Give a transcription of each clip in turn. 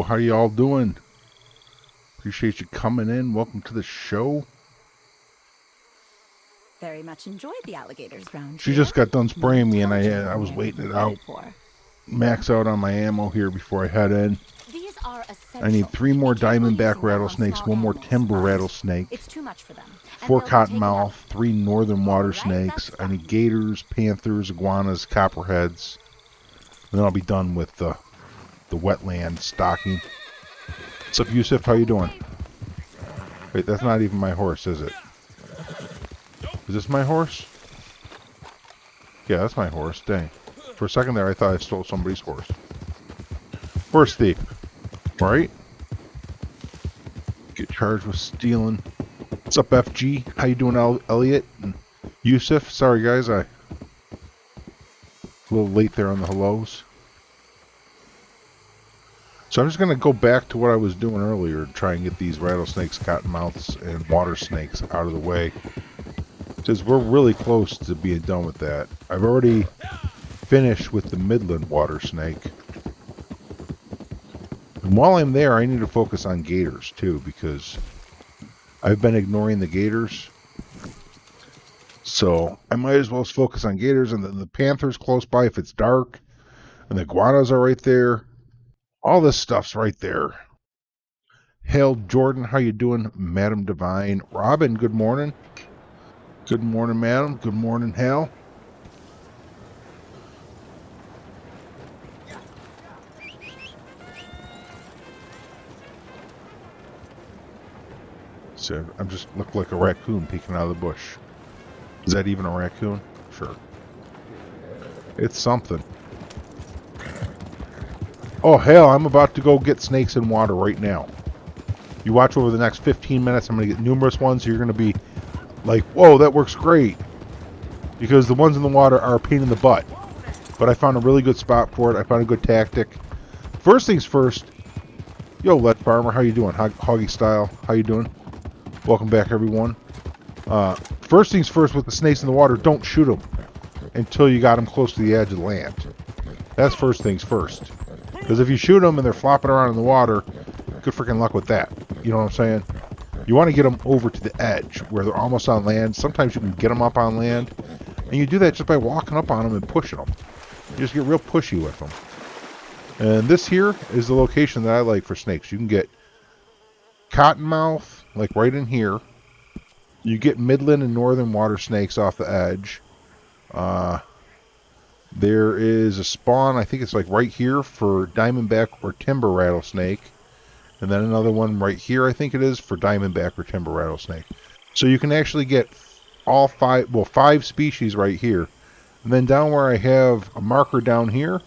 How y'all doing? Appreciate you coming in. Welcome to the show. Very much enjoyed the alligators round She here. just got done spraying me, and Intelligent I was they're waiting it headed out. for. Max out on my ammo here before I head in. These are essential. I need 3 more Be careful Diamondback using them on rattlesnakes, small 1 more animals, timber but rattlesnake, it's too much for them, and 4 they'll be taken cottonmouth, out. 3 northern water All right, snakes. that's I need fine. gators, panthers, iguanas, copperheads. And then I'll be done with the wetland stocking. What's up, Yusuf? How you doing? Wait, that's not even my horse, is it? Is this my horse? Yeah, that's my horse. Dang. For a second there, I thought I stole somebody's horse. Horse thief. Right? Get charged with stealing. What's up, FG? How you doing, Elliot? And Yusuf? Sorry, guys. A little late there on the hellos. So I'm just going to go back to what I was doing earlier and try and get these rattlesnakes, cottonmouths, and water snakes out of the way. Because we're really close to being done with that. I've already finished with the Midland water snake. And while I'm there, I need to focus on gators too, because I've been ignoring the gators. So I might as well focus on gators, and then the panthers close by if it's dark. And the iguanas are right there. All this stuff's right there. Hail Jordan, how you doing? Madam Divine. Robin, good morning. Good morning, madam. Good morning, Hal. So I'm just look like a raccoon peeking out of the bush. Is that even a raccoon? Sure. It's something. Oh hell, I'm about to go get snakes in water right now. You watch over the next 15 minutes, I'm going to get numerous ones. You're going to be like, whoa, that works great. Because the ones in the water are a pain in the butt. But I found a really good spot for it. I found a good tactic. First things first. Yo, Let Farmer, how you doing? Hoggy Style, how you doing? Welcome back, everyone. First things first with the snakes in the water, don't shoot them until you got them close to the edge of the land. That's first things first. Because if you shoot them and they're flopping around in the water, good freaking luck with that. You know what I'm saying? You want to get them over to the edge where they're almost on land. Sometimes you can get them up on land. And you do that just by walking up on them and pushing them. You just get real pushy with them. And this here is the location that I like for snakes. You can get cottonmouth, like right in here. You get Midland and northern water snakes off the edge. There is a spawn, I think it's like right here for Diamondback or timber rattlesnake. And then another one right here, I think it is, for Diamondback or timber rattlesnake. So you can actually get all five species right here. And then down where I have a marker down here,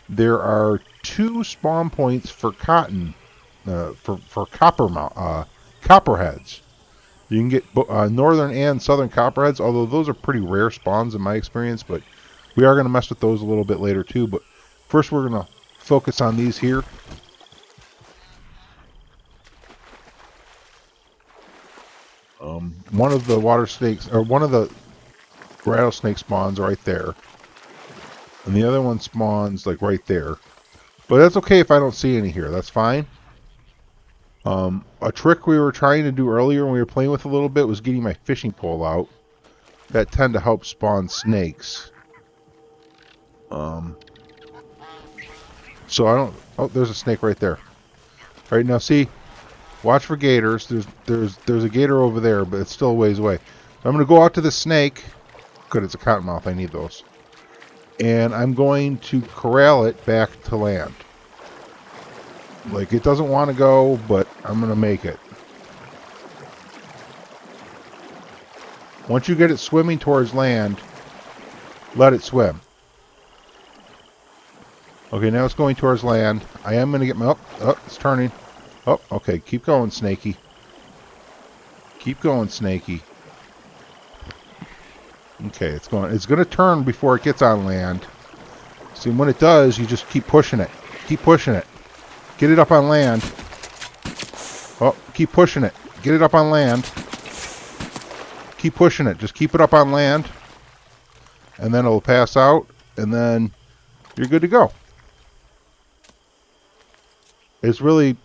there are 2 spawn points for cotton, for copperheads. You can get northern and southern copperheads, although those are pretty rare spawns in my experience, but we are going to mess with those a little bit later too. But first we're going to focus on these here. One of the water snakes, or one of the rattlesnake spawns right there. And the other one spawns like right there. But that's okay if I don't see any here. That's fine. A trick we were trying to do earlier when we were playing with a little bit was getting my fishing pole out. That tend to help spawn snakes. So I don't... Oh, there's a snake right there. All right, now see... Watch for gators. There's a gator over there, but it's still a ways away. I'm going to go out to the snake. Good, it's a cottonmouth. I need those. And I'm going to corral it back to land. Like, it doesn't want to go, but I'm going to make it. Once you get it swimming towards land, let it swim. Okay, now it's going towards land. I am going to get my... Oh, it's turning. Oh, okay. Keep going, Snakey. Keep going, Snakey. Okay, it's going to turn before it gets on land. See, when it does, you just keep pushing it. Keep pushing it. Get it up on land. Oh, keep pushing it. Get it up on land. Keep pushing it. Just keep it up on land. And then it'll pass out. And then you're good to go. It's really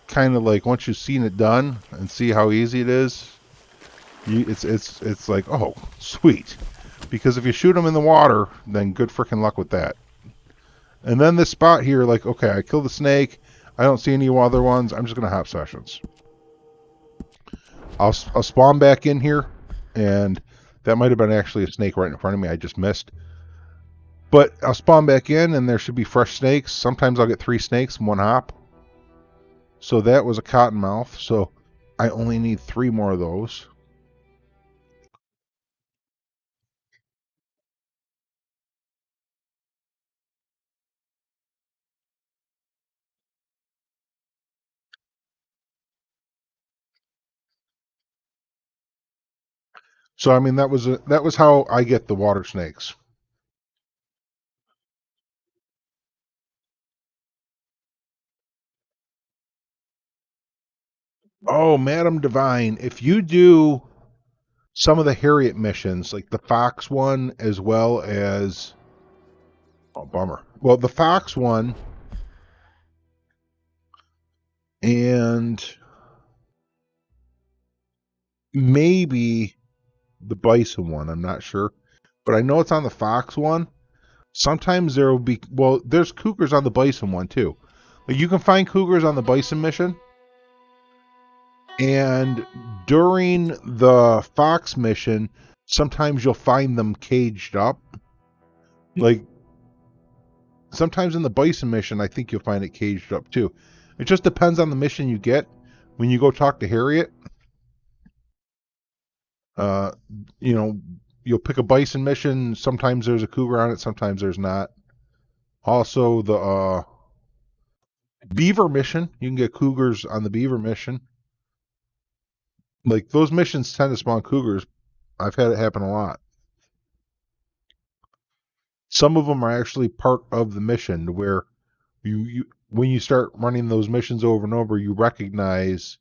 kind of like once you've seen it done and see how easy it is, it's like, oh, sweet. Because if you shoot them in the water, then good freaking luck with that. And then this spot here, like, okay, I killed the snake. I don't see any other ones. I'm just gonna hop sessions. I'll spawn back in here, and that might have been actually a snake right in front of me. I just missed. But I'll spawn back in, and there should be fresh snakes. Sometimes I'll get 3 snakes in one hop. So that was a cottonmouth. So I only need 3 more of those. So I mean that was how I get the water snakes. Oh, Madam Divine, if you do some of the Harriet missions, like the Fox one, as well as oh bummer. Well, the Fox one and maybe the Bison one. I'm not sure, but I know it's on the Fox one. Sometimes there will be there's cougars on the Bison one too. Like you can find cougars on the Bison mission, and during the Fox mission, sometimes you'll find them caged up. Like sometimes in the Bison mission, I think you'll find it caged up too. It just depends on the mission you get. When you go talk to Harriet, uh, you know, you'll pick a Bison mission. Sometimes there's a cougar on it, sometimes there's not. Also, the Beaver mission, you can get cougars on the Beaver mission. Like those missions tend to spawn cougars. I've had it happen a lot. Some of them are actually part of the mission where you when you start running those missions over and over, you recognize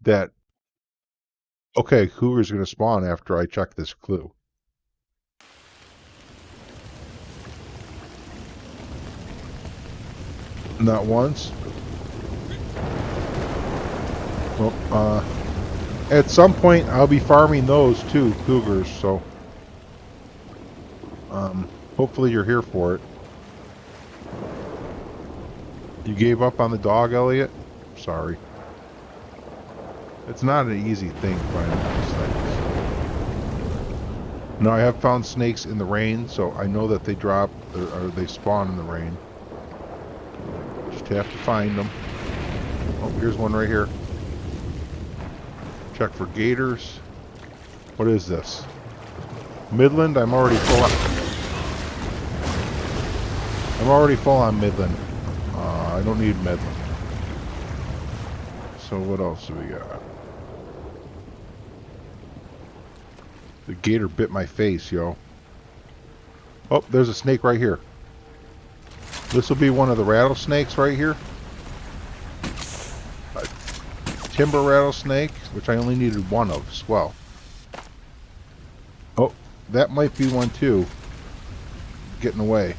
that okay, cougar's going to spawn after I check this clue. Not once. Well, at some point, I'll be farming those too, cougars. So, hopefully, you're here for it. You gave up on the dog, Elliot? Sorry. It's not an easy thing finding these things. Now, I have found snakes in the rain, so I know that they drop or they spawn in the rain. Just have to find them. Oh, here's one right here. Check for gators. What is this? Midland? I'm already full on Midland. I don't need Midland. So what else do we got? The gator bit my face, yo. Oh, there's a snake right here. This will be one of the rattlesnakes right here. A timber rattlesnake, which I only needed 1 of as well. Oh, that might be one too. Getting away.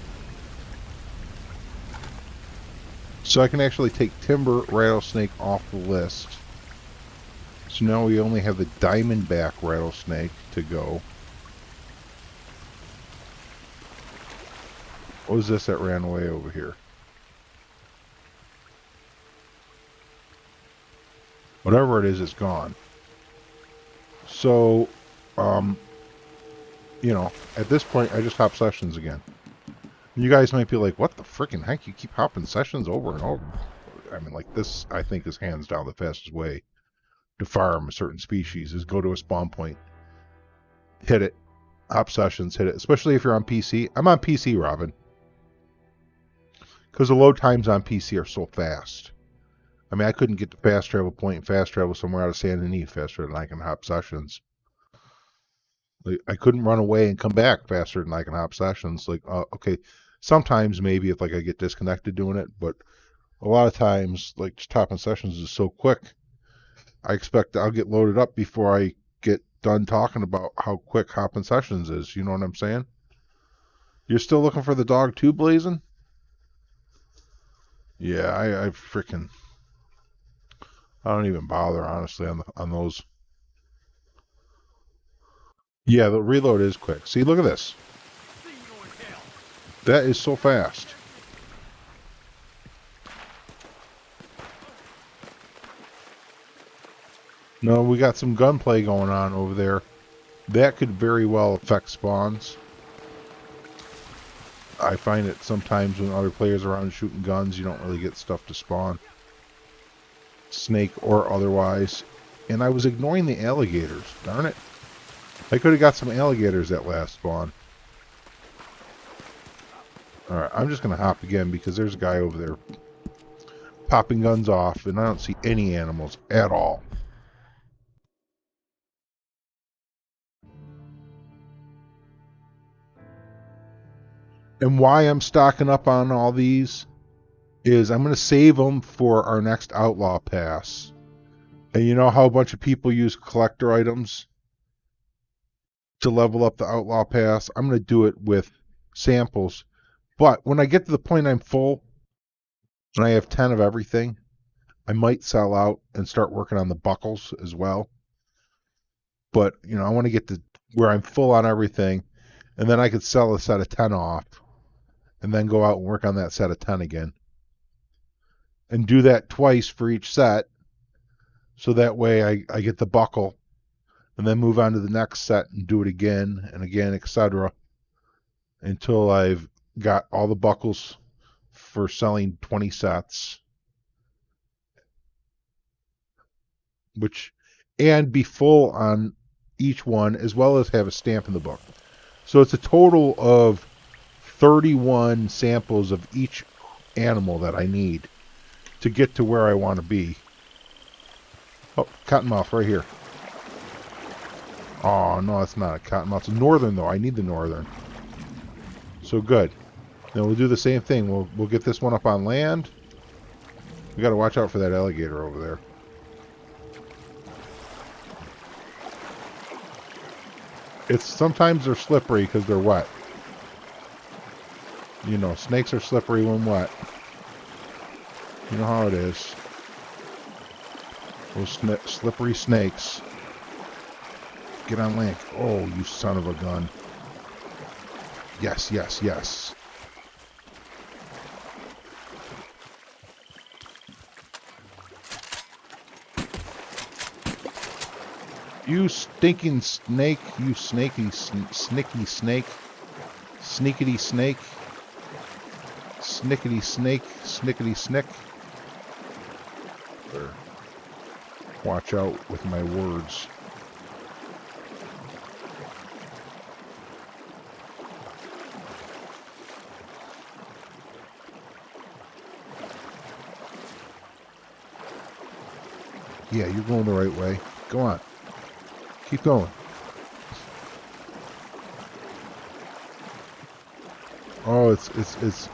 So I can actually take timber rattlesnake off the list. So now we only have the Diamondback rattlesnake to go. What was this that ran away over here? Whatever it is, it's gone. So, you know, at this point, I just hop sessions again. You guys might be like, what the freaking heck? You keep hopping sessions over and over. I mean, like this, I think, is hands down the fastest way to farm a certain species is go to a spawn point, hit it, hop sessions, hit it, especially if you're on PC. I'm on PC, Robin. Because the load times on PC are so fast. I mean, I couldn't get to fast travel point and fast travel somewhere out of San Denis faster than I can hop sessions. Like, I couldn't run away and come back faster than I can hop sessions. Like, okay, sometimes maybe if like I get disconnected doing it, but a lot of times, like just hopping sessions is so quick. I expect I'll get loaded up before I get done talking about how quick hopping sessions is. You know what I'm saying? You're still looking for the dog too, Blazing? Yeah, I freaking I don't even bother honestly on those. Yeah, the reload is quick. See, look at this. That is so fast. No, we got some gunplay going on over there. That could very well affect spawns. I find it sometimes when other players are around shooting guns, you don't really get stuff to spawn. Snake or otherwise. And I was ignoring the alligators. Darn it. I could have got some alligators that last spawn. Alright, I'm just going to hop again because there's a guy over there popping guns off and I don't see any animals at all. And why I'm stocking up on all these is I'm going to save them for our next Outlaw pass. And you know how a bunch of people use collector items to level up the Outlaw pass? I'm going to do it with samples. But when I get to the point I'm full, and I have 10 of everything, I might sell out and start working on the buckles as well. But, you know, I want to get to where I'm full on everything, and then I could sell a set of 10 off, and then go out and work on that set of 10 again. And do that twice for each set, so that way I get the buckle, and then move on to the next set and do it again, and again, etc. Until I've got all the buckles for selling 20 sets. And be full on each one, as well as have a stamp in the book. So it's a total of 31 samples of each animal that I need to get to where I want to be. Oh, cottonmouth right here. Oh, no, it's not a cottonmouth. It's a northern, though. I need the northern. So good. Then we'll do the same thing. We'll get this one up on land. We got to watch out for that alligator over there. Sometimes they're slippery because they're wet. You know, snakes are slippery when wet. You know how it is. Those slippery snakes. Get on land. Oh, you son of a gun. Yes, yes, yes. You stinking snake. You snicky snake. Sneakity snake. Snickety snake. Snickety snick. There. Watch out with my words. Yeah, you're going the right way. Go on. Keep going. Oh, it's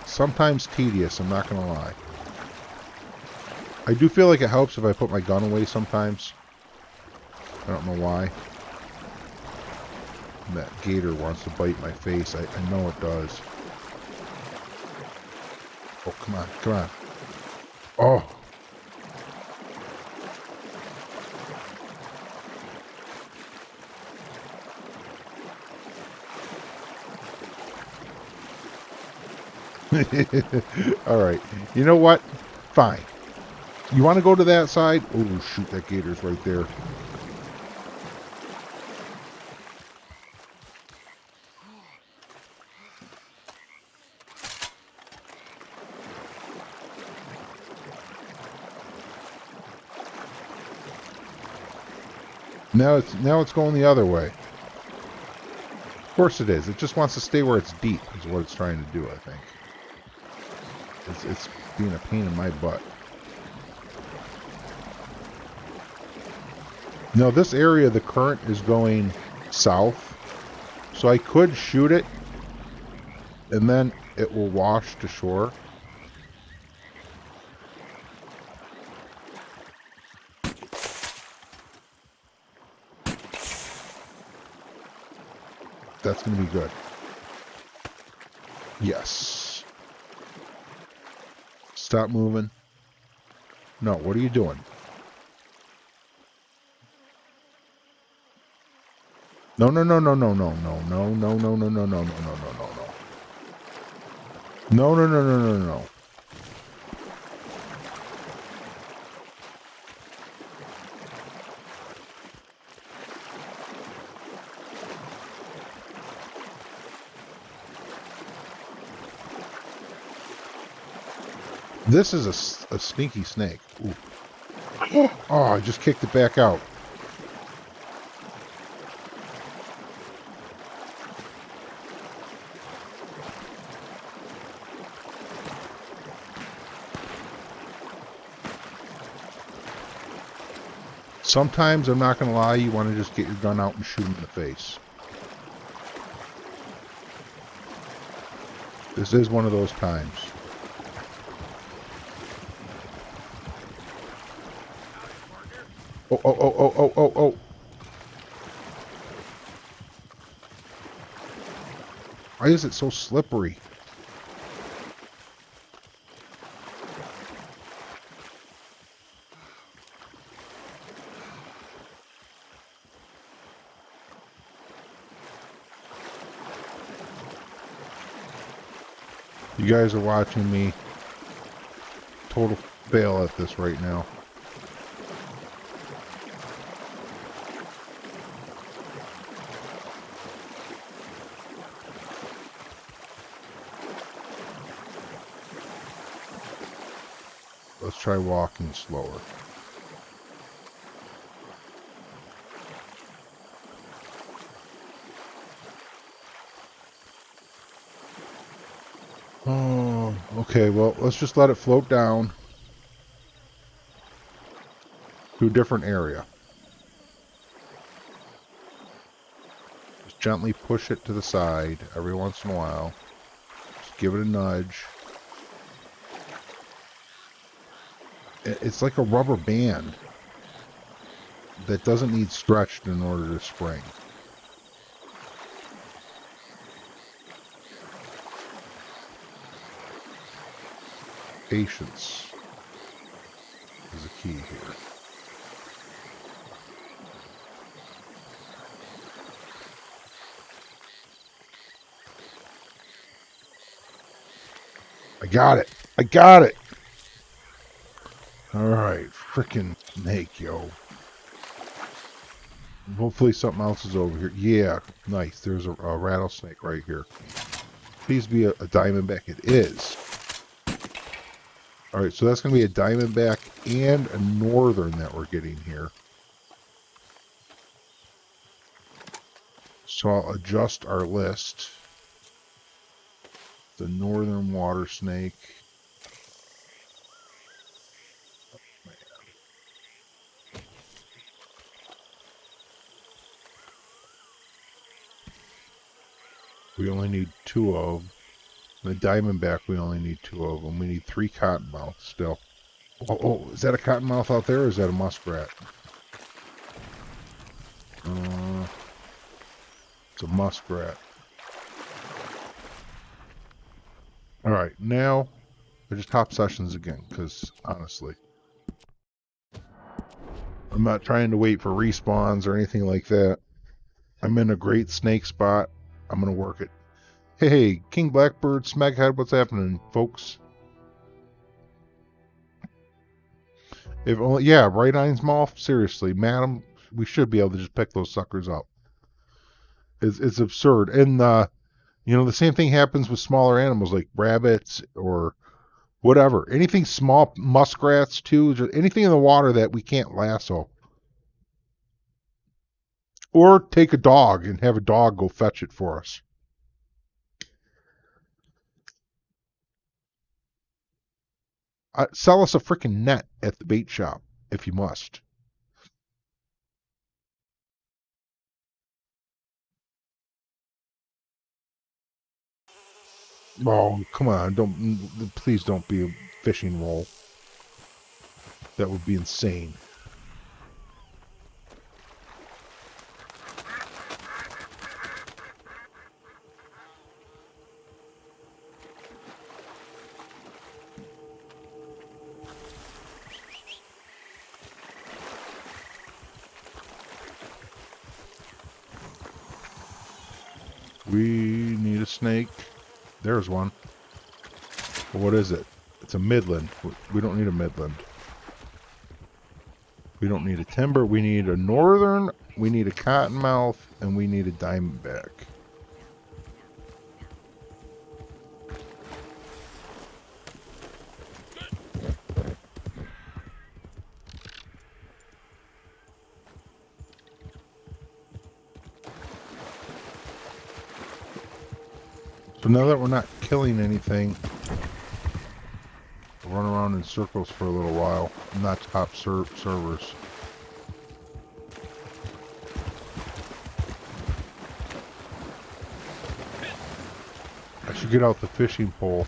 sometimes tedious, I'm not going to lie. I do feel like it helps if I put my gun away sometimes. I don't know why. And that gator wants to bite my face. I know it does. Oh, come on, come on. Oh. Alright. You know what? Fine. You want to go to that side? Oh, shoot, that gator's right there. Now it's going the other way. Of course it is. It just wants to stay where it's deep, is what it's trying to do, I think. It's being a pain in my butt. Now this area, the current is going south, so I could shoot it and then it will wash to shore. That's going to be good. Yes. Stop moving. No, what are you doing? No, no, no, no, no, no, no, no, no, no, no, no, no, no, no, no, no, no. No, no, no, no, no, no. This is a sneaky snake. Ooh. Oh, I just kicked it back out. Sometimes, I'm not going to lie, you want to just get your gun out and shoot him in the face. This is one of those times. Oh, oh, oh, oh, oh, oh, oh. Why is it so slippery? You guys are watching me total fail at this right now. Let's try walking slower. Oh, okay, well, let's just let it float down to a different area. Just gently push it to the side every once in a while. Just give it a nudge. It's like a rubber band that doesn't need stretched in order to spring. Patience is the key here. I got it. I got it. All right, frickin' snake, yo. Hopefully something else is over here. Yeah, nice. There's a rattlesnake right here. Please be a diamondback. It is. All right, so that's going to be a diamondback and a northern that we're getting here. So I'll adjust our list. The northern water snake. We only need 2 of them. The diamondback, we only need 2 of them. We need 3 cottonmouths still. Oh, oh, is that a cottonmouth out there, or is that a muskrat? It's a muskrat. Alright, now I just hop sessions again, because honestly, I'm not trying to wait for respawns or anything like that. I'm in a great snake spot. I'm going to work it. Hey, King Blackbird, Smeghead, what's happening, folks? If only, yeah, right eyes moth. Seriously, madam, we should be able to just pick those suckers up. It's absurd, and you know, the same thing happens with smaller animals like rabbits or whatever. Anything small, muskrats too. Just anything in the water that we can't lasso, or take a dog and have a dog go fetch it for us. Sell us a freaking net at the bait shop if you must. Oh, come on. Please don't be a fishing roll. That would be insane. We need a snake. There's one. But what is it? It's a midland. We don't need a midland. We don't need a timber. We need a northern. We need a cottonmouth. And we need a diamondback. So now that we're not killing anything, we'll run around in circles for a little while, not top servers. I should get out the fishing pole,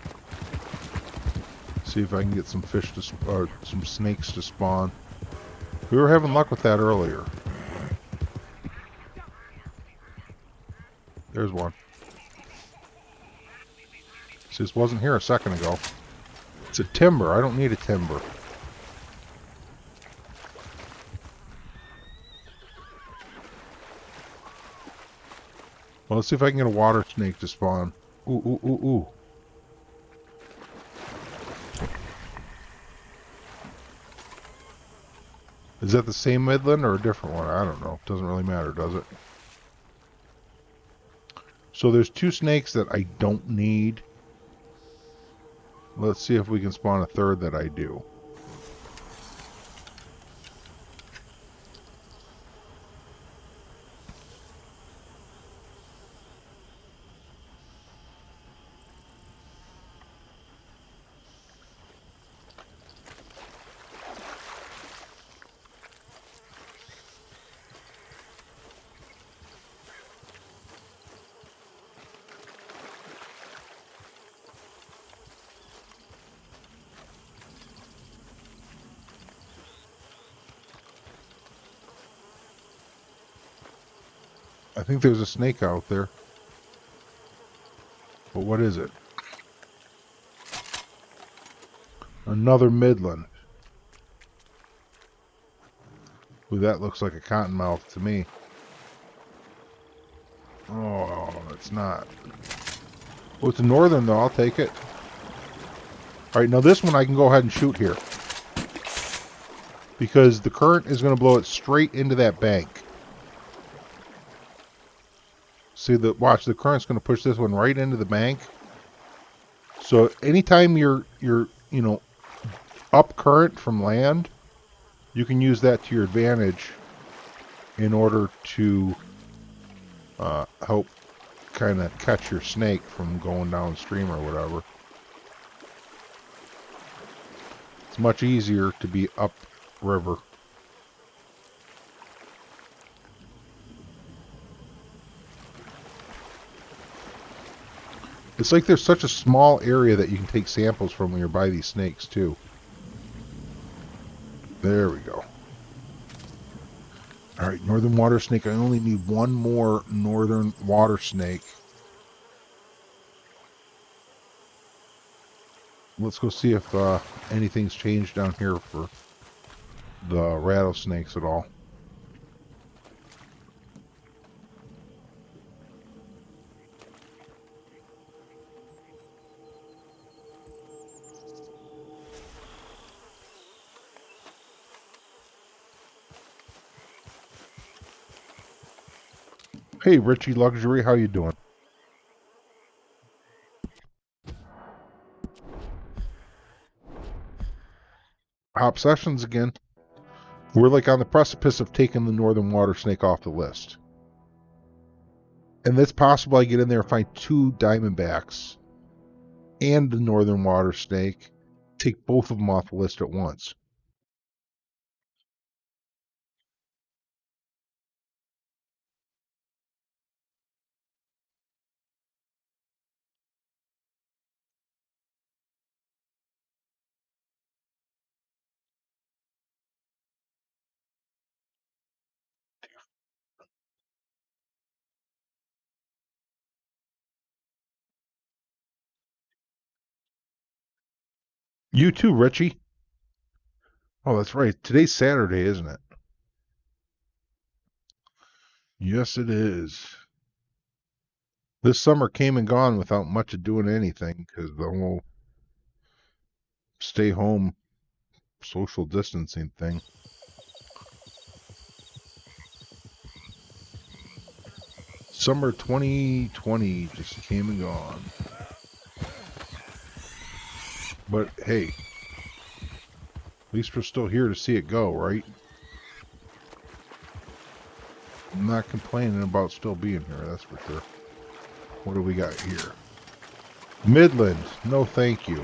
see if I can get some fish to some snakes to spawn. We were having luck with that earlier. There's one. See, this wasn't here a second ago. It's a timber. I don't need a timber. Well, let's see if I can get a water snake to spawn. Ooh, ooh, ooh, ooh. Is that the same midland or a different one? I don't know. Doesn't really matter, does it? So there's two snakes that I don't need. Let's see if we can spawn a third that I do. I think there's a snake out there. But what is it? Another midland. Ooh, that looks like a cottonmouth to me. Oh, it's not. Oh, it's a northern though. I'll take it. Alright, now this one I can go ahead and shoot here. Because the current is going to blow it straight into that bank. See, watch, the current's going to push this one right into the bank. So anytime you're up current from land, you can use that to your advantage in order to help kind of catch your snake from going downstream or whatever. It's much easier to be up river. It's like there's such a small area that you can take samples from when you're by these snakes too. There we go. Alright, northern water snake. I only need one more northern water snake. Let's go see if anything's changed down here for the rattlesnakes at all. Hey, Richie Luxury, how you doing? Hop sessions again. We're like on the precipice of taking the northern water snake off the list. And it's possible I get in there and find two diamondbacks and the northern water snake. Take both of them off the list at once. You too, Richie. Oh, that's right. Today's Saturday, isn't it? Yes, it is. This summer came and gone without much of doing anything because the whole stay home social distancing thing. Summer 2020 just came and gone. But hey, at least we're still here to see it go, right? I'm not complaining about still being here, that's for sure. What do we got here? Midland, no thank you.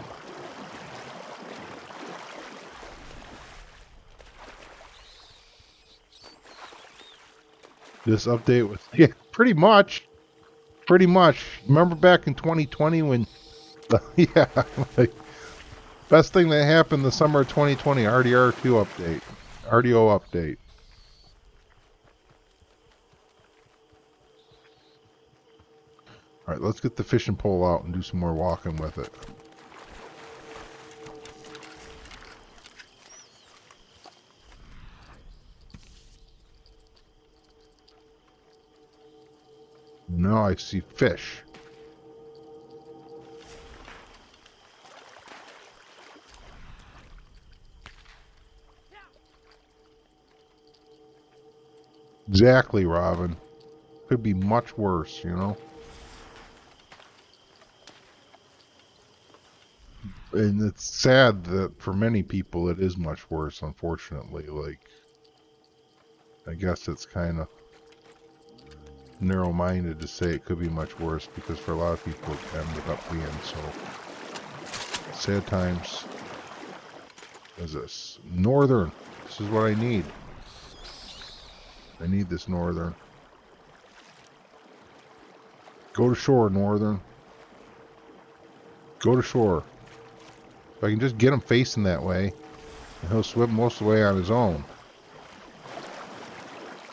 This update was, yeah, pretty much. Remember back in 2020 when, yeah, like, best thing that happened the summer of 2020, RDR2 update, RDO update. All right, let's get the fishing pole out and do some more walking with it. Now I see fish. Exactly, Robin. Could be much worse, you know? And it's sad that for many people it is much worse, unfortunately. Like, I guess it's kind of narrow-minded to say it could be much worse because for a lot of people it ended up being so. Sad times. What is this? Northern. This is what I need. I need this northern. Go to shore, northern. Go to shore. If I can just get him facing that way, and he'll swim most of the way on his own.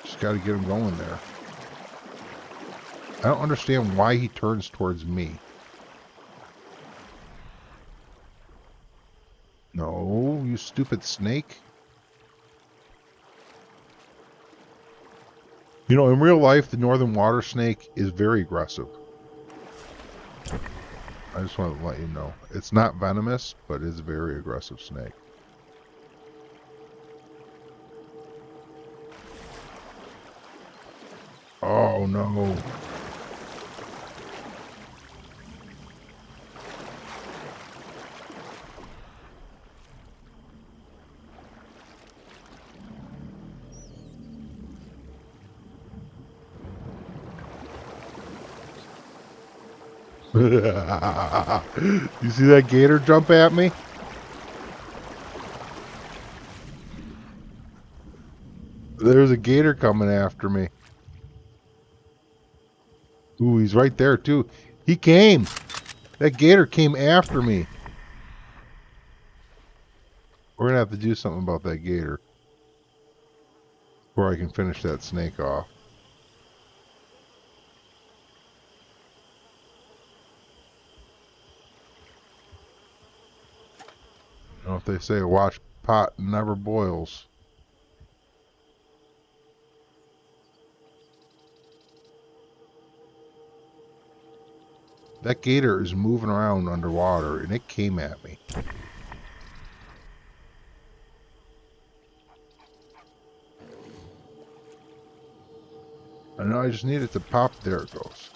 Just got to get him going there. I don't understand why he turns towards me. No, you stupid snake. You know, in real life, the northern water snake is very aggressive. I just wanted to let you know. It's not venomous, but it's a very aggressive snake. Oh, no. You see that gator jump at me? There's a gator coming after me. Ooh, he's right there too. He came. That gator came after me. We're gonna have to do something about that gator before I can finish that snake off. You know what they say, watch pot never boils. That gator is moving around underwater and it came at me. I know, I just need it to pop. There it goes.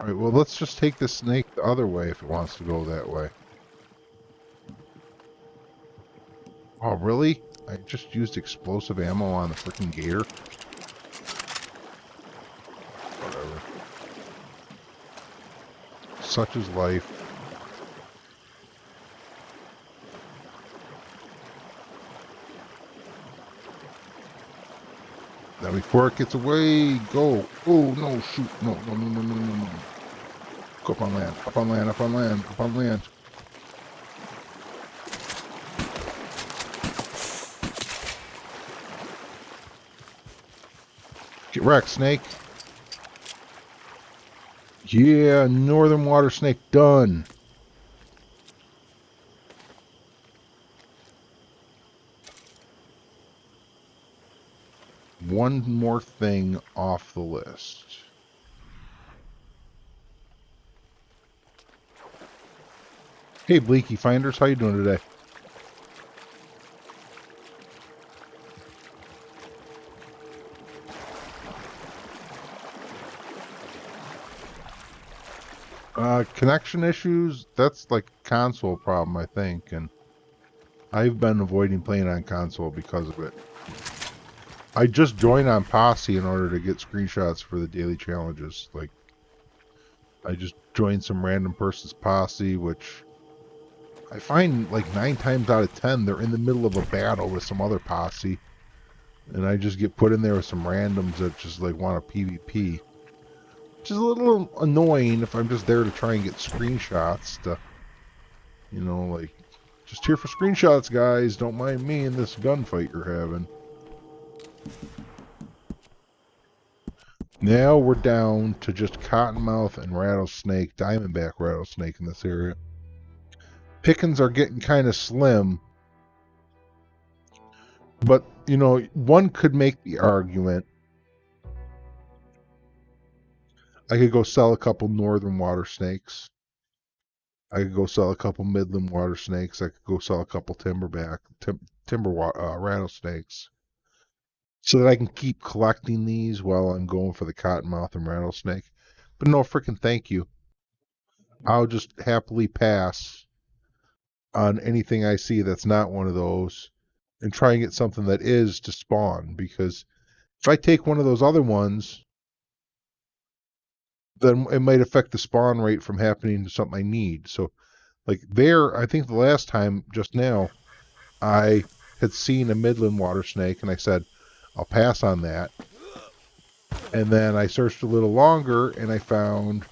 Alright, well, let's just take the snake the other way if it wants to go that way. Oh, really? I just used explosive ammo on the freaking gator? Whatever. Such is life. Now before it gets away, go. Oh, no, shoot. No, no, no, no, no, no, no. Go up on land, up on land, up on land, up on land. Get wrecked, snake. Yeah, northern water snake done. one more thing off the list. Hey, Bleaky Finders, how you doing today? Connection issues, that's like a console problem, I think, and I've been avoiding playing on console because of it. I just joined on Posse in order to get screenshots for the daily challenges. Like, I just joined some random person's Posse, which I find like 9 times out of 10 they're in the middle of a battle with some other Posse, and I just get put in there with some randoms that just like want a PvP. Which is a little annoying if I'm just there to try and get screenshots to, you know, like, just here for screenshots, guys. Don't mind me in this gunfight you're having. Now we're down to just cottonmouth and rattlesnake, diamondback rattlesnake in this area. Pickings are getting kind of slim. But, you know, one could make the argument I could go sell a couple northern water snakes. I could go sell a couple midland water snakes. I could go sell a couple rattlesnakes, so that I can keep collecting these while I'm going for the cottonmouth and rattlesnake. But no freaking thank you. I'll just happily pass on anything I see that's not one of those and try and get something that is to spawn, because if I take one of those other ones, then it might affect the spawn rate from happening to something I need. So, like there, I think the last time, just now, I had seen a midland water snake, and I said, I'll pass on that. And then I searched a little longer, and I found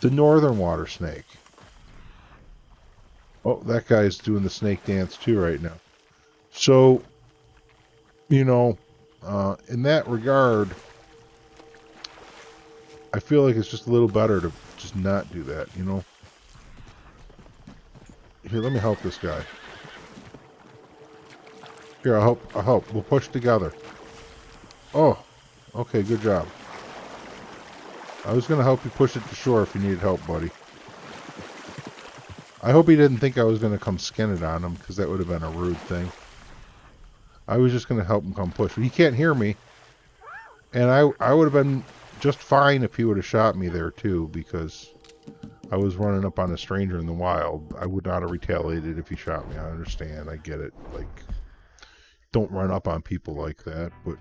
the northern water snake. Oh, that guy's doing the snake dance too right now. So, you know, in that regard, I feel like it's just a little better to just not do that, you know? Here, let me help this guy. Here, I'll help. We'll push together. Oh, okay, good job. I was going to help you push it to shore if you needed help, buddy. I hope he didn't think I was going to come skin it on him, because that would have been a rude thing. I was just going to help him come push. But he can't hear me. And I would have been just fine if he would have shot me there, too, because I was running up on a stranger in the wild. I would not have retaliated if he shot me. I understand. I get it. Like, don't run up on people like that. But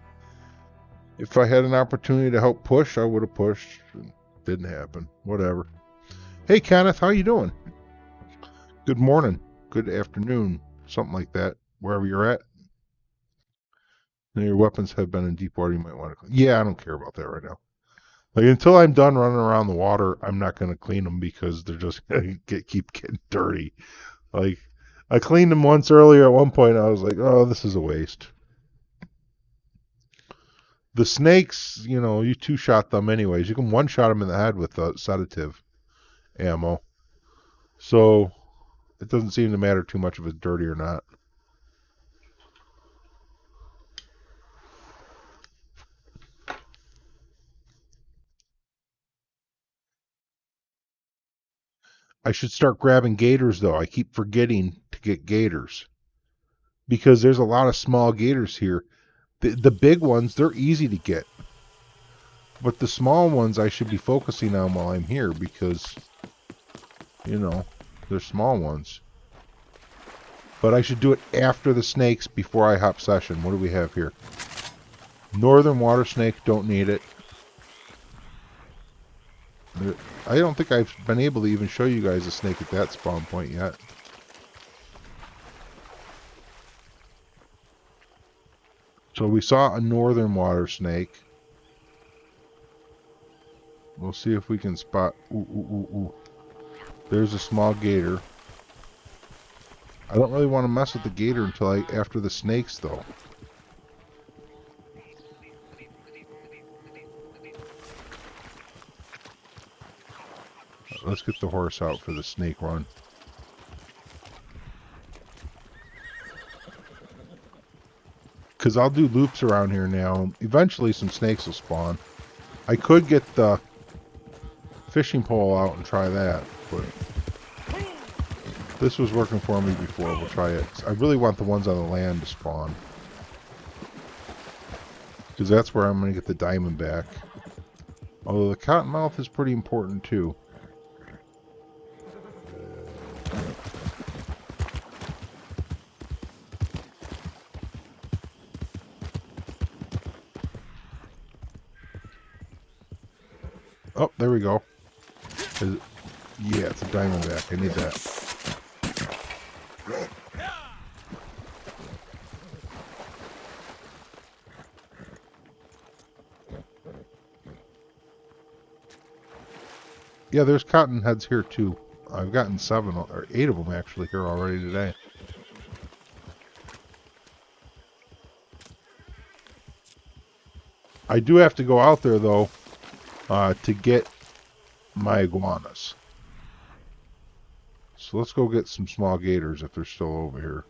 if I had an opportunity to help push, I would have pushed. It didn't happen. Whatever. Hey, Kenneth, how you doing? Good morning. Good afternoon. Something like that. Wherever you're at. And your weapons have been in deep water. You might want to... Yeah, I don't care about that right now. Like, until I'm done running around the water, I'm not going to clean them, because they're just going to keep getting dirty. Like, I cleaned them once earlier at one point. I was like, oh, this is a waste. The snakes, you know, you two-shot them anyways. You can one-shot them in the head with sedative ammo. So, it doesn't seem to matter too much if it's dirty or not. I should start grabbing gators, though. I keep forgetting to get gators, because there's a lot of small gators here. The big ones, they're easy to get. But the small ones I should be focusing on while I'm here, because, you know, they're small ones. But I should do it after the snakes, before I hop session. What do we have here? Northern water snake, don't need it. I don't think I've been able to even show you guys a snake at that spawn point yet. So we saw a northern water snake. We'll see if we can spot... Ooh. There's a small gator. I don't really want to mess with the gator until after the snakes, though. Let's get the horse out for the snake run. because I'll do loops around here now. Eventually some snakes will spawn. I could get the fishing pole out and try that, but this was working for me before. We'll try it. I really want the ones on the land to spawn, because that's where I'm going to get the Diamondback. Although the cottonmouth is pretty important too. Oh, there we go. Yeah, it's a Diamondback. I need that. Yeah, there's cottonheads here too. I've gotten 7 or 8 of them actually here already today. I do have to go out there though to get my iguanas. So let's go get some small gators if they're still over here.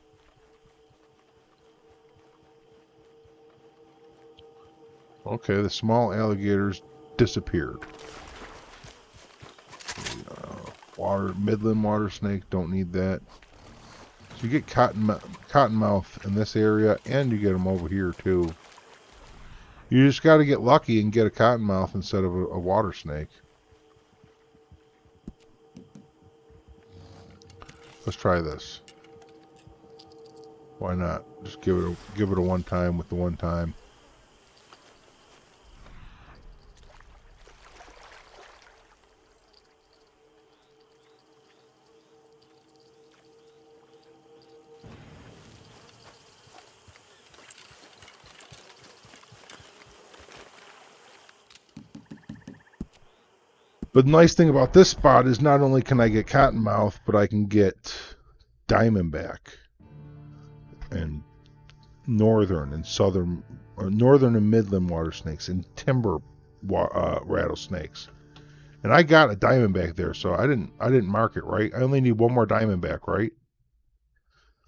Okay, the small alligators disappeared. Midland water snake, don't need that. So you get cottonmouth in this area, and you get them over here too. You just got to get lucky and get a cottonmouth instead of a water snake. Let's try this. Why not? Just give it a one time with the one time. But the nice thing about this spot is not only can I get cottonmouth, but I can get Diamondback and northern and southern, or northern and midland water snakes and timber rattlesnakes. And I got a Diamondback there, so I didn't mark it right. I only need one more Diamondback, right?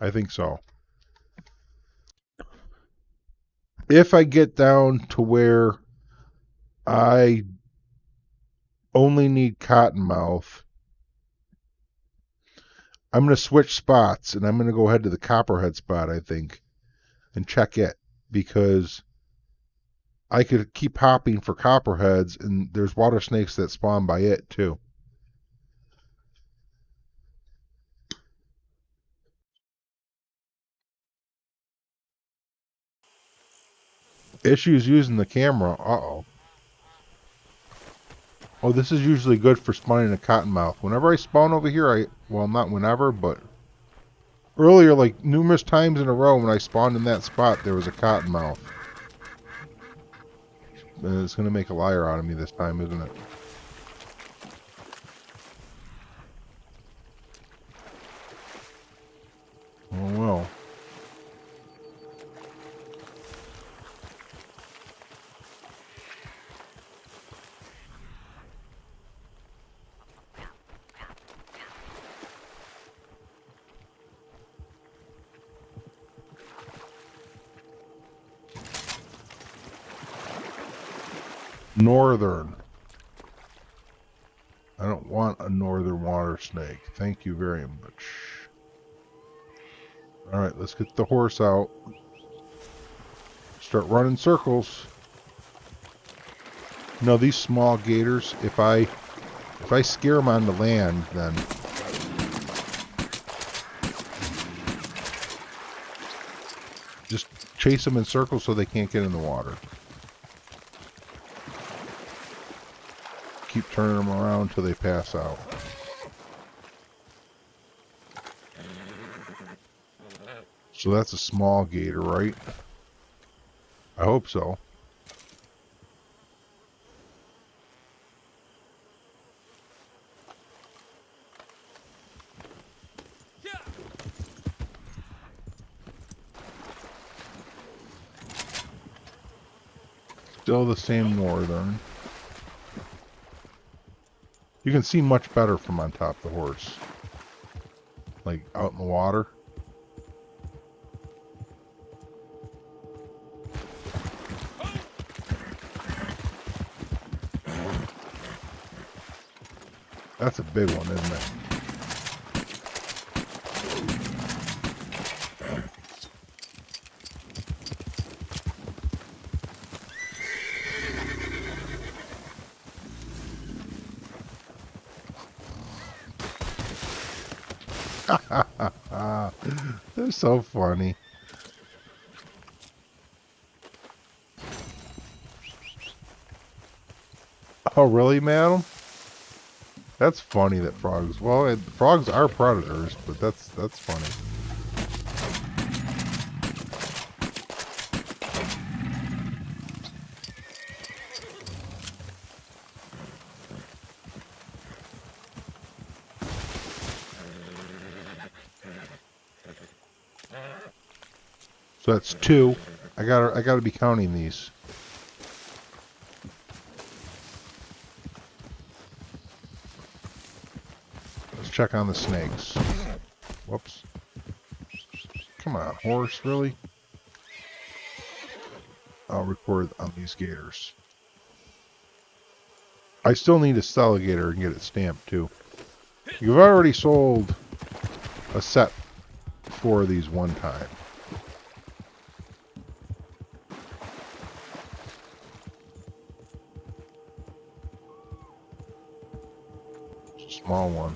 I think so. If I get down to where I only need cottonmouth, I'm going to switch spots, and I'm going to go ahead to the copperhead spot, I think, and check it, because I could keep hopping for copperheads, and there's water snakes that spawn by it, too. Issues using the camera. Uh-oh. Oh, this is usually good for spawning a cottonmouth. Whenever I spawn over here, well, not whenever, but earlier, like numerous times in a row when I spawned in that spot, there was a cottonmouth. And it's going to make a liar out of me this time, isn't it? Oh, well. Northern. I don't want a northern water snake. Thank you very much. Alright, let's get the horse out. Start running circles. You know, these small gators, if I scare them on the land, then just chase them in circles so they can't get in the water. Keep turning them around until they pass out. So that's a small gator, right? I hope so. Still the same northern. You can see much better from on top of the horse. Like out in the water. That's a big one, isn't it? They're so funny. Oh, really, madam? That's funny that frogs. Well, frogs are predators, but that's funny. So that's two. I gotta be counting these. Let's check on the snakes. Whoops. Come on, horse, really? I'll record on these gators. I still need to sell a gator and get it stamped too. You've already sold a set for these one time. It's a small one.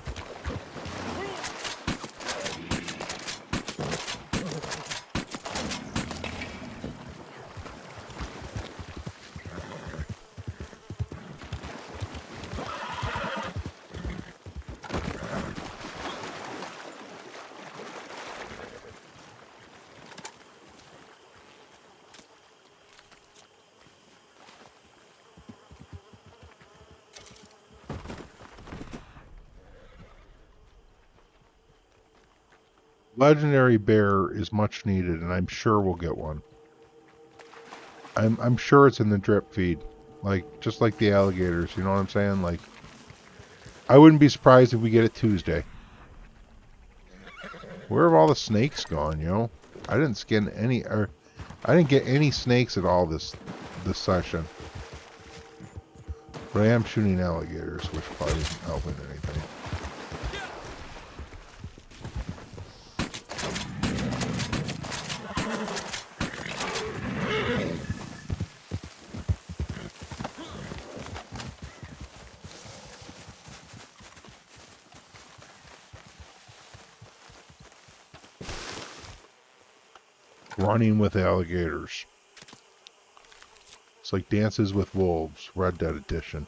Legendary bear is much needed, and I'm sure we'll get one. I'm sure it's in the drip feed, like just like the alligators. You know what I'm saying? Like, I wouldn't be surprised if we get it Tuesday. Where have all the snakes gone? You know, I didn't skin any, or I didn't get any snakes at all this session. But I am shooting alligators, which probably isn't helping anything. Running with alligators. It's like Dances with Wolves, Red Dead Edition.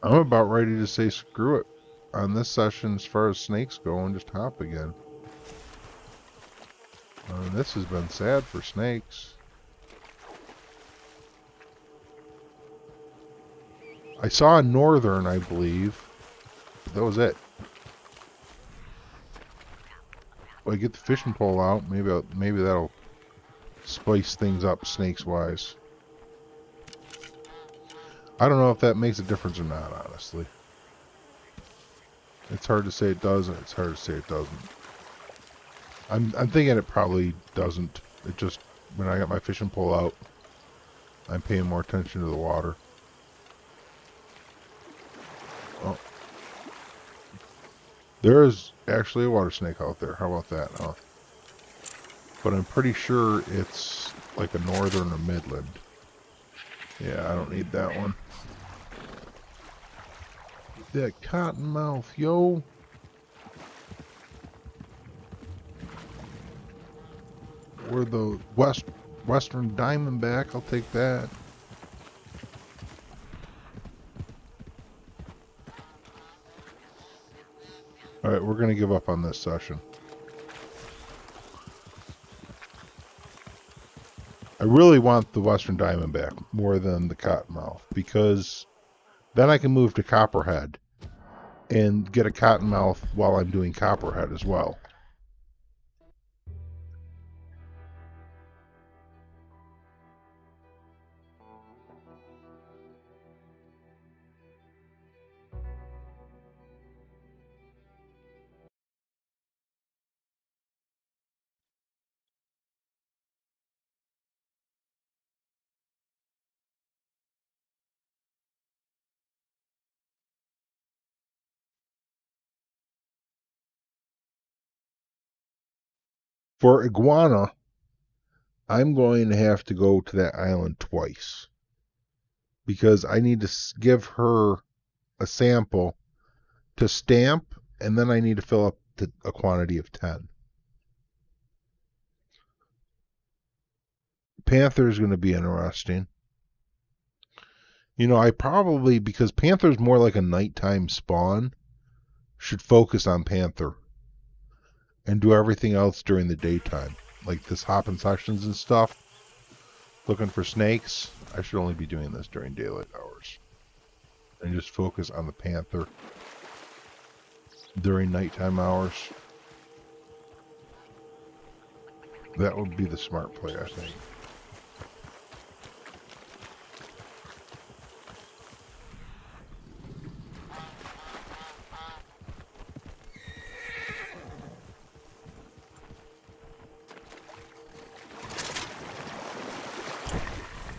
I'm about ready to say screw it on this session as far as snakes go and just hop again. This has been sad for snakes. I saw a northern, I believe. That was it. Well, I get the fishing pole out. Maybe that'll spice things up snakes wise. I don't know if that makes a difference or not, honestly. It's hard to say it does, and it's hard to say it doesn't. I'm thinking it probably doesn't. It just, when I got my fishing pole out, I'm paying more attention to the water. Oh. There is actually a water snake out there. How about that, huh? But I'm pretty sure it's like a northern or midland. Yeah, I don't need that one. That cottonmouth, yo. Or the western Diamondback, I'll take that. Alright, we're going to give up on this session. I really want the western Diamondback more than the cottonmouth, because then I can move to Copperhead and get a cottonmouth while I'm doing Copperhead as well. For Iguana, I'm going to have to go to that island twice. Because I need to give her a sample to stamp, and then I need to fill up a quantity of 10. Panther is going to be interesting. You know, I probably, because Panther's more like a nighttime spawn, should focus on Panther and do everything else during the daytime. Like this hopping sections and stuff. Looking for snakes. I should only be doing this during daylight hours. And just focus on the Panther during nighttime hours. That would be the smart play, I think.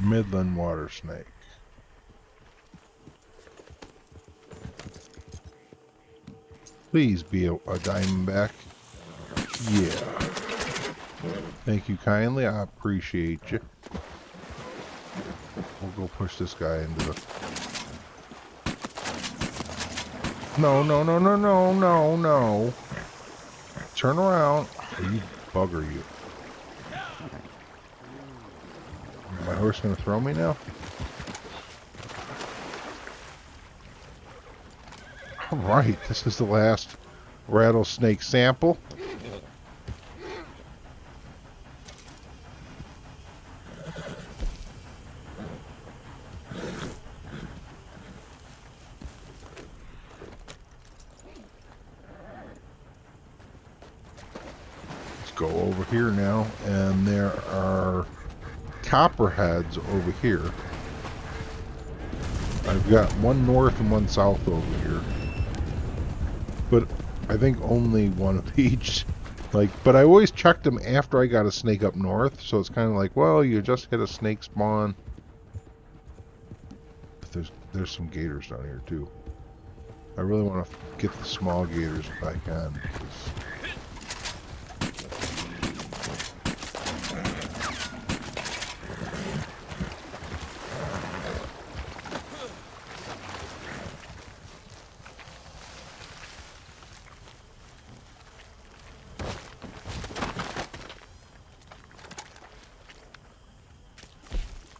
Midland water snake. Please be a diamondback. Yeah. Thank you kindly. I appreciate you. We'll go push this guy into the... No, no, no, no, no, no, no. Turn around. Oh, you bugger, you. My horse gonna throw me now? Alright, this is the last rattlesnake sample. Let's go over here now, and there are copperheads over here. I've got one north and one south over here. But I think only one of each. But I always checked them after I got a snake up north, so it's kind of like, well, you just hit a snake spawn. But there's some gators down here too. I really want to get the small gators if I can.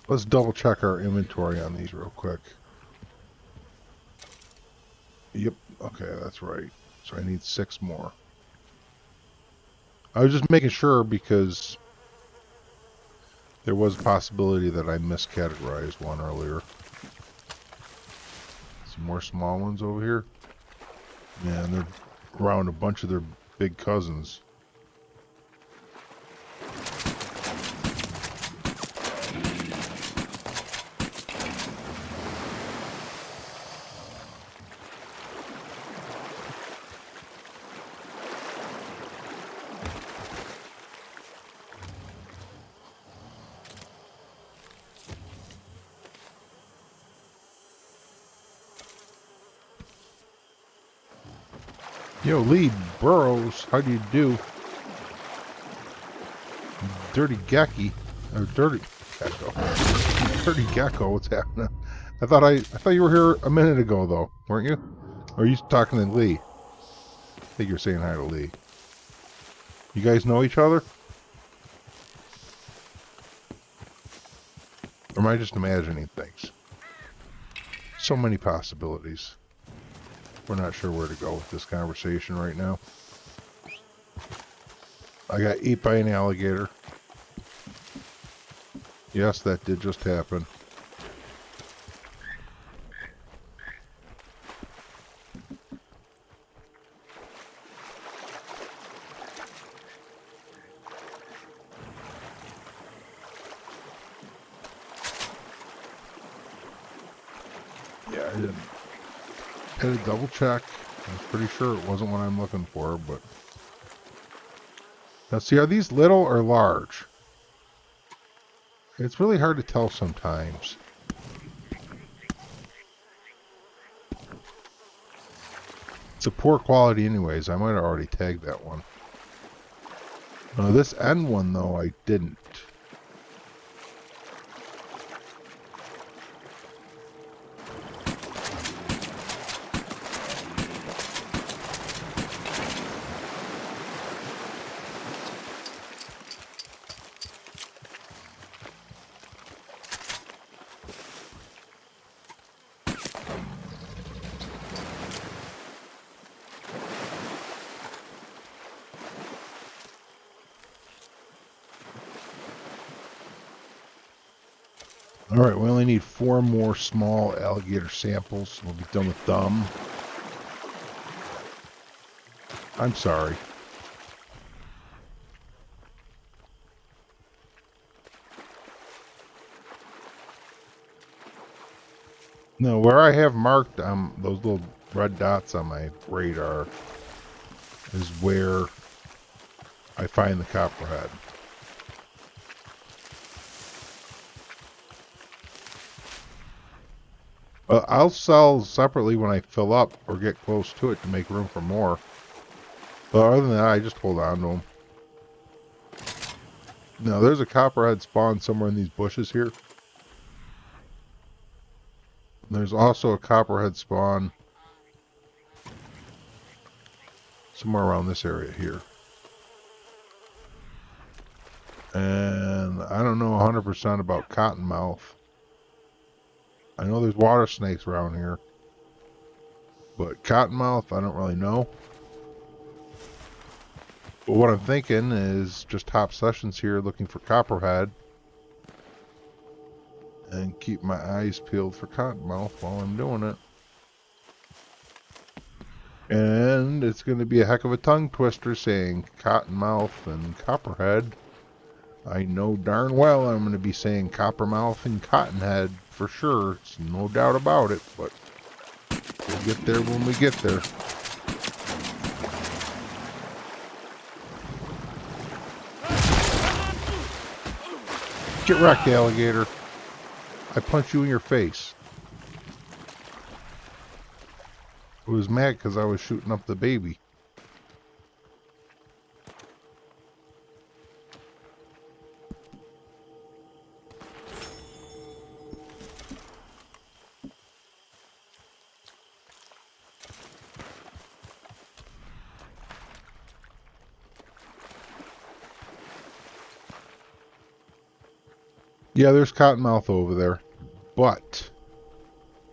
Let's double check our inventory on these real quick. Yep, okay, that's right. So I need 6 more. I was just making sure because there was a possibility that I miscategorized one earlier. Some more small ones over here. Yeah, and they're around a bunch of their big cousins. Yo, Lee Burrows, how do you do? Dirty Gecko, or Dirty Gecko. Dirty Gecko, what's happening? I thought you were here a minute ago though, weren't you? Or are you talking to Lee? I think you're saying hi to Lee. You guys know each other? Or am I just imagining things? So many possibilities. We're not sure where to go with this conversation right now. I got ate by an alligator. Yes, that did just happen. Yeah, I didn't. Had a double check. I was pretty sure it wasn't what I'm looking for, but... Now see, are these little or large? It's really hard to tell sometimes. It's a poor quality anyways. I might have already tagged that one. This end one, though, I didn't. Alright, we only need 4 more small alligator samples. We'll be done with them. I'm sorry. No, where I have marked those little red dots on my radar is where I find the copperhead. I'll sell separately when I fill up or get close to it to make room for more. But other than that, I just hold on to them. Now, there's a copperhead spawn somewhere in these bushes here. There's also a copperhead spawn somewhere around this area here. And I don't know 100% about cottonmouth. I know there's water snakes around here. But cottonmouth, I don't really know. But what I'm thinking is just top sessions here looking for copperhead. And keep my eyes peeled for cottonmouth while I'm doing it. And it's going to be a heck of a tongue twister saying cottonmouth and copperhead. I know darn well I'm going to be saying coppermouth and cottonhead for sure. It's no doubt about it, but we'll get there when we get there. Get wrecked, alligator. I punched you in your face. I was mad because I was shooting up the baby. Yeah, there's cottonmouth over there. But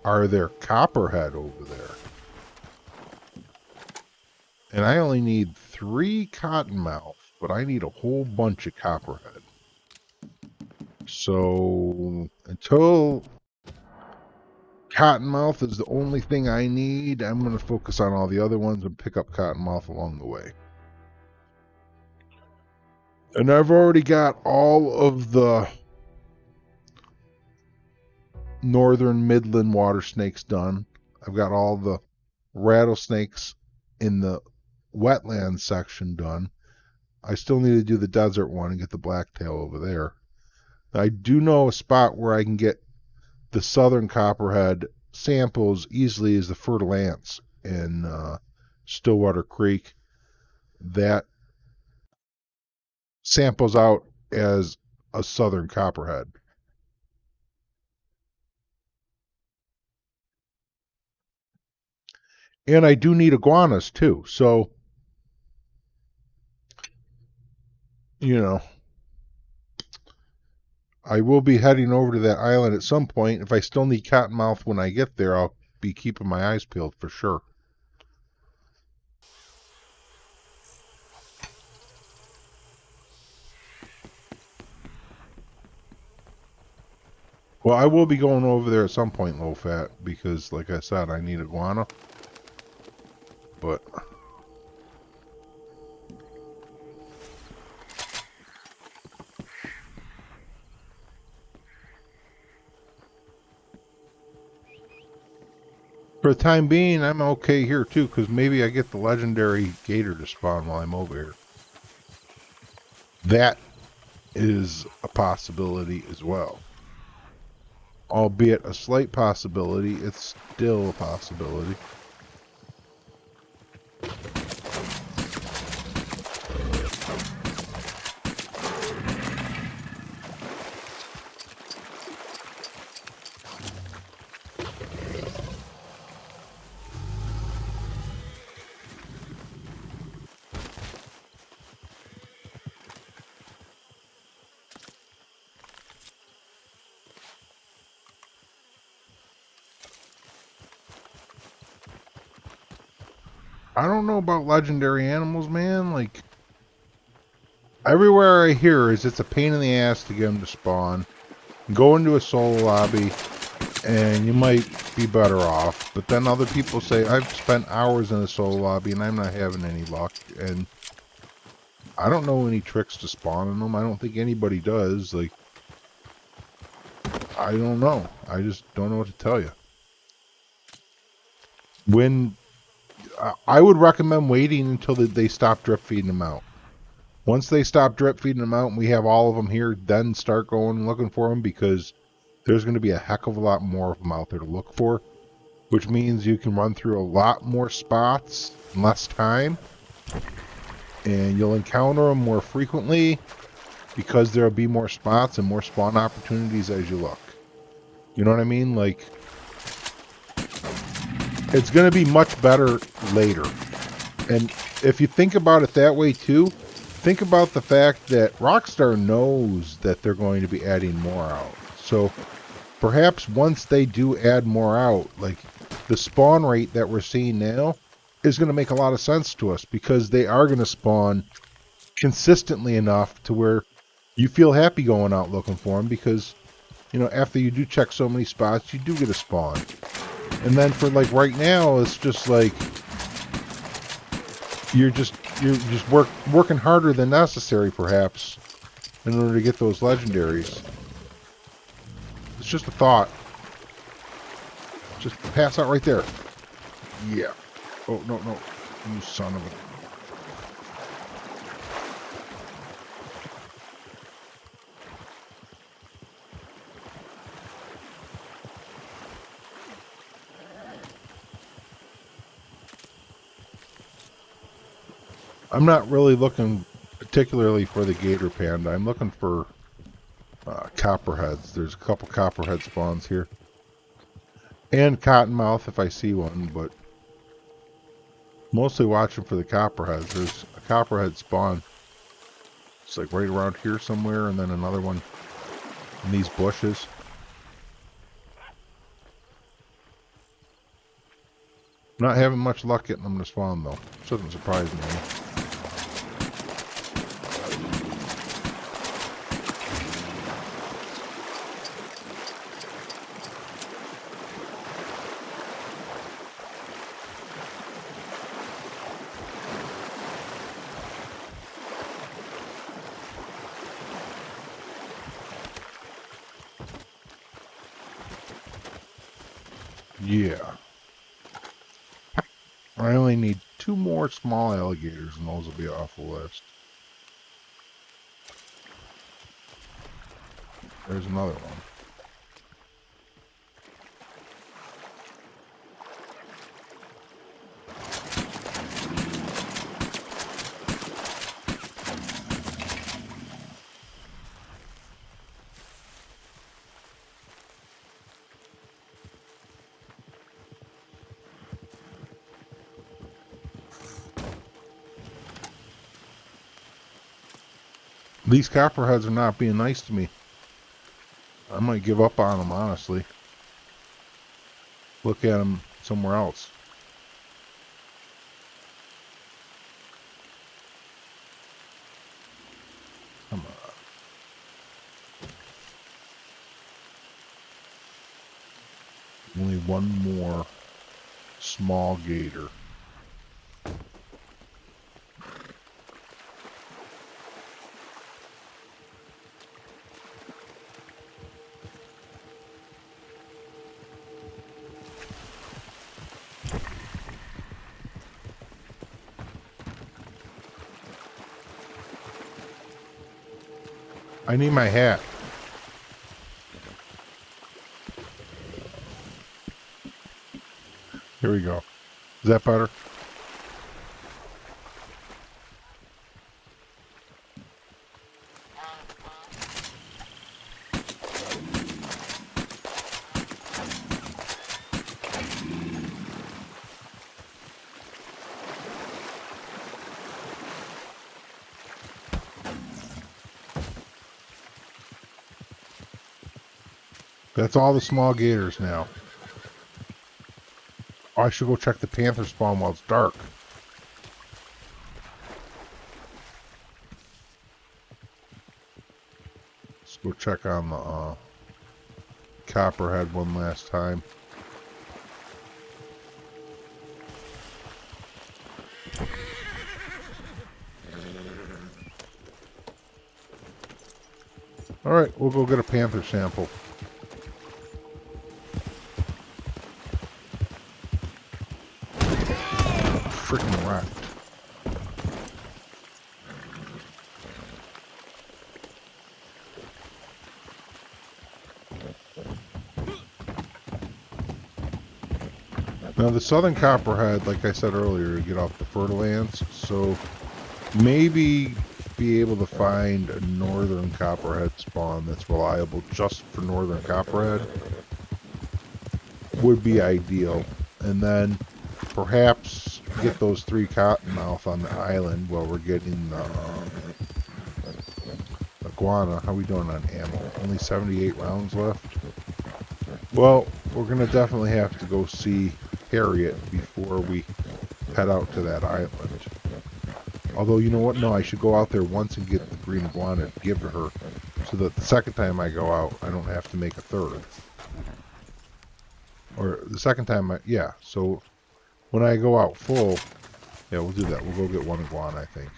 are there copperhead over there? And I only need 3 cottonmouth, but I need a whole bunch of copperhead. So until cottonmouth is the only thing I need, I'm going to focus on all the other ones and pick up cottonmouth along the way. And I've already got all of the northern Midland water snakes done. I've got all the rattlesnakes in the wetland section done. I still need to do the desert one and get the blacktail over there. I do know a spot where I can get the southern copperhead samples easily as the fertile ants in Stillwater Creek. That samples out as a southern copperhead. And I do need iguanas too, so you know, I will be heading over to that island at some point. If I still need cottonmouth when I get there, I'll be keeping my eyes peeled for sure. Well, I will be going over there at some point, low fat, because like I said, I need iguana. But for the time being, I'm okay here too, because maybe I get the legendary gator to spawn while I'm over here. That is a possibility as well. Albeit a slight possibility, it's still a possibility. I don't know about legendary animals, man. Like, everywhere I hear is it's a pain in the ass to get them to spawn. Go into a solo lobby, and you might be better off. But then other people say, I've spent hours in a solo lobby, and I'm not having any luck. And I don't know any tricks to spawn in them. I don't think anybody does. Like, I don't know. I just don't know what to tell you. When I would recommend waiting until they stop drip feeding them out. Once they stop drip feeding them out and we have all of them here, then start going and looking for them, because there's going to be a heck of a lot more of them out there to look for, which means you can run through a lot more spots in less time, and you'll encounter them more frequently because there'll be more spots and more spawn opportunities as you look. You know what I mean? Like, it's going to be much better later. And if you think about it that way too, think about the fact that Rockstar knows that they're going to be adding more out. So perhaps once they do add more out, like the spawn rate that we're seeing now is going to make a lot of sense to us, because they are going to spawn consistently enough to where you feel happy going out looking for them, because, you know, after you do check so many spots, you do get a spawn. And then for like right now, it's just like you're just working harder than necessary, perhaps, in order to get those legendaries. It's just a thought. Just pass out right there. Yeah. Oh, no, no. You son of a... I'm not really looking particularly for the gator panda. I'm looking for copperheads. There's a couple copperhead spawns here. And cottonmouth if I see one, but mostly watching for the copperheads. There's a copperhead spawn. It's like right around here somewhere, and then another one in these bushes. Not having much luck getting them to spawn though. Which doesn't surprise me. Yeah. I only need 2 more small alligators and those will be off the list. There's another one. These copperheads are not being nice to me. I might give up on them, honestly. Look at them somewhere else. Come on. Only one more small gator. I need my hat. Here we go. Is that better? That's all the small gators now. Oh, I should go check the panther spawn while it's dark. Let's go check on the copperhead one last time. Alright, we'll go get a panther sample. Freaking rocked. Now the southern copperhead, like I said earlier, get off the fertile ants, so maybe be able to find a northern copperhead spawn that's reliable just for northern copperhead would be ideal. And then perhaps get those 3 cottonmouth on the island while we're getting the iguana. How we doing on ammo? Only 78 rounds left. Well, we're gonna definitely have to go see Harriet before we head out to that island. Although, you know what? No, I should go out there once and get the green iguana and give to her, so that the second time I go out, I don't have to make a third. Or the second time, yeah. So when I go out full, yeah, we'll do that. We'll go get 1 iguana, I think.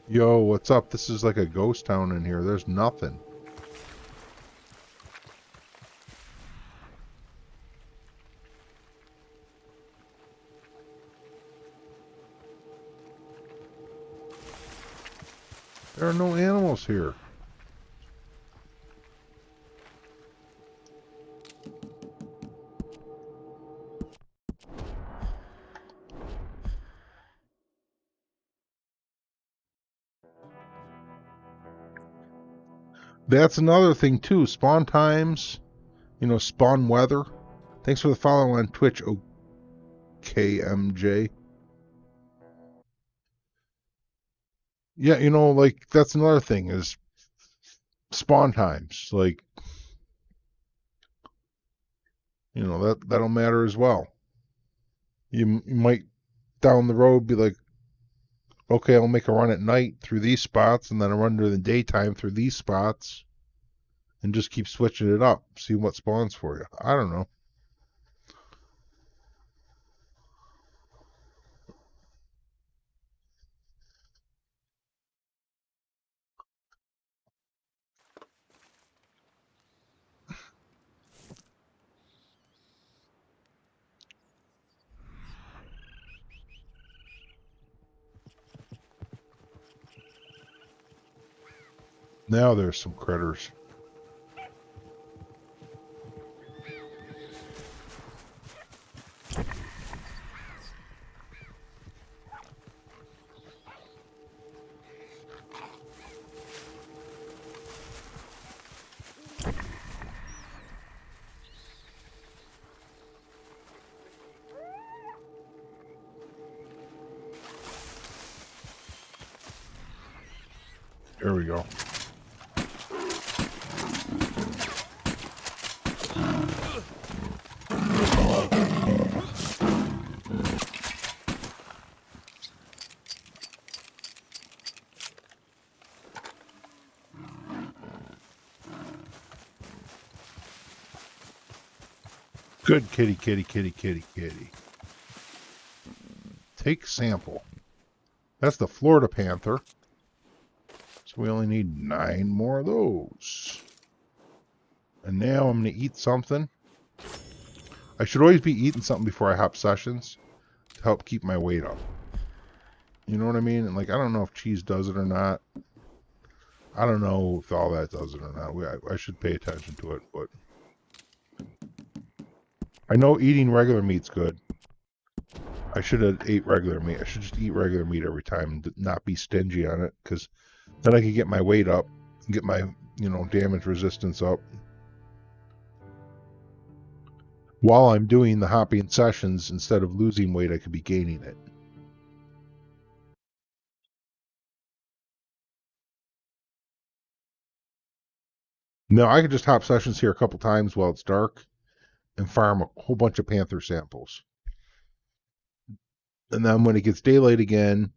Yo, what's up? This is like a ghost town in here. There's nothing. There are no animals here. That's another thing too. Spawn times, you know, spawn weather. Thanks for the follow on Twitch, OKMJ. Yeah, you know, like that's another thing is spawn times. Like, you know, that'll matter as well. You might down the road be like, okay, I'll make a run at night through these spots, and then a run during the daytime through these spots, and just keep switching it up, see what spawns for you. I don't know. Now there's some critters. There we go. Good kitty, kitty, kitty, kitty, kitty. Take sample. That's the Florida panther. So we only need 9 more of those. And now I'm going to eat something. I should always be eating something before I hop sessions to help keep my weight up. You know what I mean? And like, I don't know if cheese does it or not. I don't know if all that does it or not. I should pay attention to it, but I know eating regular meat's good. I should have ate regular meat. I should just eat regular meat every time and not be stingy on it, because then I can get my weight up, get my, you know, damage resistance up. While I'm doing the hopping sessions, instead of losing weight, I could be gaining it. No, I could just hop sessions here a couple times while it's dark and farm a whole bunch of panther samples. And then when it gets daylight again,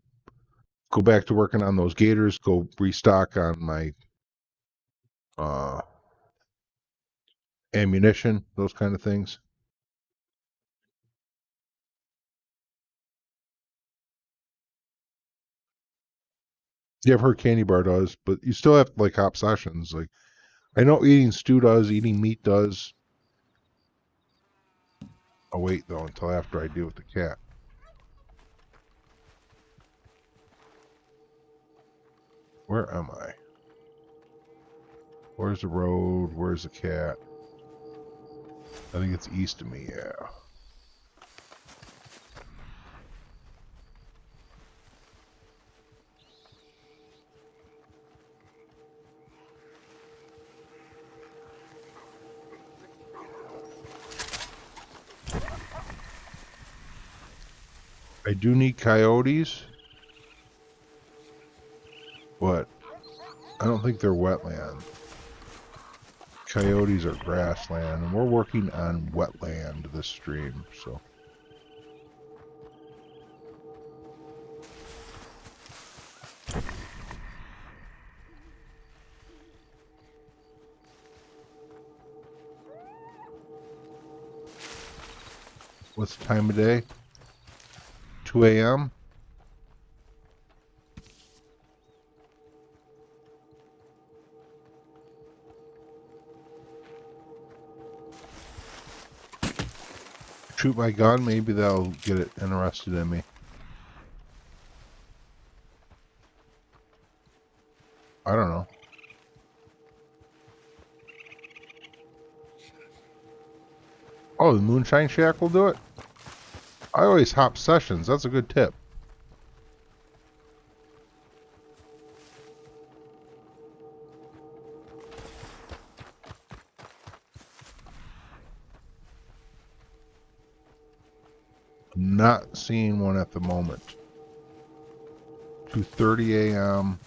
go back to working on those gators, go restock on my ammunition, those kind of things. Yeah, I've heard candy bar does, but you still have to like hop sessions. Like I know eating stew does, eating meat does. I'll wait though until after I deal with the cat. Where am I? Where's the road? Where's the cat? I think it's east of me, yeah. I do need coyotes, but I don't think they're wetland. Coyotes are grassland, and we're working on wetland this stream, so. What's the time of day? 2 a.m.? Shoot my gun, maybe that'll get it interested in me. I don't know. Oh, the Moonshine Shack will do it? I always hop sessions. That's a good tip. I'm not seeing one at the moment. 2:30 a.m.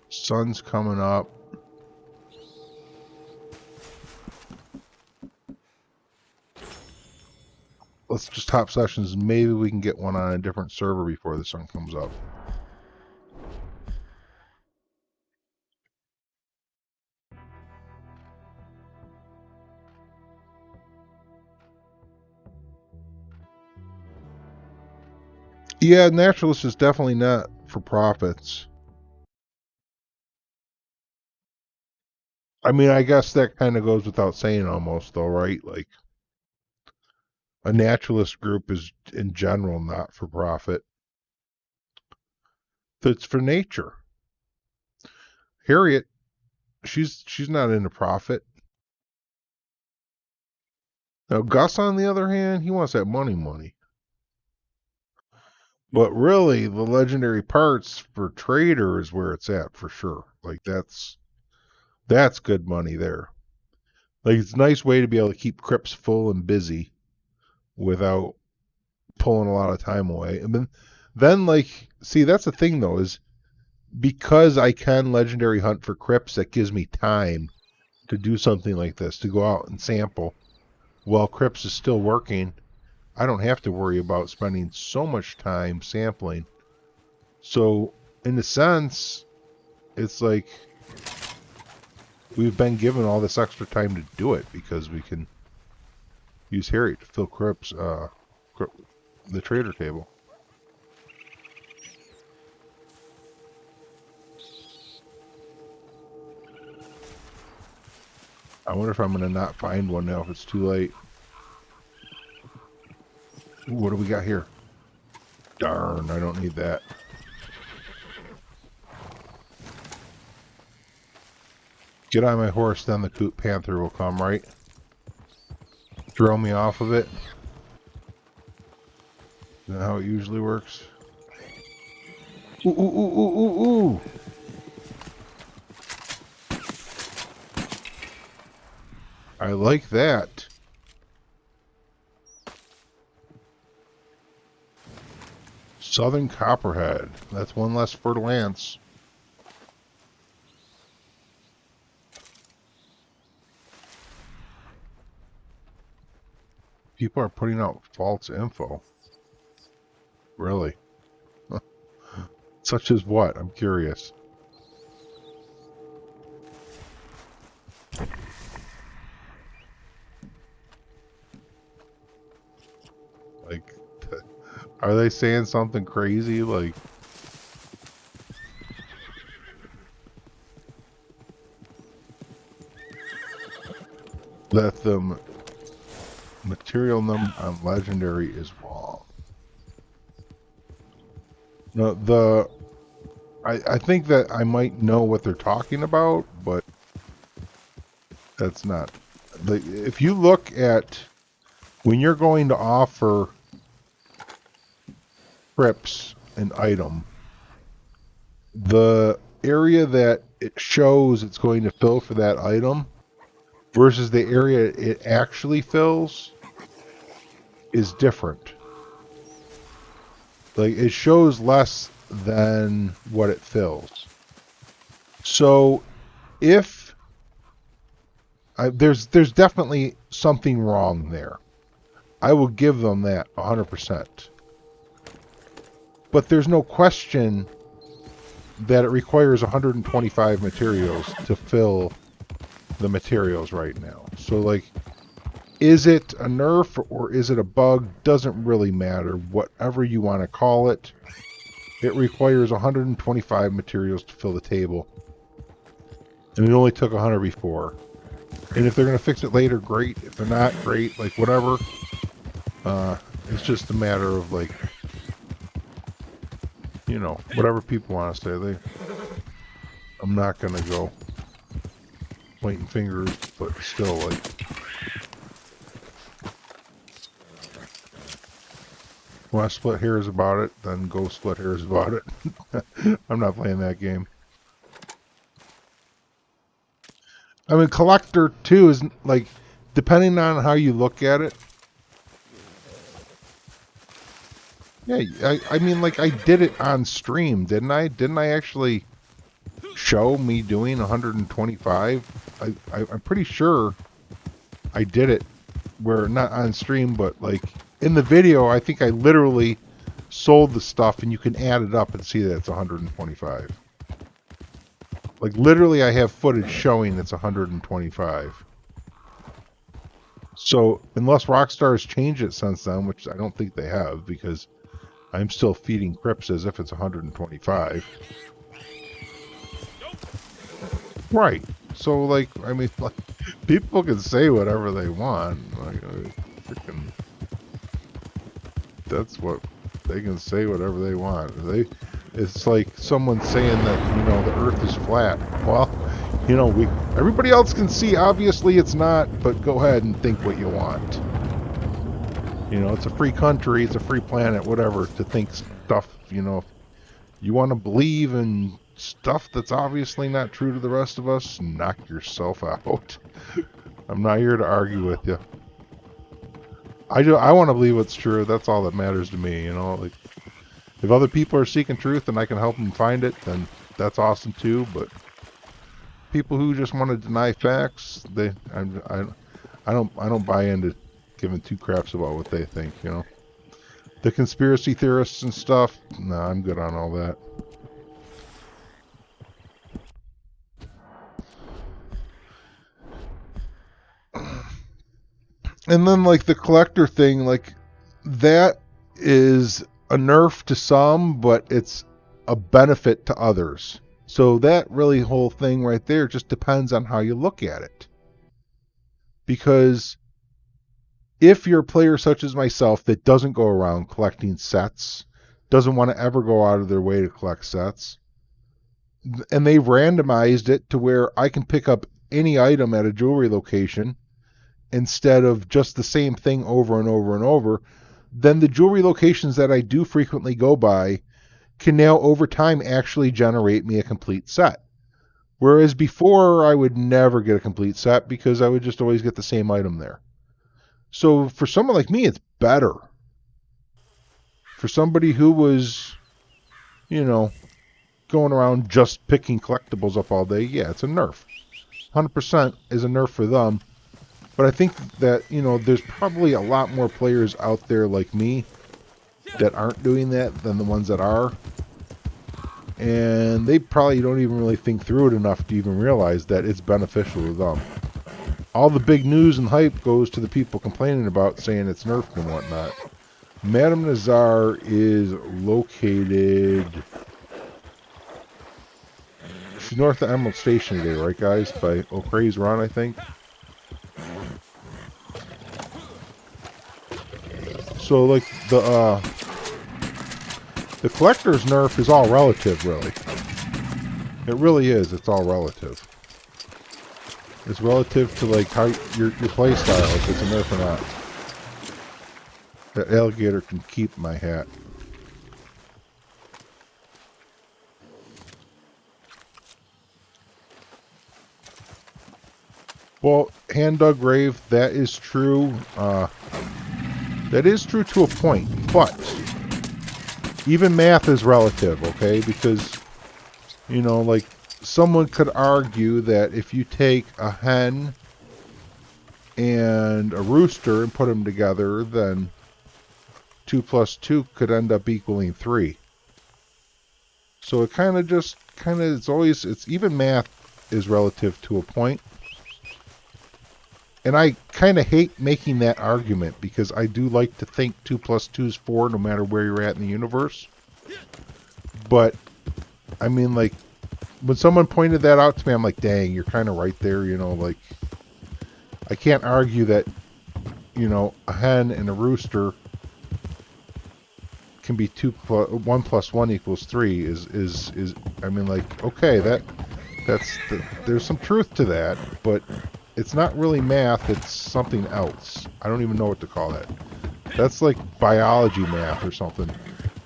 Sun's coming up. Let's just hop sessions. Maybe we can get one on a different server before the sun comes up. Yeah, Naturalist is definitely not for profits. I mean, I guess that kind of goes without saying almost, though, right? Like, a naturalist group is, in general, not for profit. It's for nature. Harriet, she's not into profit. Now, Gus, on the other hand, he wants that money. But really, the legendary parts for trader is where it's at for sure. Like, that's good money there. Like, it's a nice way to be able to keep crypts full and busy without pulling a lot of time away. And then like, see, that's the thing though, is because I can legendary hunt for crypts, that gives me time to do something like this, to go out and sample while crypts is still working. I don't have to worry about spending so much time sampling. So in a sense, it's like we've been given all this extra time to do it because we can use Harriet to fill crypts, the trader table. I wonder if I'm going to not find one now if it's too late. Ooh, what do we got here? Darn, I don't need that. Get on my horse, then the panther will come, right? Throw me off of it. Is that how it usually works? Ooh, ooh, ooh, ooh, ooh, ooh. I like that. Southern Copperhead. That's one less for Lance. People are putting out false info. Really? Such as what? I'm curious. Like, are they saying something crazy? Like, that the material number on legendary is wrong. No, I think that I might know what they're talking about, but that's not. If you look at when you're going to offer trips an item, the area that it shows it's going to fill for that item versus the area it actually fills is different. Like, it shows less than what it fills. So if there's definitely something wrong there, I will give them that 100%. But there's no question that it requires 125 materials to fill the materials right now. So, like, is it a nerf or is it a bug? Doesn't really matter. Whatever you want to call it, it requires 125 materials to fill the table. And it only took 100 before. And if they're going to fix it later, great. If they're not, great. Like, whatever. It's just a matter of, like, you know, whatever people want to say. I'm not going to go pointing fingers, but still, like, want to split hairs about it, then go split hairs about it. I'm not playing that game. I mean, collector too is, like, depending on how you look at it. Yeah, I mean, like, I did it on stream, didn't I? Didn't I actually show me doing 125? I'm pretty sure I did it where, not on stream, but, like, in the video, I think I literally sold the stuff, and you can add it up and see that it's 125. Like, literally, I have footage showing it's 125. So, unless Rockstar has changed it since then, which I don't think they have, because I'm still feeding Crips as if it's 125. Right. So, like, I mean, like, people can say whatever they want. Like, freaking... That's what they can say, whatever they want. It's like someone saying that, you know, the Earth is flat. Well, you know, everybody else can see. Obviously, it's not. But go ahead and think what you want. You know, it's a free country. It's a free planet. Whatever, to think stuff. You know, if you want to believe in stuff that's obviously not true to the rest of us, knock yourself out. I'm not here to argue with you. I want to believe what's true. That's all that matters to me, you know. Like, if other people are seeking truth and I can help them find it, then that's awesome too. But people who just want to deny facts, I don't buy into giving two craps about what they think, you know. The conspiracy theorists and stuff, no, I'm good on all that. And then, like, the collector thing, like, that is a nerf to some, but it's a benefit to others. So that really whole thing right there just depends on how you look at it. Because if you're a player such as myself that doesn't go around collecting sets, doesn't want to ever go out of their way to collect sets, and they've randomized it to where I can pick up any item at a jewelry location instead of just the same thing over and over and over, then the jewelry locations that I do frequently go by can now over time actually generate me a complete set. Whereas before I would never get a complete set because I would just always get the same item there. So for someone like me, it's better. For somebody who was, you know, going around just picking collectibles up all day, yeah, it's a nerf. 100% is a nerf for them. But I think that, there's probably a lot more players out there like me that aren't doing that than the ones that are. And they probably don't even really think through it enough to even realize that it's beneficial to them. All the big news and hype goes to the people complaining about saying it's nerfed and whatnot. Madame Nazar is located... She's north of Emerald Station today, right guys? By O'Crea's Run, I think. So, like, the collector's nerf is all relative, really. It really is. It's all relative. It's relative to, like, how your play style, if it's a nerf or not. That alligator can keep my hat. Well, hand dug grave, that is true. That is true to a point, but even math is relative, okay? Because, like, someone could argue that if you take a hen and a rooster and put them together, then 2 plus 2 could end up equaling 3. So it it's even math is relative to a point. And I kind of hate making that argument because I do like to think 2 plus 2 is 4 no matter where you're at in the universe. But, I mean, like, when someone pointed that out to me, I'm like, dang, you're kind of right there, like, I can't argue that, a hen and a rooster can be 1 plus 1 equals 3 is I mean, like, okay, there's some truth to that, but it's not really math, it's something else. I don't even know what to call that. That's like biology math or something.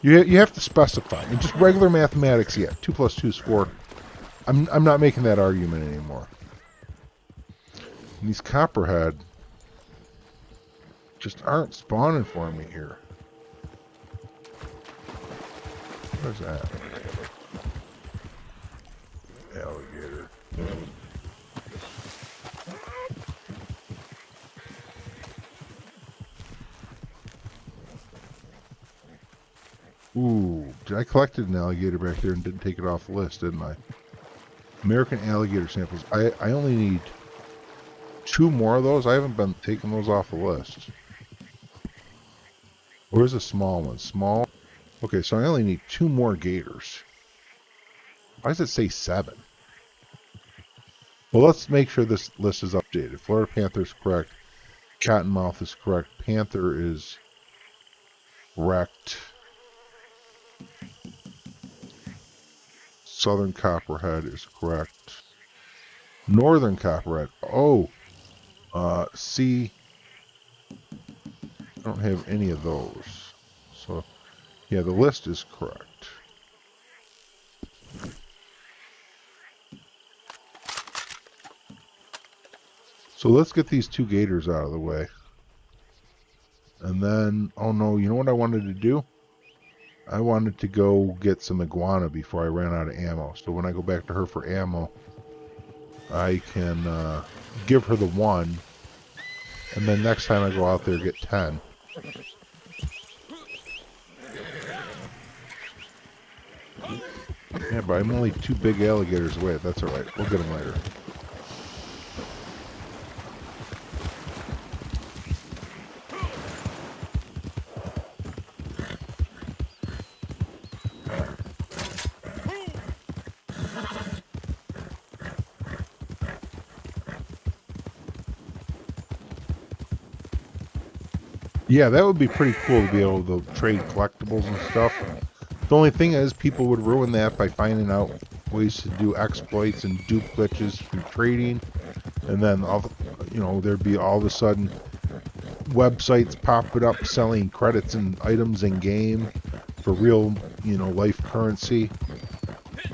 You have to specify. In just regular mathematics, yeah, 2 plus 2 is 4. I'm not making that argument anymore. And these copperhead just aren't spawning for me here. Where's that? Alligator. Ooh, I collected an alligator back there and didn't take it off the list, didn't I? American alligator samples. I only need 2 more of those. I haven't been taking those off the list. Where's the small one? Small? Okay, so I only need 2 more gators. Why does it say 7? Well, let's make sure this list is updated. Florida panther is correct. Cottonmouth is correct. Panther is correct. Southern copperhead is correct. Northern copperhead. Oh, see, I don't have any of those. So, yeah, the list is correct. So let's get these 2 gators out of the way. And then, oh no, you know what I wanted to do? I wanted to go get some iguana before I ran out of ammo. So when I go back to her for ammo, I can give her the 1. And then next time I go out there, get 10. Yeah, but I'm only 2 big alligators away. That's alright. We'll get them later. Yeah, that would be pretty cool to be able to trade collectibles and stuff. The only thing is, people would ruin that by finding out ways to do exploits and dupe glitches through trading, and then there'd be all of a sudden websites popping up selling credits and items in game for real, life currency.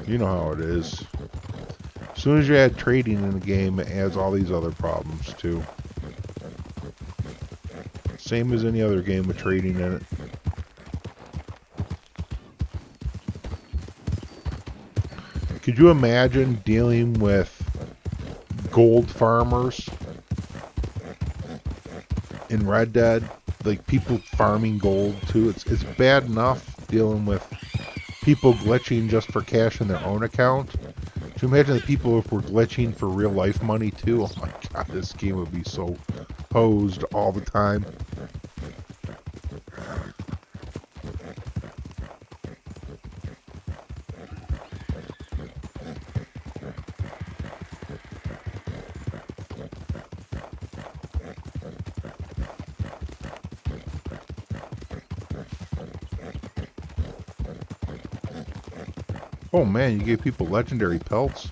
You know how it is. As soon as you add trading in the game, it adds all these other problems too. Same as any other game with trading in it. Could you imagine dealing with gold farmers in Red Dead, like people farming gold too. It's bad enough dealing with people glitching just for cash in their own account. To imagine the people if we're glitching for real life money too. Oh my god, this game would be so hosed all the time. Oh man, you gave people legendary pelts.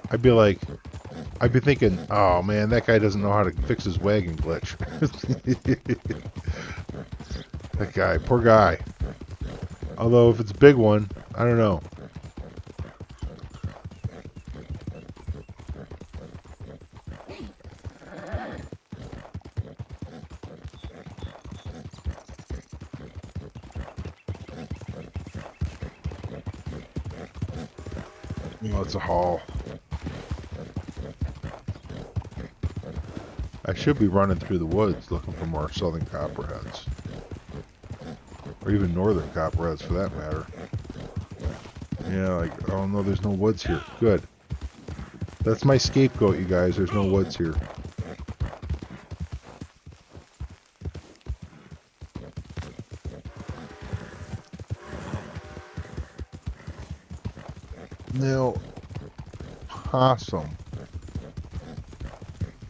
I'd be thinking, oh man, that guy doesn't know how to fix his wagon glitch. That guy, poor guy. Although if it's a big one, I don't know. Oh, it's a haul. I should be running through the woods looking for more southern copperheads. Or even northern copperheads for that matter. Yeah, like, oh no, there's no woods here. Good. That's my scapegoat, you guys. There's no woods here. Now, possum.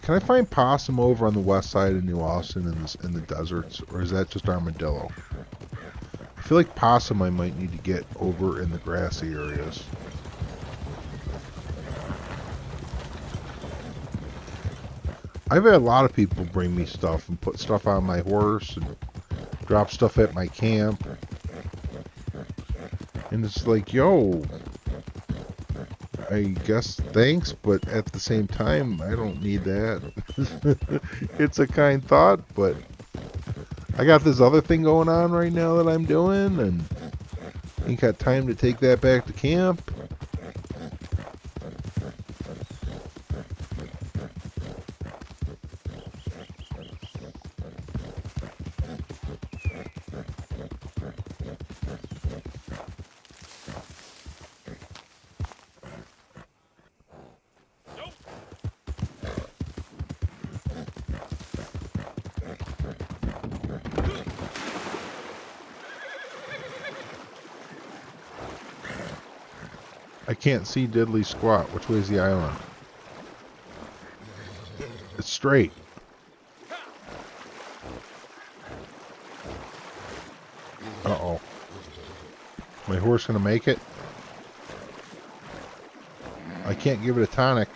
Can I find possum over on the west side of New Austin in the deserts, or is that just armadillo? I feel like possum I might need to get over in the grassy areas. I've had a lot of people bring me stuff and put stuff on my horse and drop stuff at my camp. And it's like, yo, I guess thanks, but at the same time, I don't need that. It's a kind thought, but I got this other thing going on right now that I'm doing, and ain't got time to take that back to camp. I can't see diddly squat. Which way is the island? It's straight. Uh-oh. My horse gonna make it? I can't give it a tonic.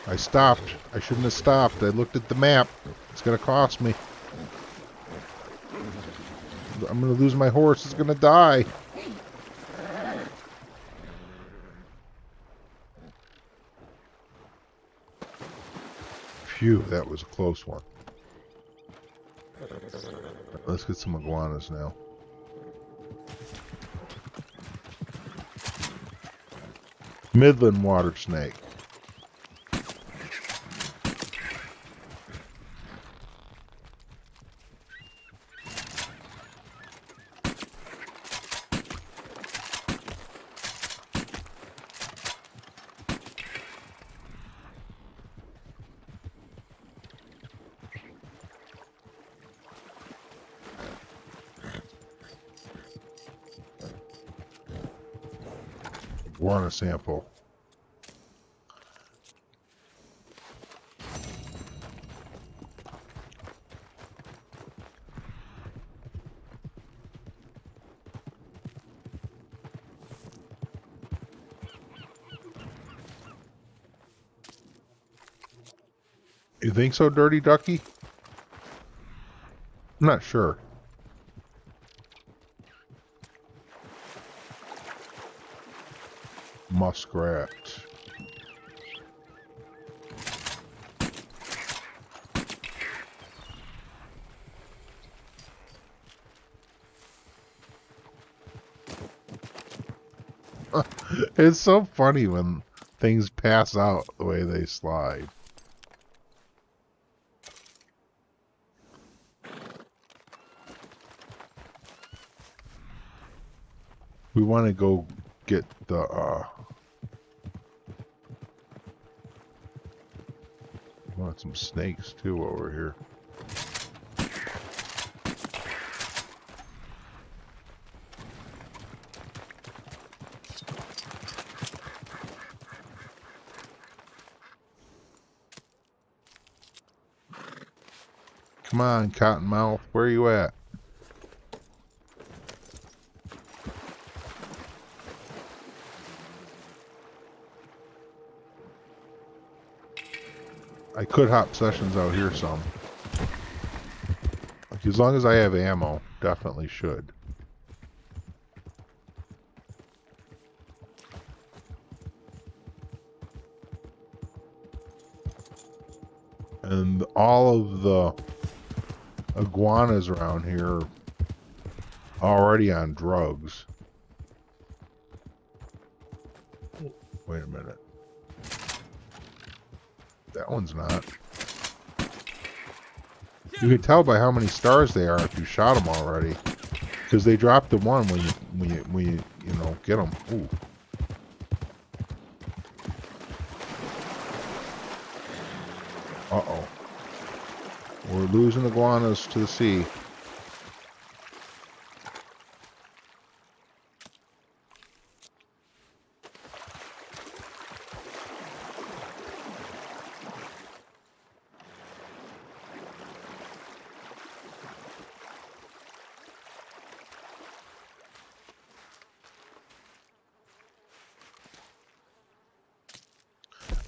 I stopped. I shouldn't have stopped. I looked at the map. It's gonna cost me. I'm gonna lose my horse. It's gonna die. Phew, that was a close one. Let's get some iguanas now. Midland water snake. Iguana sample. You think so, Dirty Ducky? I'm not sure. Muskrat. It's so funny when Things pass out the way they slide. We want to go get the we want some snakes too over here. Come on, Cottonmouth, where are you at? I could hop sessions out here some. Like, as long as I have ammo, definitely should. And all of the iguanas around here are already on drugs. Wait a minute. That one's not. You can tell by how many stars they are if you shot them already, because they drop the one when you know, get them. Ooh. Uh-oh. We're losing iguanas to the sea.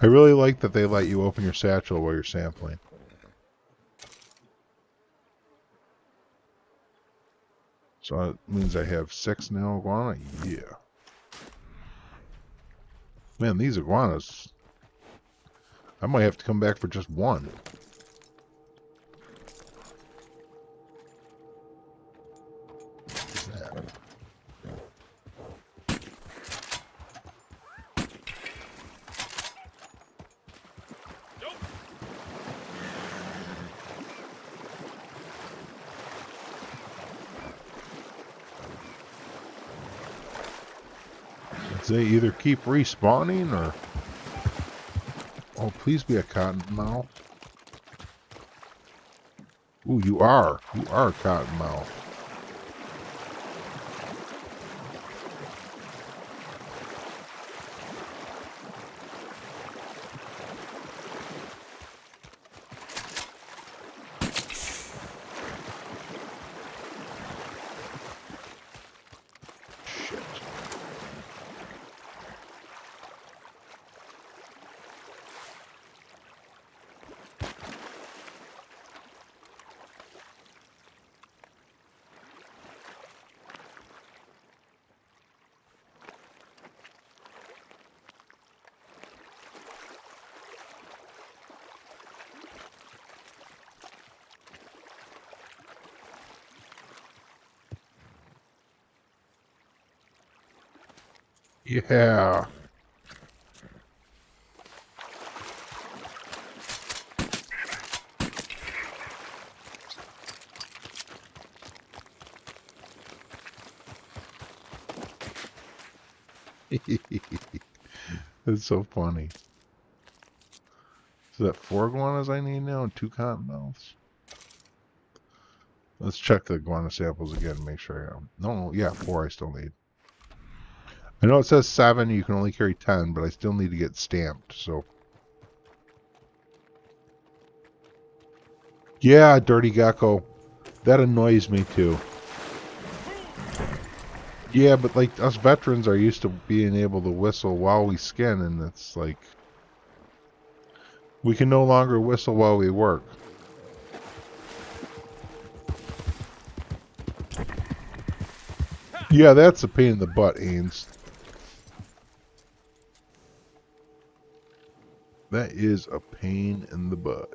I really like that they let you open your satchel while you're sampling. So that means I have 6 now iguana? Yeah. Man, these iguanas, I might have to come back for just one. What's that? They either keep respawning or... Oh, please be a cottonmouth. Ooh, you are. You are a cottonmouth. Yeah. That's so funny. Is that 4 iguanas I need now and 2 cottonmouths? Let's check the iguana samples again and make sure I have. No, yeah, 4 I still need. I know it says 7, you can only carry 10, but I still need to get stamped, so. Yeah, dirty gecko. That annoys me too. Yeah, but like us veterans are used to being able to whistle while we skin, and it's like we can no longer whistle while we work. Yeah, that's a pain in the butt, Ains. That is a pain in the butt.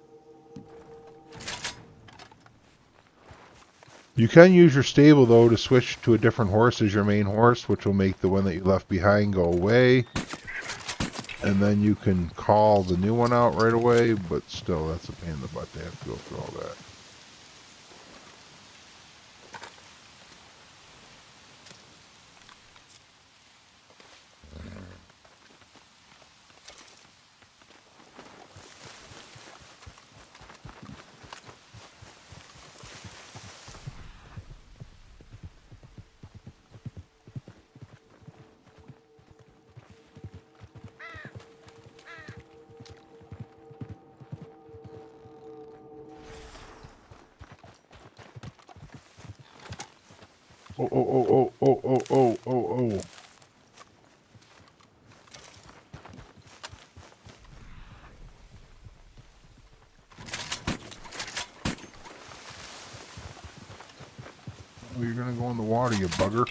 You can use your stable, though, to switch to a different horse as your main horse, which will make the one that you left behind go away. And then you can call the new one out right away, but still, that's a pain in the butt to have to go through all that. Oh, oh, oh, oh, oh, oh, oh, oh, oh. Oh, you're gonna go in the water, you bugger.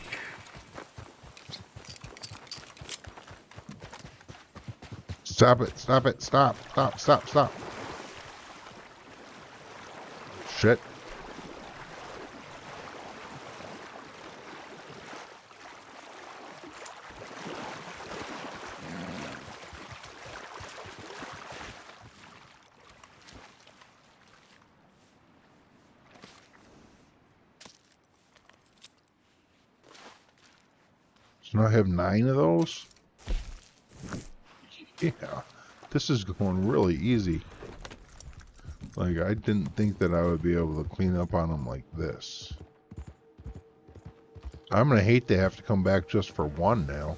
Stop it, stop it, stop, stop, stop, stop. Shit. So now I have 9 of those? Yeah. This is going really easy. Like, I didn't think that I would be able to clean up on them like this. I'm gonna hate to have to come back just for one now.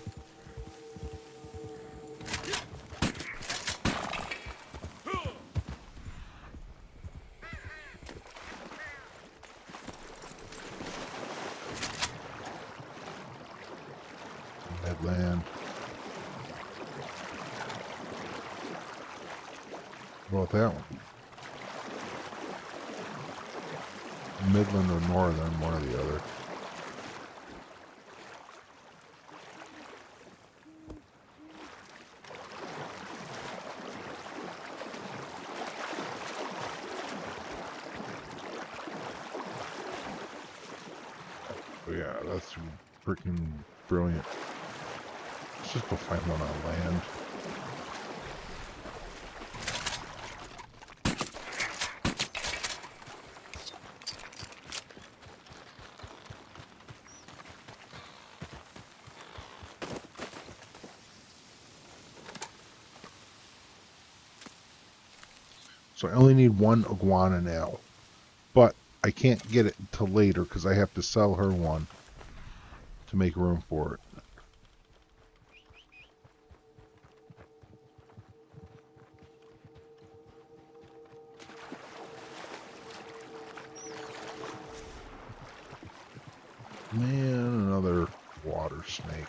Midland. What about that one? Midland or Northern, one or the other. Oh yeah, that's freaking brilliant. Let's just go find one on land. So I only need one iguana now. But I can't get it until later because I have to sell her one to make room for it. Man, another water snake.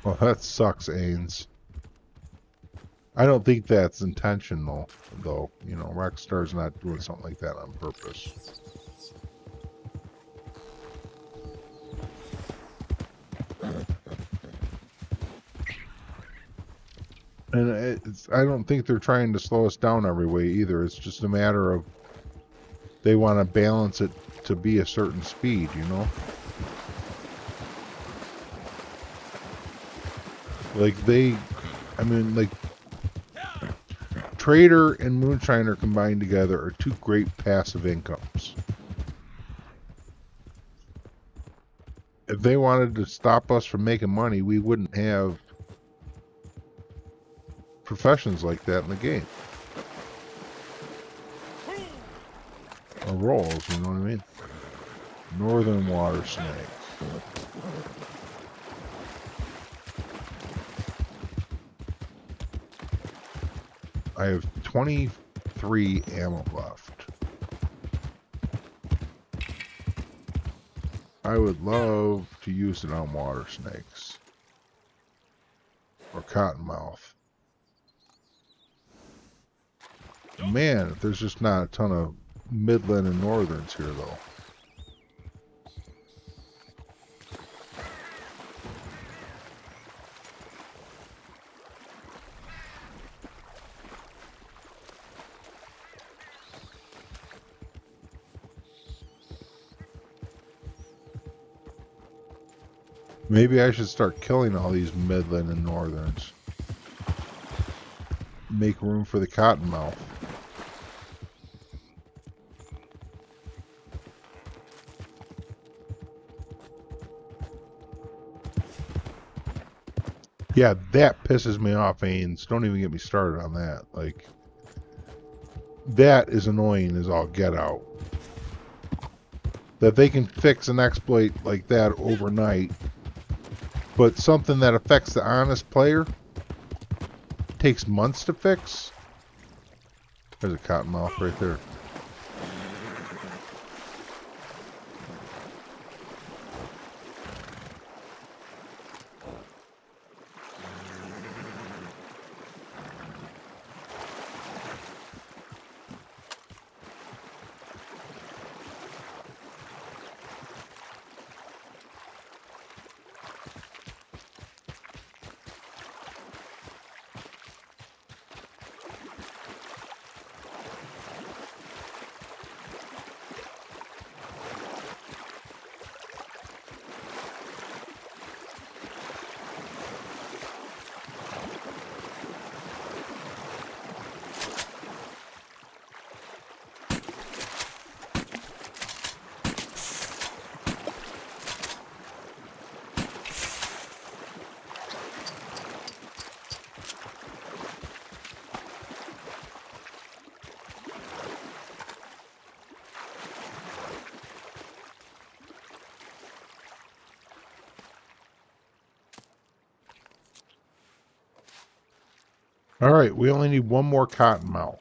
Well, that sucks, Ains. I don't think that's intentional, though. You know, Rockstar's not doing something like that on purpose. And I don't think they're trying to slow us down every way either. It's just a matter of they want to balance it to be a certain speed, you know? Like like Trader and Moonshiner combined together are two great passive incomes. If they wanted to stop us from making money, we wouldn't have professions like that in the game. Or roles, you know what I mean? Northern water snake. I have 23 ammo left. I would love to use it on water snakes. Or cottonmouth. Man, there's just not a ton of Midland and Northerns here, though. Maybe I should start killing all these midland and northerns. Make room for the cottonmouth. Yeah, that pisses me off, Ains. Don't even get me started on that. Like, that is annoying as all get out. That they can fix an exploit like that overnight, but something that affects the honest player takes months to fix. There's a cottonmouth right there. All right, we only need one more cottonmouth.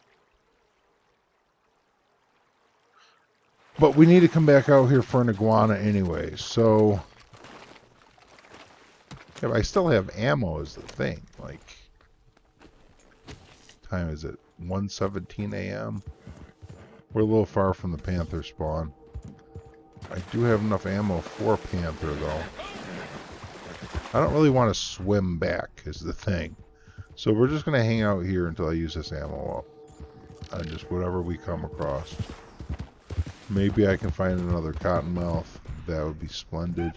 But we need to come back out here for an iguana anyway, so... Yeah, but I still have ammo is the thing. Like, what time is it? 1:17 a.m.? We're a little far from the panther spawn. I do have enough ammo for a panther, though. I don't really want to swim back, is the thing. So we're just going to hang out here until I use this ammo up. And just whatever we come across. Maybe I can find another cottonmouth. That would be splendid.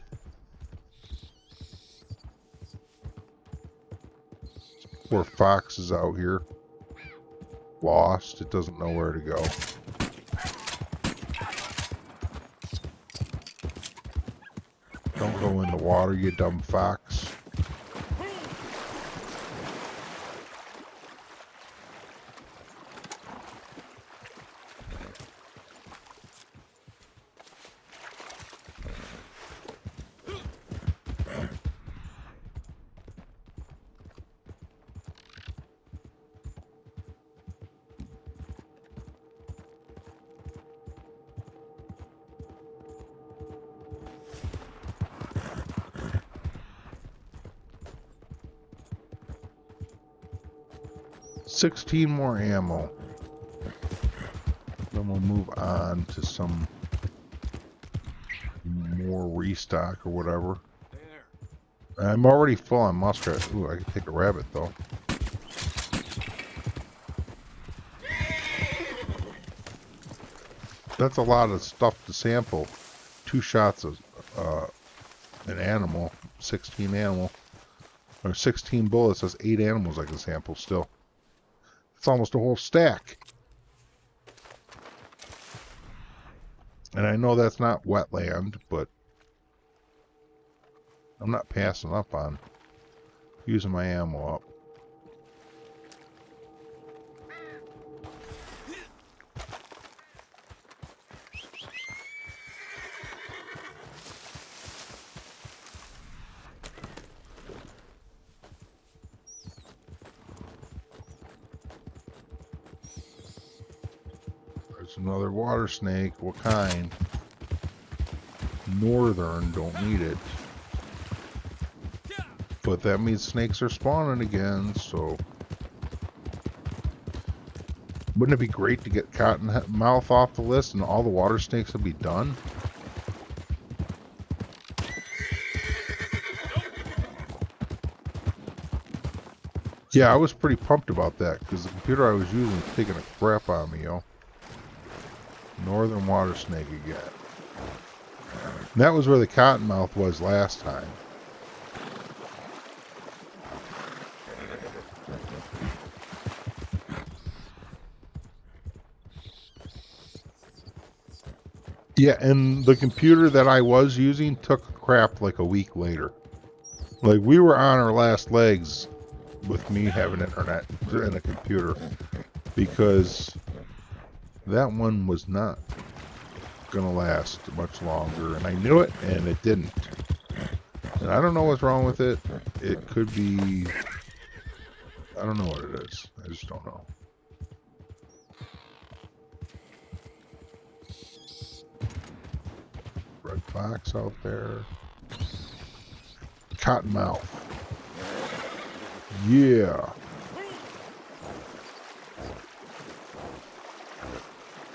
Poor fox is out here. Lost. It doesn't know where to go. Don't go in the water, you dumb fox. $16 more ammo. Then we'll move on to some more restock or whatever. I'm already full on muskrat. Ooh, I can take a rabbit though. That's a lot of stuff to sample. 2 shots of an animal, 16 animal, or 16 bullets. That's 8 animals I can sample still. It's almost a whole stack. And I know that's not wetland, but I'm not passing up on using my ammo up. Another water snake. What kind? Northern. Don't need it. But that means snakes are spawning again, so... Wouldn't it be great to get cottonmouth off the list and all the water snakes would be done? Yeah, I was pretty pumped about that because the computer I was using was taking a crap on me, yo. Northern water snake again. And that was where the cottonmouth was last time. Yeah, and the computer that I was using took crap like a week later. Like, we were on our last legs with me having internet and a computer because that one was not going to last much longer. And I knew it, and it didn't. And I don't know what's wrong with it. It could be... I don't know what it is. I just don't know. Red fox out there. Cottonmouth. Yeah.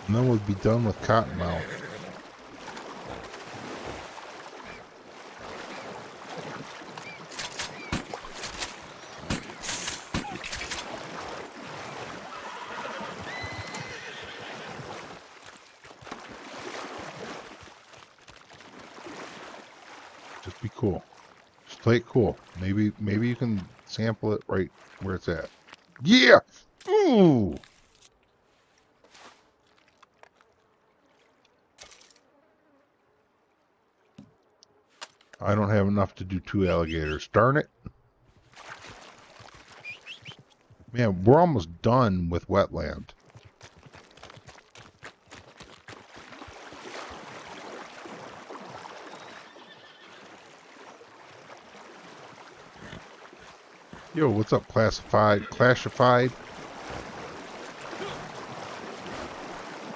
And then we'll be done with cottonmouth. Just be cool. Just play it cool. Maybe you can sample it right where it's at. Yeah! Ooh! I don't have enough to do 2 alligators. Darn it. Man, we're almost done with wetland. Yo, what's up, Classified?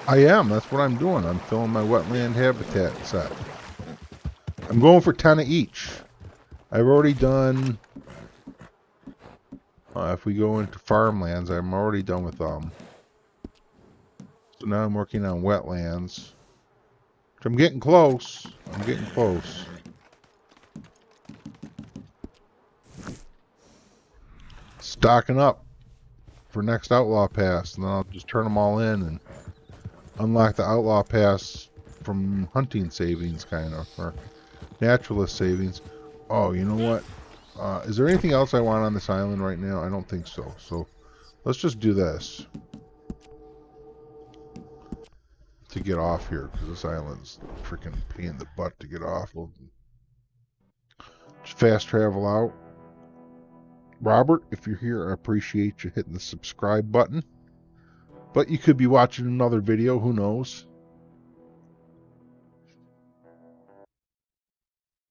I am. That's what I'm doing. I'm filling my wetland habitat set. I'm going for 10 of each. I've already done... if we go into farmlands, I'm already done with them. So now I'm working on wetlands. I'm getting close. I'm getting close. Stocking up for next Outlaw Pass. And then I'll just turn them all in and unlock the Outlaw Pass from hunting savings, kind of. Or Naturalist savings. Oh, you know what? Is there anything else I want on this island right now? I don't think so. So let's just do this to get off here, because this island's a freaking pain in the butt to get off. We'll just fast travel out. Robert, if you're here, I appreciate you hitting the subscribe button. But you could be watching another video, who knows?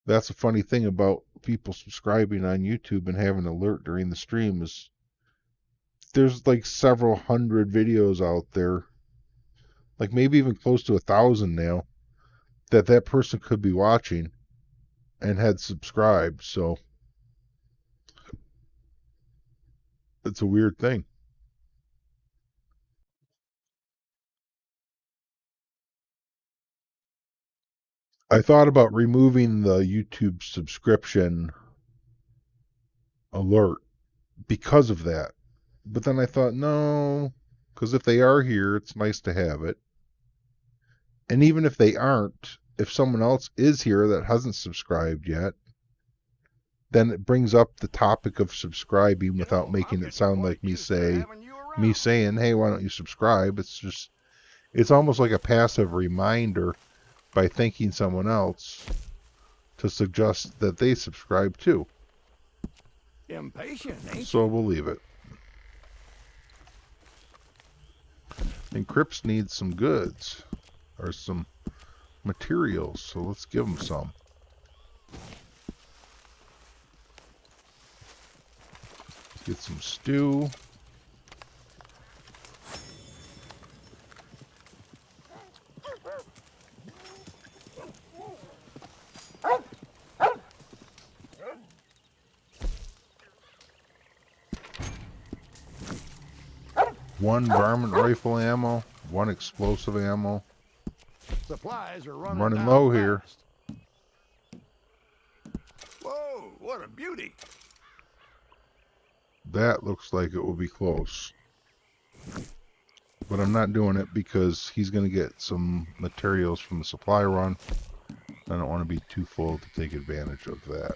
That's a funny thing about people subscribing on YouTube and having an alert during the stream is there's like several hundred videos out there, like maybe even close to 1,000 now, that person could be watching and had subscribed. So it's a weird thing. I thought about removing the YouTube subscription alert because of that. But then I thought, no, because if they are here, it's nice to have it. And even if they aren't, if someone else is here that hasn't subscribed yet, then it brings up the topic of subscribing without making it sound like me saying, hey, why don't you subscribe? It's almost like a passive reminder by thanking someone else to suggest that they subscribe too. Impatient, ain't you? So we'll leave it. And Crips needs some goods or some materials, so let's give them some. Get some stew. One varmint rifle ammo, one explosive ammo. Supplies are I'm running running low here. Whoa, what a beauty. That looks like it will be close. But I'm not doing it because he's going to get some materials from the supply run. I don't want to be too full to take advantage of that.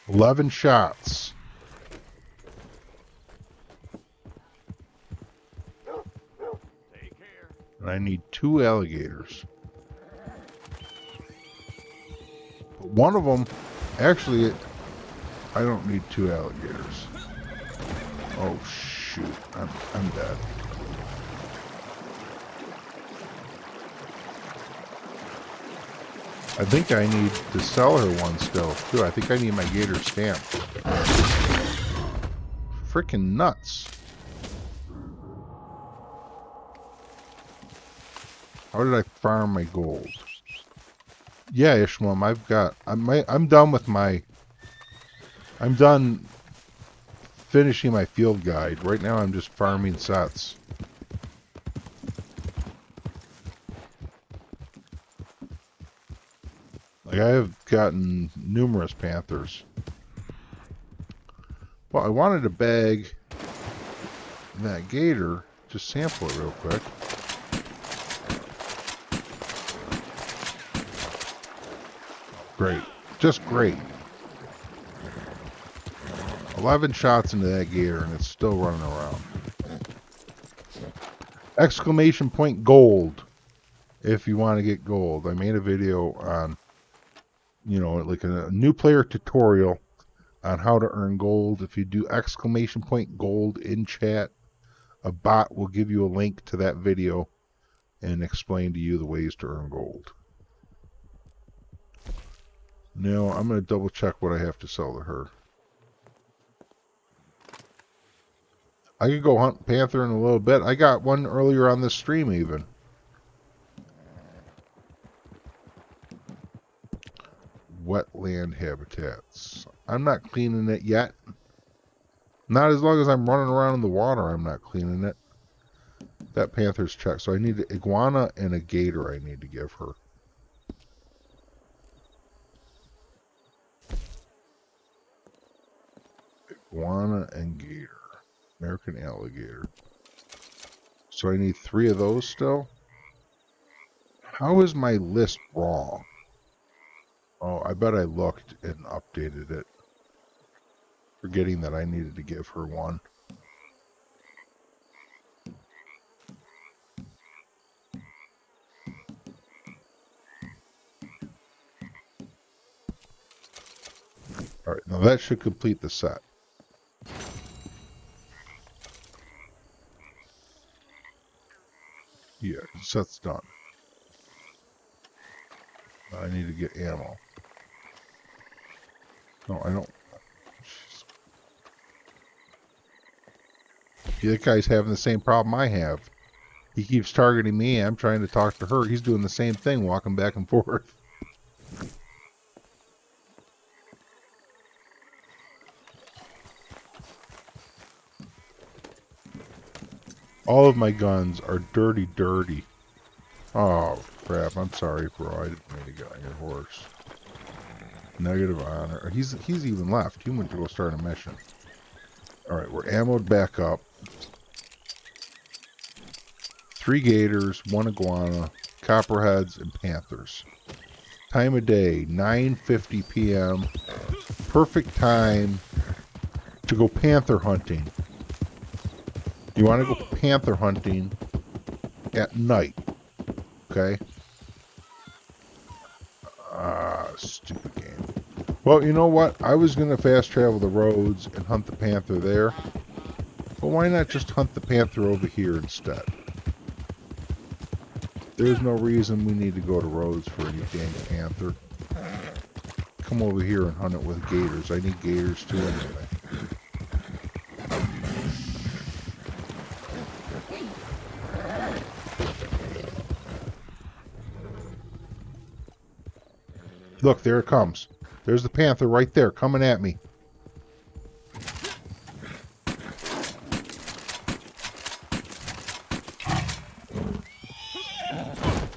"11 shots. I need 2 alligators. But one of them, actually, I don't need 2 alligators. Oh shoot, I'm dead. I think I need to sell her one still, too. I think I need my gator stamp. Freaking nuts. How did I farm my gold? Yeah, Ishmael, I'm done with my... I'm done finishing my field guide. Right now I'm just farming sets. Like, I have gotten numerous panthers. Well, I wanted to bag that gator. Just sample it real quick. Great. Just great. 11 shots into that gator and it's still running around. Exclamation point gold. If you want to get gold. I made a video on, you know, like a new player tutorial on how to earn gold. If you do exclamation point gold in chat, a bot will give you a link to that video and explain to you the ways to earn gold. Now I'm going to double check what I have to sell to her. I could go hunt panther in a little bit. I got one earlier on this stream even. Wetland habitats. I'm not cleaning it yet. Not as long as I'm running around in the water, I'm not cleaning it. That panther's checked. So I need an iguana and a gator I need to give her. Iguana and gator. American alligator. So I need 3 of those still? How is my list wrong? Oh, I bet I looked and updated it. Forgetting that I needed to give her one. Alright, now that should complete the set. Yeah, the set's done. I need to get ammo. No, I don't. Yeah, that guy's having the same problem I have. He keeps targeting me. I'm trying to talk to her. He's doing the same thing, walking back and forth. All of my guns are dirty, dirty. Oh, crap. I'm sorry, bro. I didn't mean to get on your horse. Negative honor. He's even left. He went to go start a mission. Alright, we're ammoed back up. 3 gators, 1 iguana, copperheads, and panthers. Time of day, 9:50 p.m. Perfect time to go panther hunting. You want to go panther hunting at night. Okay? Stupid game. Well, you know what? I was going to fast travel the roads and hunt the panther there. But why not just hunt the panther over here instead? There's no reason we need to go to roads for any dang panther. Come over here and hunt it with gators. I need gators too anyway. Look, there it comes. There's the panther right there coming at me.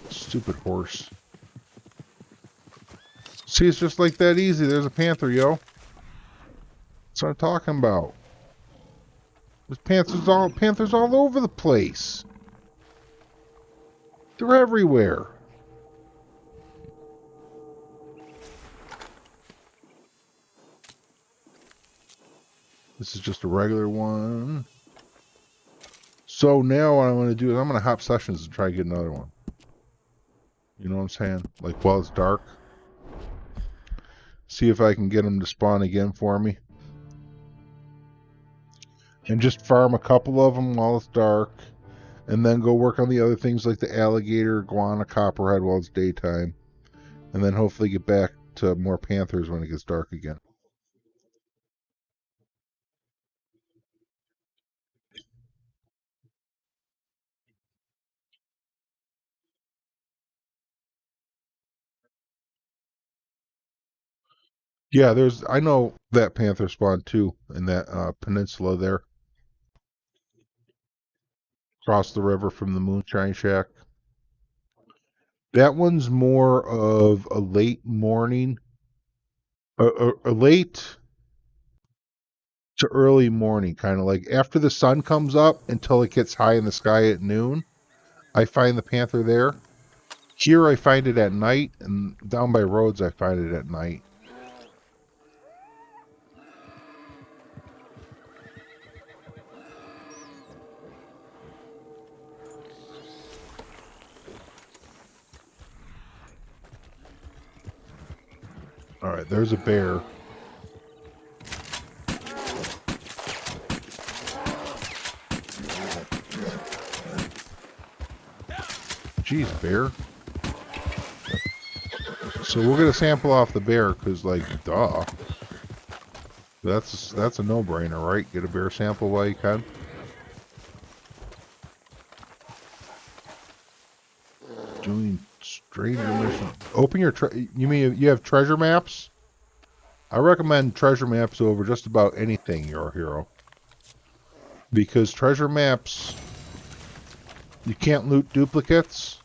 Stupid horse. See, it's just like that easy. There's a panther, yo. That's what I'm talking about. There's panthers all over the place. They're everywhere. This is just a regular one. So now what I'm going to do is I'm going to hop sessions and try to get another one. You know what I'm saying? Like while it's dark. See if I can get them to spawn again for me. And just farm a couple of them while it's dark. And then go work on the other things like the alligator, iguana, copperhead while it's daytime. And then hopefully get back to more panthers when it gets dark again. Yeah, I know that panther spawn too in that peninsula there. Across the river from the Moonshine Shack. That one's more of a late morning, a late to early morning, kind of like after the sun comes up until it gets high in the sky at noon. I find the panther there. Here I find it at night, and down by roads I find it at night. All right, there's a bear. Jeez, bear. So we're gonna sample off the bear because, like, duh. That's a no-brainer, right? Get a bear sample while you can. Doing stranger mission. Open your you mean you have treasure maps? I recommend treasure maps over just about anything, your hero. Because treasure maps, you can't loot duplicates.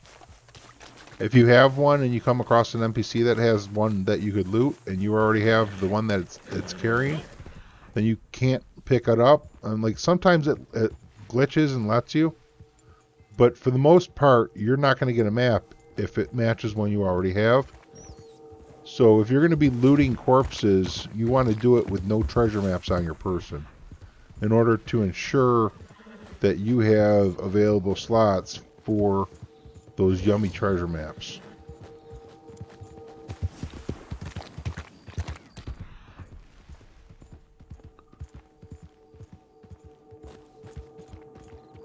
If you have one and you come across an NPC that has one that you could loot, and you already have the one that it's carrying, then you can't pick it up. And like sometimes it glitches and lets you, but for the most part, you're not going to get a map if it matches one you already have. So if you're going to be looting corpses, you want to do it with no treasure maps on your person, in order to ensure that you have available slots for those yummy treasure maps.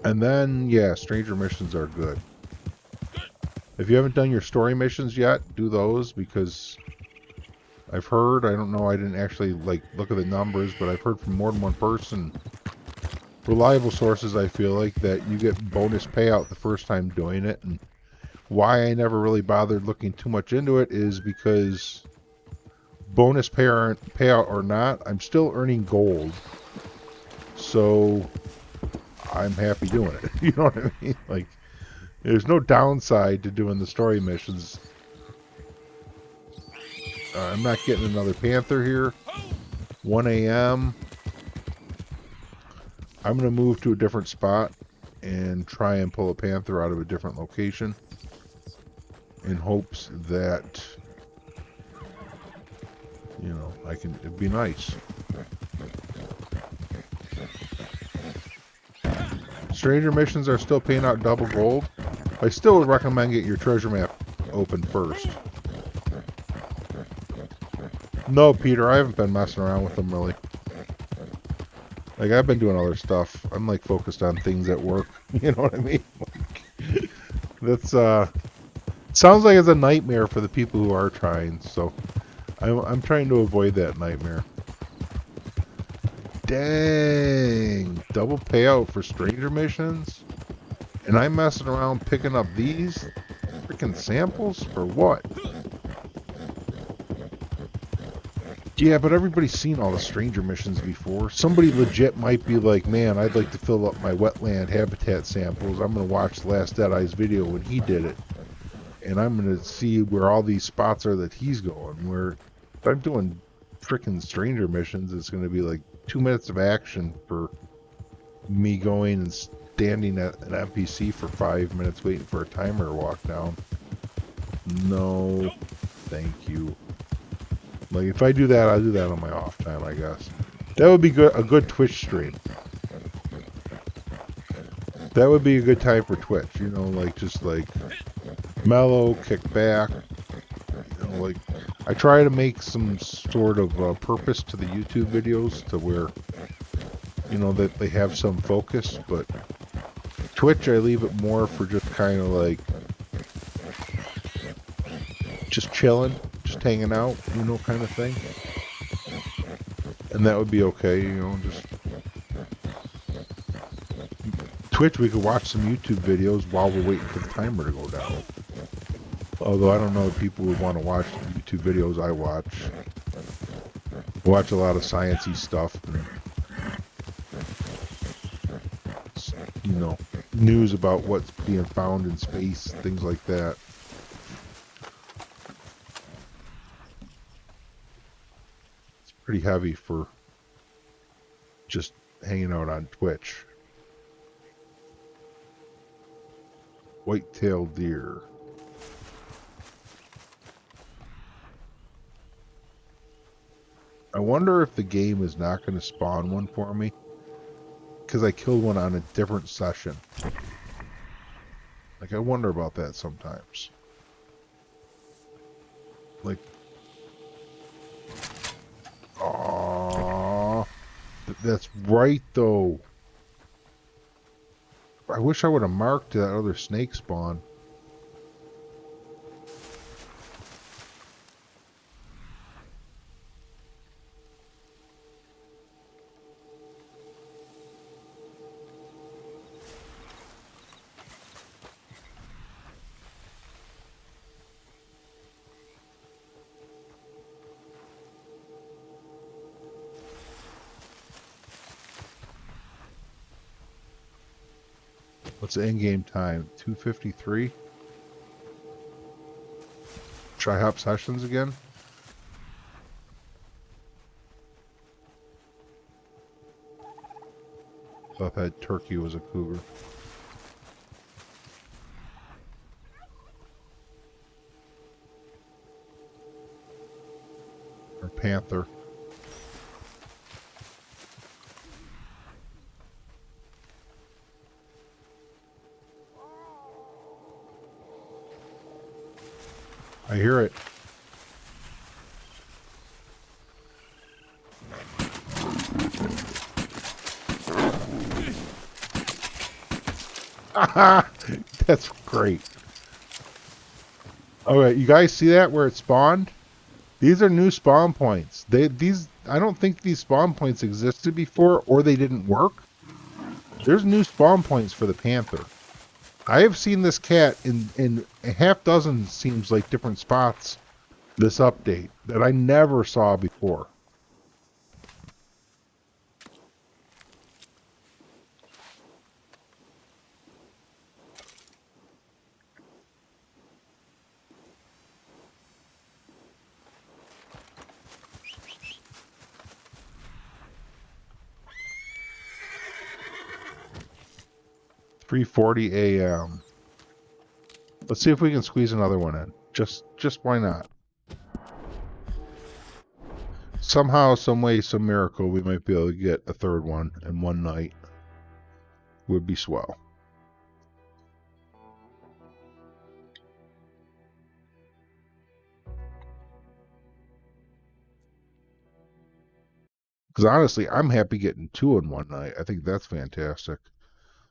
And then, yeah, stranger missions are good. If you haven't done your story missions yet, do those, because I've heard, I don't know, I didn't actually like look at the numbers, but I've heard from more than one person, reliable sources, I feel like, that you get bonus payout the first time doing it. And why I never really bothered looking too much into it is because bonus payout or not, I'm still earning gold. So I'm happy doing it. You know what I mean? Like, there's no downside to doing the story missions. I'm not getting another panther here. 1 a.m. I'm going to move to a different spot and try and pull a panther out of a different location in hopes that, you know, it'd be nice. Stranger missions are still paying out double gold. I still would recommend get your treasure map open first. No, Peter, I haven't been messing around with them really. Like, I've been doing other stuff. I'm like focused on things at work. You know what I mean? Like, that's sounds like it's a nightmare for the people who are trying. So I'm trying to avoid that nightmare. Dang, double payout for stranger missions, and I'm messing around picking up these freaking samples for what? Yeah, but everybody's seen all the stranger missions before. Somebody legit might be like, man, I'd like to fill up my wetland habitat samples. I'm going to watch the last Deadeye's video when he did it. And I'm going to see where all these spots are that he's going. Where if I'm doing freaking stranger missions, it's going to be like 2 minutes of action for me going and standing at an NPC for 5 minutes waiting for a timer to walk down. No, thank you. Like, if I do that, I'll do that on my off time, I guess. That would be good, a good Twitch stream. That would be a good time for Twitch, you know, like just like mellow, kick back, you know, like I try to make some sort of purpose to the YouTube videos to where, you know, that they have some focus, but Twitch I leave it more for just kind of like just chilling, just hanging out, you know, kind of thing. And that would be okay, you know, just Twitch we could watch some YouTube videos while we're waiting for the timer to go down. Although I don't know if people would want to watch the YouTube videos I watch. I watch a lot of sciencey stuff and, you know, news about what's being found in space, things like that. It's pretty heavy for just hanging out on Twitch. White-tailed deer. I wonder if the game is not going to spawn one for me. Because I killed one on a different session. Like, I wonder about that sometimes. Like... Aww. That's right, though. I wish I would have marked that other snake spawn. What's the in-game time? 2:53? Try hop sessions again? Thought that turkey was a cougar. Or panther. I hear it. That's great. Alright, you guys see that where it spawned? These are new spawn points. I don't think these spawn points existed before, or they didn't work. There's new spawn points for the panther. I have seen this cat in a half dozen, seems like, different spots this update that I never saw before. $3:40 a.m. Let's see if we can squeeze another one in. Just why not? Somehow, some way, some miracle, we might be able to get a third one in one night. Would be swell. Because honestly, I'm happy getting two in one night. I think that's fantastic.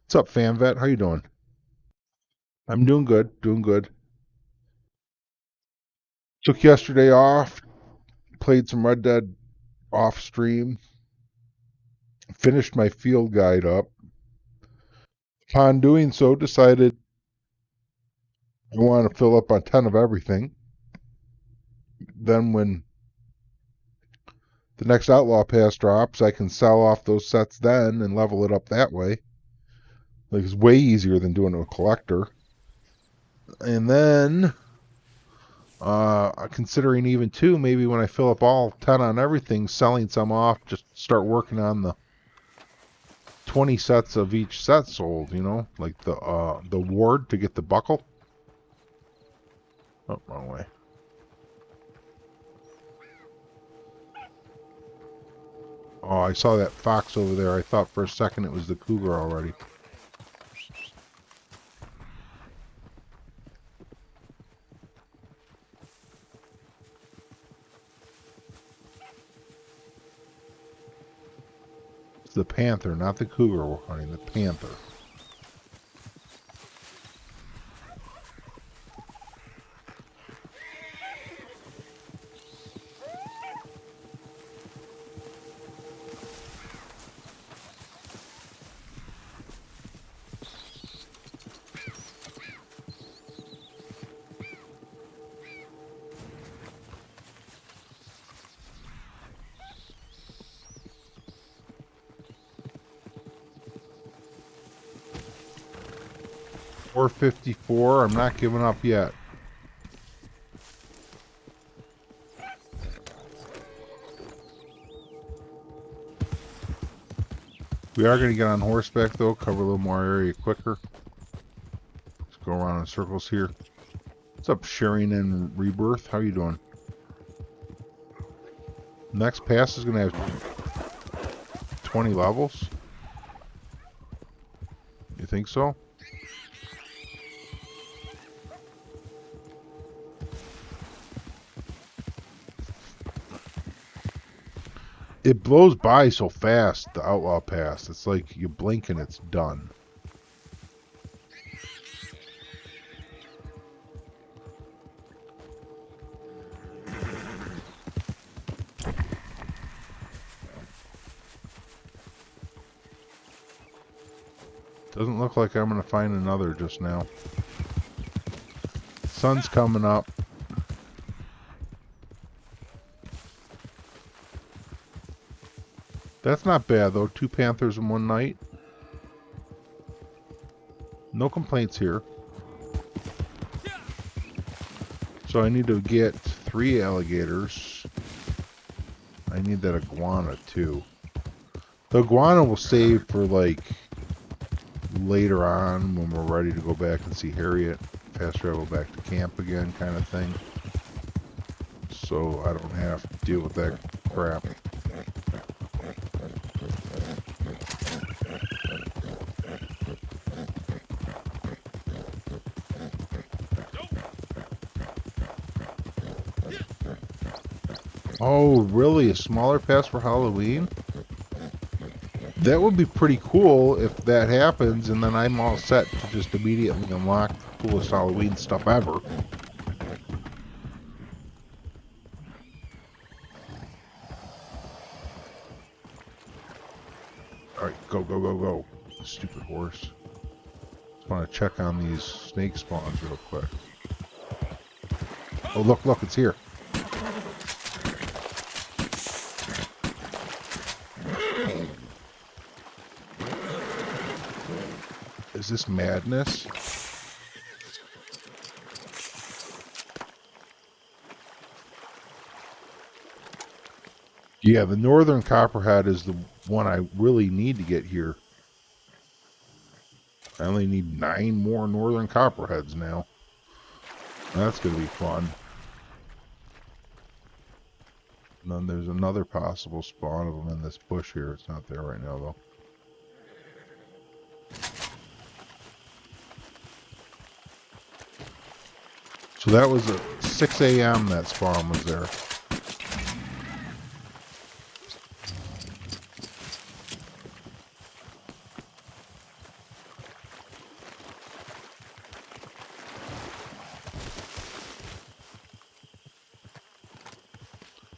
What's up, FanVet? How you doing? I'm doing good. Doing good. Took yesterday off. Played some Red Dead off stream. Finished my field guide up. Upon doing so, decided I want to fill up on 10 of everything. Then when the next Outlaw pass drops, I can sell off those sets then and level it up that way. Like, it's way easier than doing a collector. And then, considering even two, maybe when I fill up all 10 on everything, selling some off, just start working on the 20 sets of each set sold, you know? Like the ward to get the buckle. Oh, wrong way. Oh, I saw that fox over there. I thought for a second it was the cougar already. It's the panther, not the cougar we're hunting, the panther. $4.54. I'm not giving up yet. We are going to get on horseback though, cover a little more area quicker. Let's go around in circles here. What's up, Sharing and Rebirth? How you doing? Next pass is going to have 20 levels. You think so? It blows by so fast, the Outlaw Pass. It's like you blink and it's done. Doesn't look like I'm going to find another just now. Sun's coming up. That's not bad though. 2 panthers in one night. No complaints here. So I need to get 3 alligators. I need that iguana too. The iguana will save for like later on when we're ready to go back and see Harriet. Fast travel back to camp again kind of thing. So I don't have to deal with that crap. Oh, really? A smaller pass for Halloween? That would be pretty cool if that happens, and then I'm all set to just immediately unlock the coolest Halloween stuff ever. Alright, go, go, go, go. Stupid horse. Just want to check on these snake spawns real quick. Oh, look, look, it's here. Is this madness? Yeah, the northern copperhead is the one I really need to get here. I only need 9 more northern copperheads now. That's going to be fun. And then there's another possible spawn of them in this bush here. It's not there right now though. So that was at 6 a.m. that spawn was there.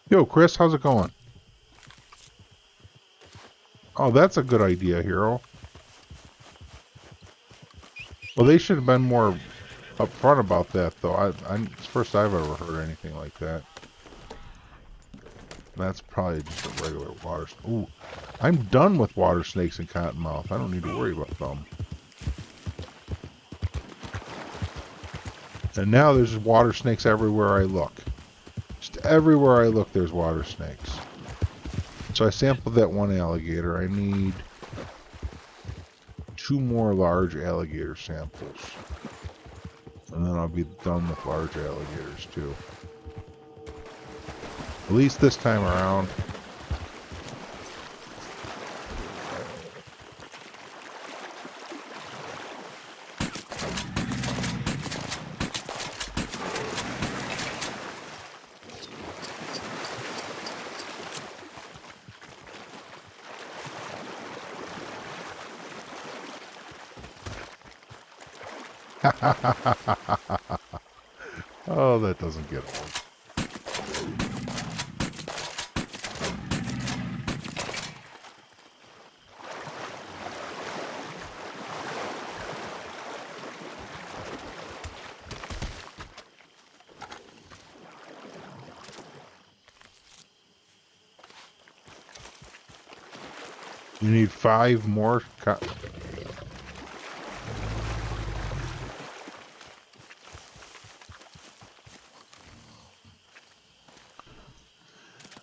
Yo, Chris, how's it going? Oh, that's a good idea, Hero. Well, they should have been more upfront about that, though. It's the first I've ever heard anything like that. That's probably just a regular water. Ooh, I'm done with water snakes and cottonmouth. I don't need to worry about them. And now there's water snakes everywhere I look. Just everywhere I look, there's water snakes. So I sampled that 1 alligator. I need 2 more large alligator samples. And then I'll be done with large alligators too. At least this time around. Oh, that doesn't get old. You need 5 more.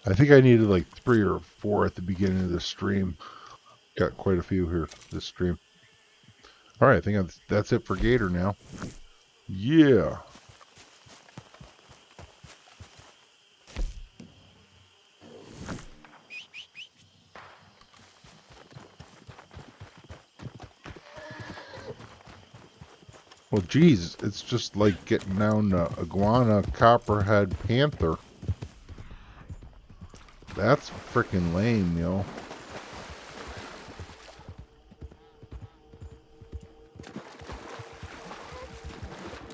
I think I needed like 3 or 4 at the beginning of the stream. Got quite a few here this stream. All right, I think that's it for gator now. Yeah. Well, geez, it's just like getting down to iguana, copperhead, panther. That's freaking lame, yo.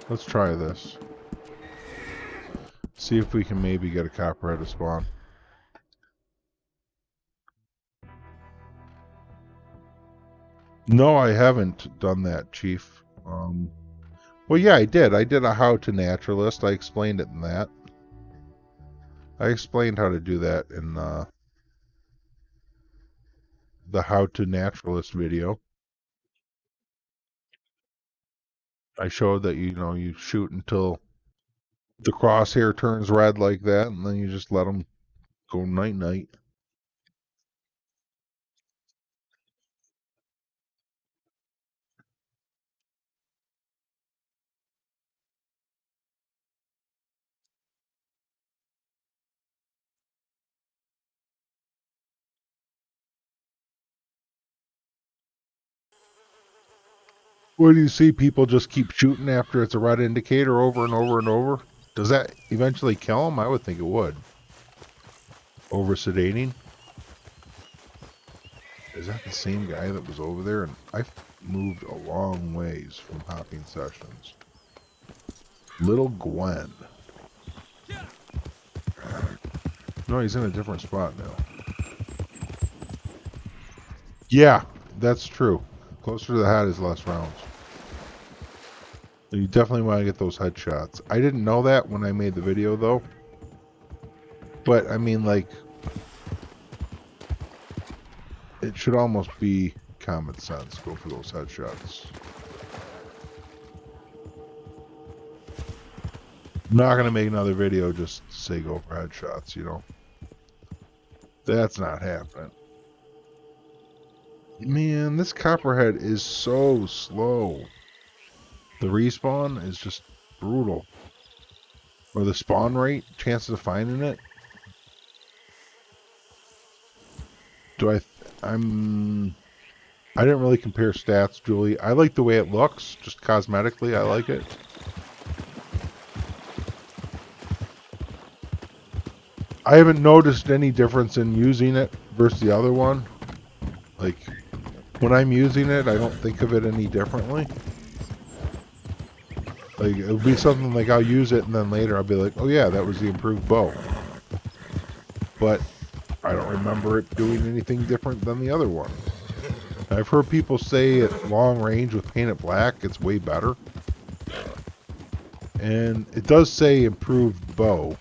Let's try this. See if we can maybe get a copperhead to spawn. No, I haven't done that, Chief. Well, yeah, I did. I did a how to naturalist. I explained it in that. I explained how to do that in the how to naturalist video. I showed that you shoot until the crosshair turns red like that, and then you just let them go night night. What do you see? People just keep shooting after it's a red indicator over and over and over. Does that eventually kill them? I would think it would. Over sedating. Is that the same guy that was over there? And I've moved a long ways from hopping sessions. Little Gwen. No, he's in a different spot now. Yeah, that's true. Closer to the head is less rounds. You definitely want to get those headshots. I didn't know that when I made the video, though. But, I mean, like, it should almost be common sense. Go for those headshots. I'm not going to make another video just to say go for headshots, you know. That's not happening. Man, this copperhead is so slow. The respawn is just brutal. Or the spawn rate, chances of finding it. I didn't really compare stats, Julie. I like the way it looks, just cosmetically, I like it. I haven't noticed any difference in using it versus the other one. Like, when I'm using it, I don't think of it any differently. Like, it'll be something like I'll use it and then later I'll be like, oh yeah, that was the improved bow. But I don't remember it doing anything different than the other one. I've heard people say at long range with painted black, it's way better. And it does say improved bow.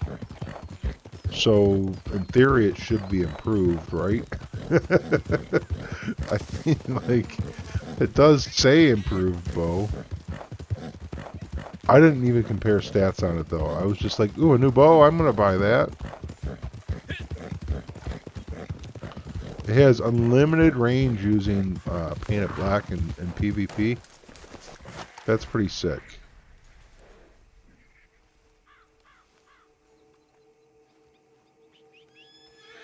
So, in theory, it should be improved, right? I mean, like, it does say improved bow. I didn't even compare stats on it, though. I was just like, ooh, a new bow, I'm going to buy that. It has unlimited range using painted black and PvP. That's pretty sick.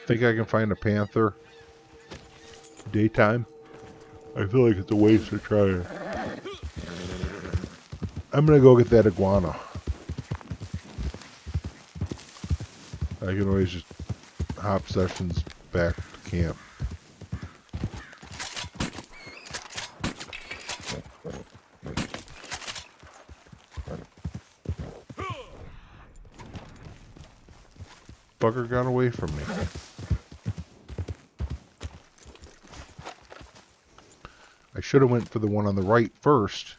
Think I can find a panther daytime? I feel like it's a waste to try it. I'm gonna go get that iguana. I can always just hop sessions back to camp. bugger got away from me. I should have went for the one on the right first.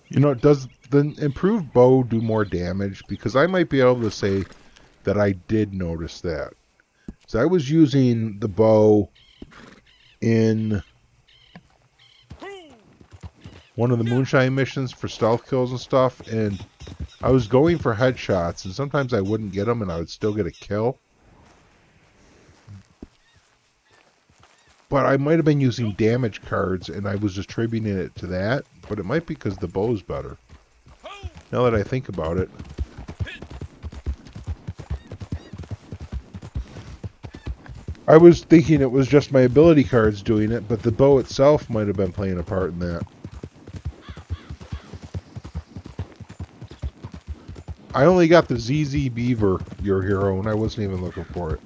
You know, does the improved bow do more damage? Because I might be able to say that I did notice that. So I was using the bow in one of the moonshine missions for stealth kills and stuff, and I was going for headshots, and sometimes I wouldn't get them, and I would still get a kill. But I might have been using damage cards, and I was attributing it to that, but it might be because the bow's better. Now that I think about it. I was thinking it was just my ability cards doing it, but the bow itself might have been playing a part in that. I only got the ZZ Beaver, your hero, and I wasn't even looking for it.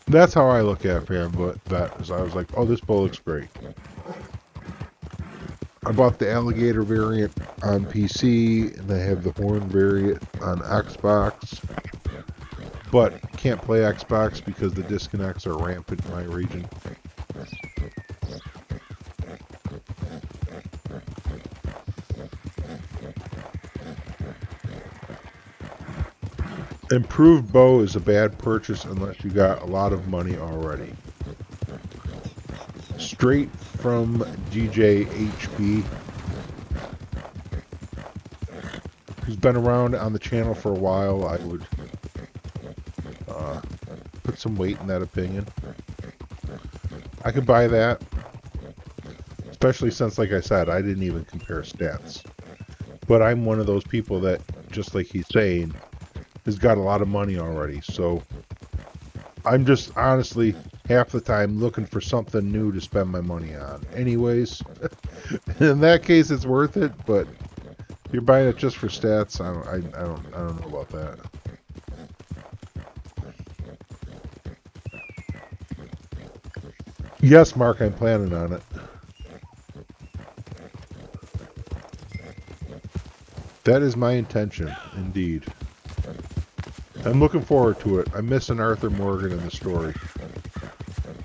That's how I look at Fan Bet, is I was like, oh, this bow looks great. I bought the alligator variant on PC, and I have the horn variant on Xbox. But can't play Xbox because the disconnects are rampant in my region. Improved bow is a bad purchase unless you got a lot of money already. Straight from GJHB, who's been around on the channel for a while. I would put some weight in that opinion. I could buy that, especially since, like I said, I didn't even compare stats. But I'm one of those people that, just like he's saying, has got a lot of money already. So I'm just honestly half the time looking for something new to spend my money on. Anyways, in that case, it's worth it. But if you're buying it just for stats, I don't know about that. Yes, Mark, I'm planning on it. That is my intention, indeed. I'm looking forward to it. I'm missing Arthur Morgan in the story.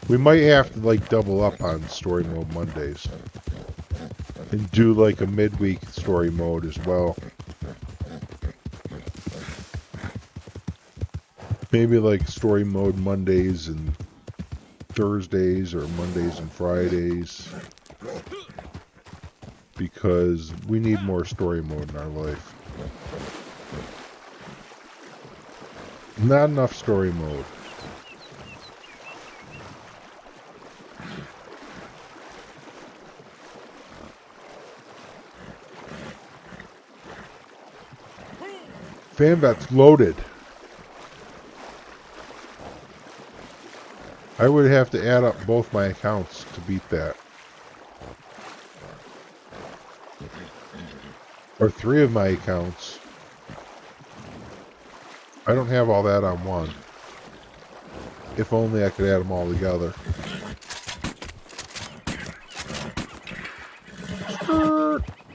We might have to, like, double up on story mode Mondays. And do, like, a midweek story mode as well. Maybe, like, story mode Mondays and Thursdays, or Mondays and Fridays. Because we need more story mode in our life. Not enough story mode. FanBet's loaded. I would have to add up both my accounts to beat that. Or 3 of my accounts. I don't have all that on one. If only I could add them all together.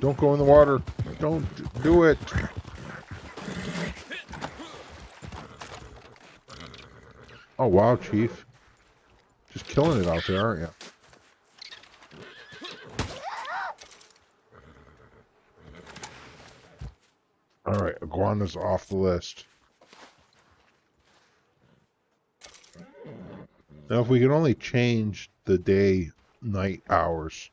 Don't go in the water. Don't do it. Oh, wow, Chief. Just killing it out there, aren't you? Alright, Iguana's off the list. Now, if we could only change the day-night hours.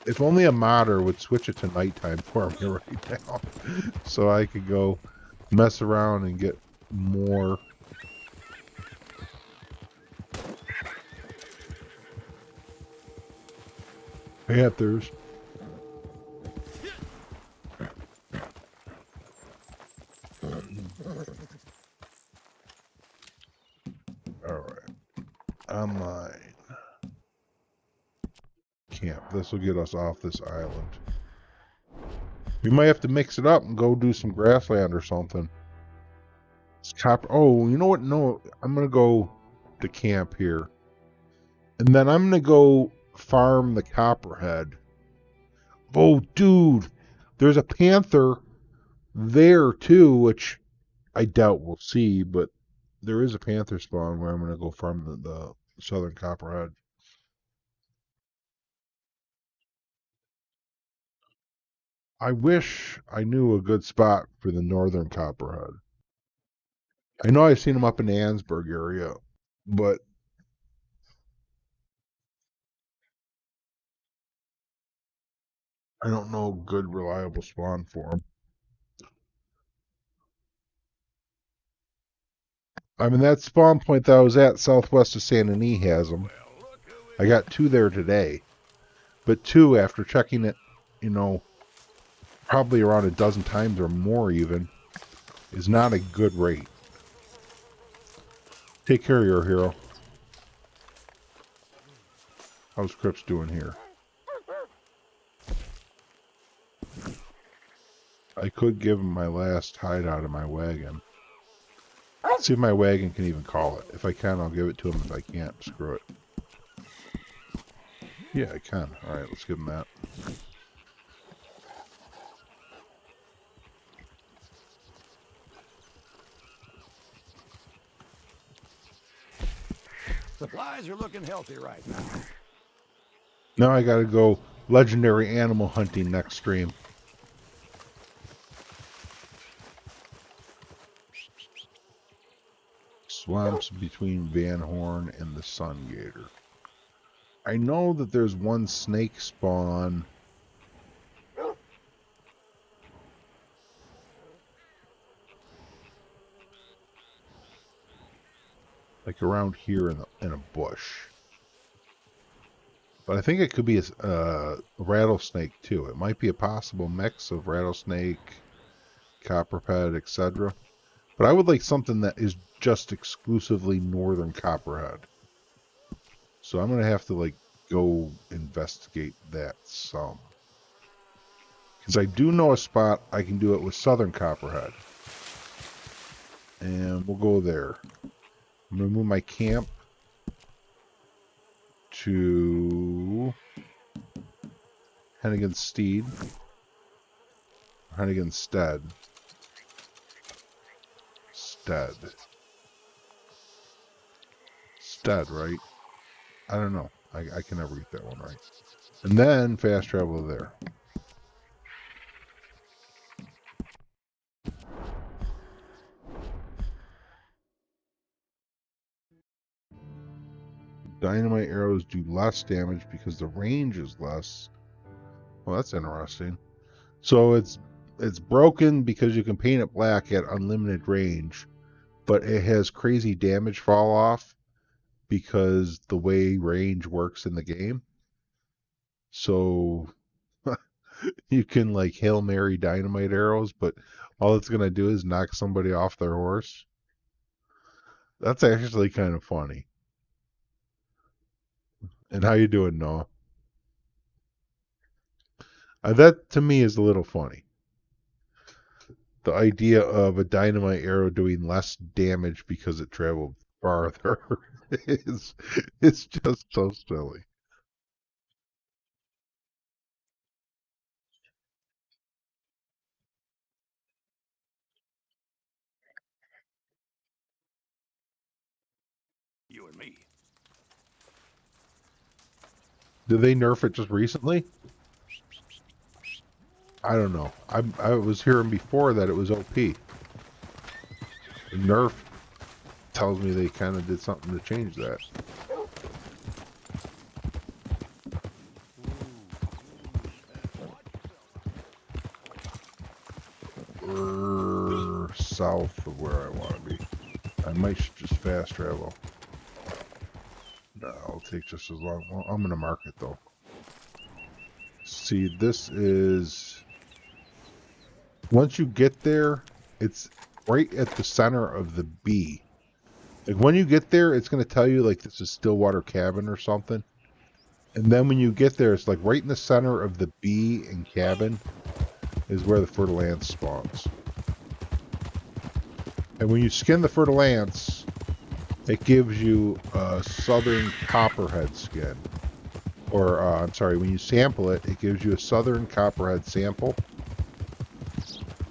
If only a modder would switch it to nighttime for me right now. So I could go mess around and get more. Panthers. camp. This will get us off this island. We might have to mix it up and go do some grassland or something. It's copper. Oh, you know what? No, I'm gonna go to camp here, and then I'm gonna go farm the copperhead. Oh, dude, there's a panther there too, which I doubt we'll see, but there is a panther spawn where I'm gonna go farm the southern copperhead. I wish I knew a good spot for the northern copperhead. I know I've seen them up in the Ansburg area, but I don't know a good, reliable spawn for them. I mean, that spawn point that I was at southwest of San Denis has them. I got 2 there today, but 2 after checking it, you know, probably around a dozen times or more even, is not a good rate. Take care of your hero. How's Crips doing here? I could give him my last hideout of my wagon. See if my wagon can even call it. If I can, I'll give it to him. If I can't, screw it. Yeah, I can. Alright, let's give him that. Supplies are looking healthy right now. Now I gotta go legendary animal hunting next stream. Swamps between Van Horn and the Sun Gator. I know that there's one snake spawn. Like around here in a bush. But I think it could be a rattlesnake too. It might be a possible mix of rattlesnake, copperhead, etc. But I would like something that is just exclusively northern copperhead. So I'm going to have to like go investigate that some. Because I do know a spot I can do it with southern copperhead. And we'll go there. I'm going to move my camp to Hennigan's Steed. Hennigan's Stead. Stead, right? I don't know. I can never get that one right. And then fast travel there. Dynamite arrows do less damage because the range is less. Well, that's interesting. So it's broken because you can paint it black at unlimited range, but it has crazy damage fall off because the way range works in the game. So you can like Hail Mary dynamite arrows, but all it's gonna do is knock somebody off their horse. That's actually kind of funny. And how you doing, Noah? That to me is a little funny. The idea of a dynamite arrow doing less damage because it traveled farther is it's just so silly. You and me. Did they nerf it just recently? I don't know. I was hearing before that it was OP. The nerf tells me they kind of did something to change that. South of where I want to be. I might just fast travel. No, I'll take just as long. Well, I'm gonna mark it though. See, this is once you get there, it's right at the center of the B. Like when you get there, it's gonna tell you like this is Stillwater Cabin or something. And then when you get there, it's like right in the center of the bee and cabin is where the fertile ants spawns. And when you skin the fertile ants, it gives you a southern copperhead skin. Or, I'm sorry, when you sample it, it gives you a southern copperhead sample.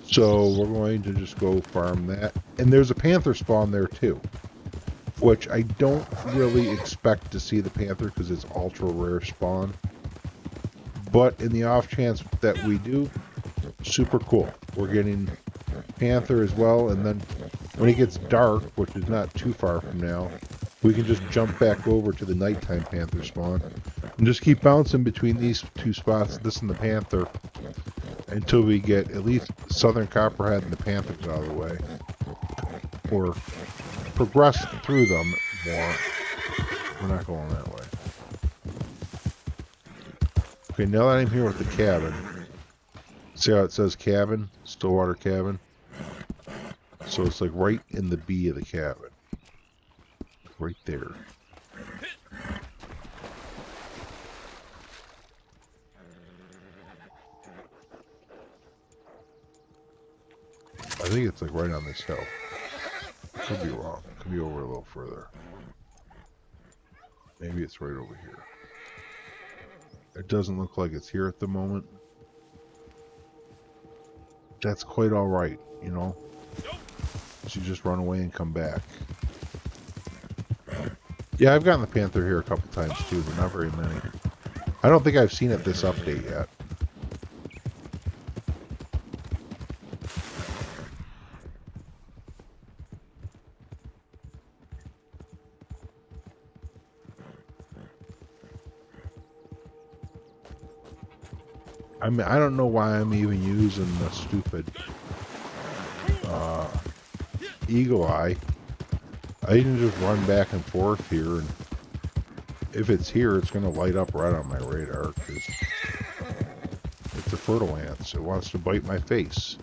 So we're going to just go farm that. And there's a panther spawn there too, which I don't really expect to see the panther because it's ultra rare spawn. But in the off chance that we do, super cool. We're getting panther as well, and then when it gets dark, which is not too far from now, we can just jump back over to the nighttime panther spawn and just keep bouncing between these two spots, this and the panther, until we get at least southern copperhead and the panthers out of the way, or progress through them more. We're not going that way. Okay, now that I'm here with the cabin, see how it says cabin, Stillwater cabin? So it's like right in the B of the cabin. Right there. I think it's like right on this hill. Could be wrong. Could be over a little further. Maybe it's right over here. It doesn't look like it's here at the moment. That's quite alright, you know? So you just run away and come back. Yeah, I've gotten the panther here a couple times too, but not very many. I don't think I've seen it this update yet. I mean, I don't know why I'm even using the stupid eagle eye. I can just run back and forth here, and if it's here, it's going to light up right on my radar, because it's a fertile ant, so it wants to bite my face.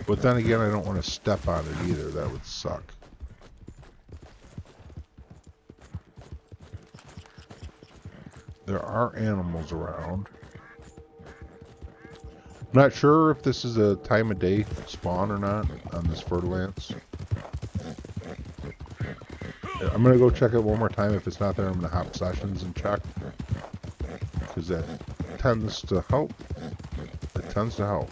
But then again, I don't want to step on it either. That would suck. There are animals around. I'm not sure if this is a time of day spawn or not on this fertile ants. I'm going to go check it one more time. If it's not there, I'm going to hop sessions and check. Because that tends to help. It tends to help.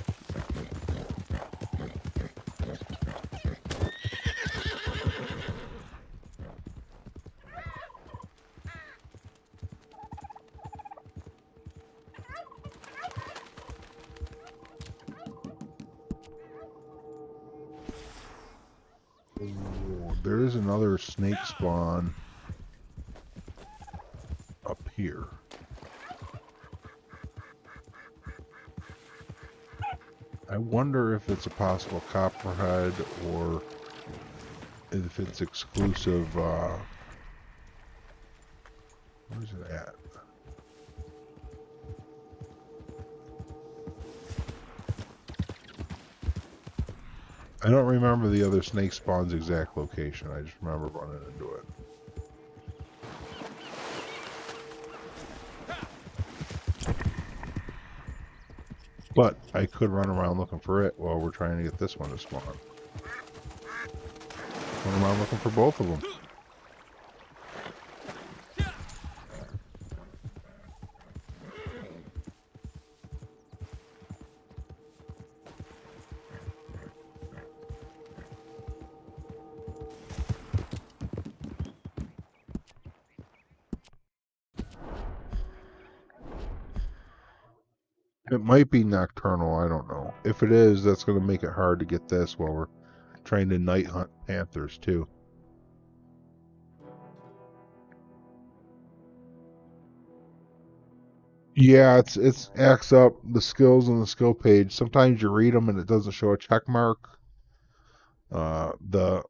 There is another snake spawn up here. I wonder if it's a possible copperhead or if it's exclusive. Where's it at? I don't remember the other snake spawn's exact location. I just remember running into it. But I could run around looking for it while we're trying to get this one to spawn. Run around looking for both of them. It might be nocturnal, I don't know. If it is, that's going to make it hard to get this while we're trying to night hunt panthers too. Yeah, it's acts up the skills on the skill page. Sometimes you read them and it doesn't show a check mark. There's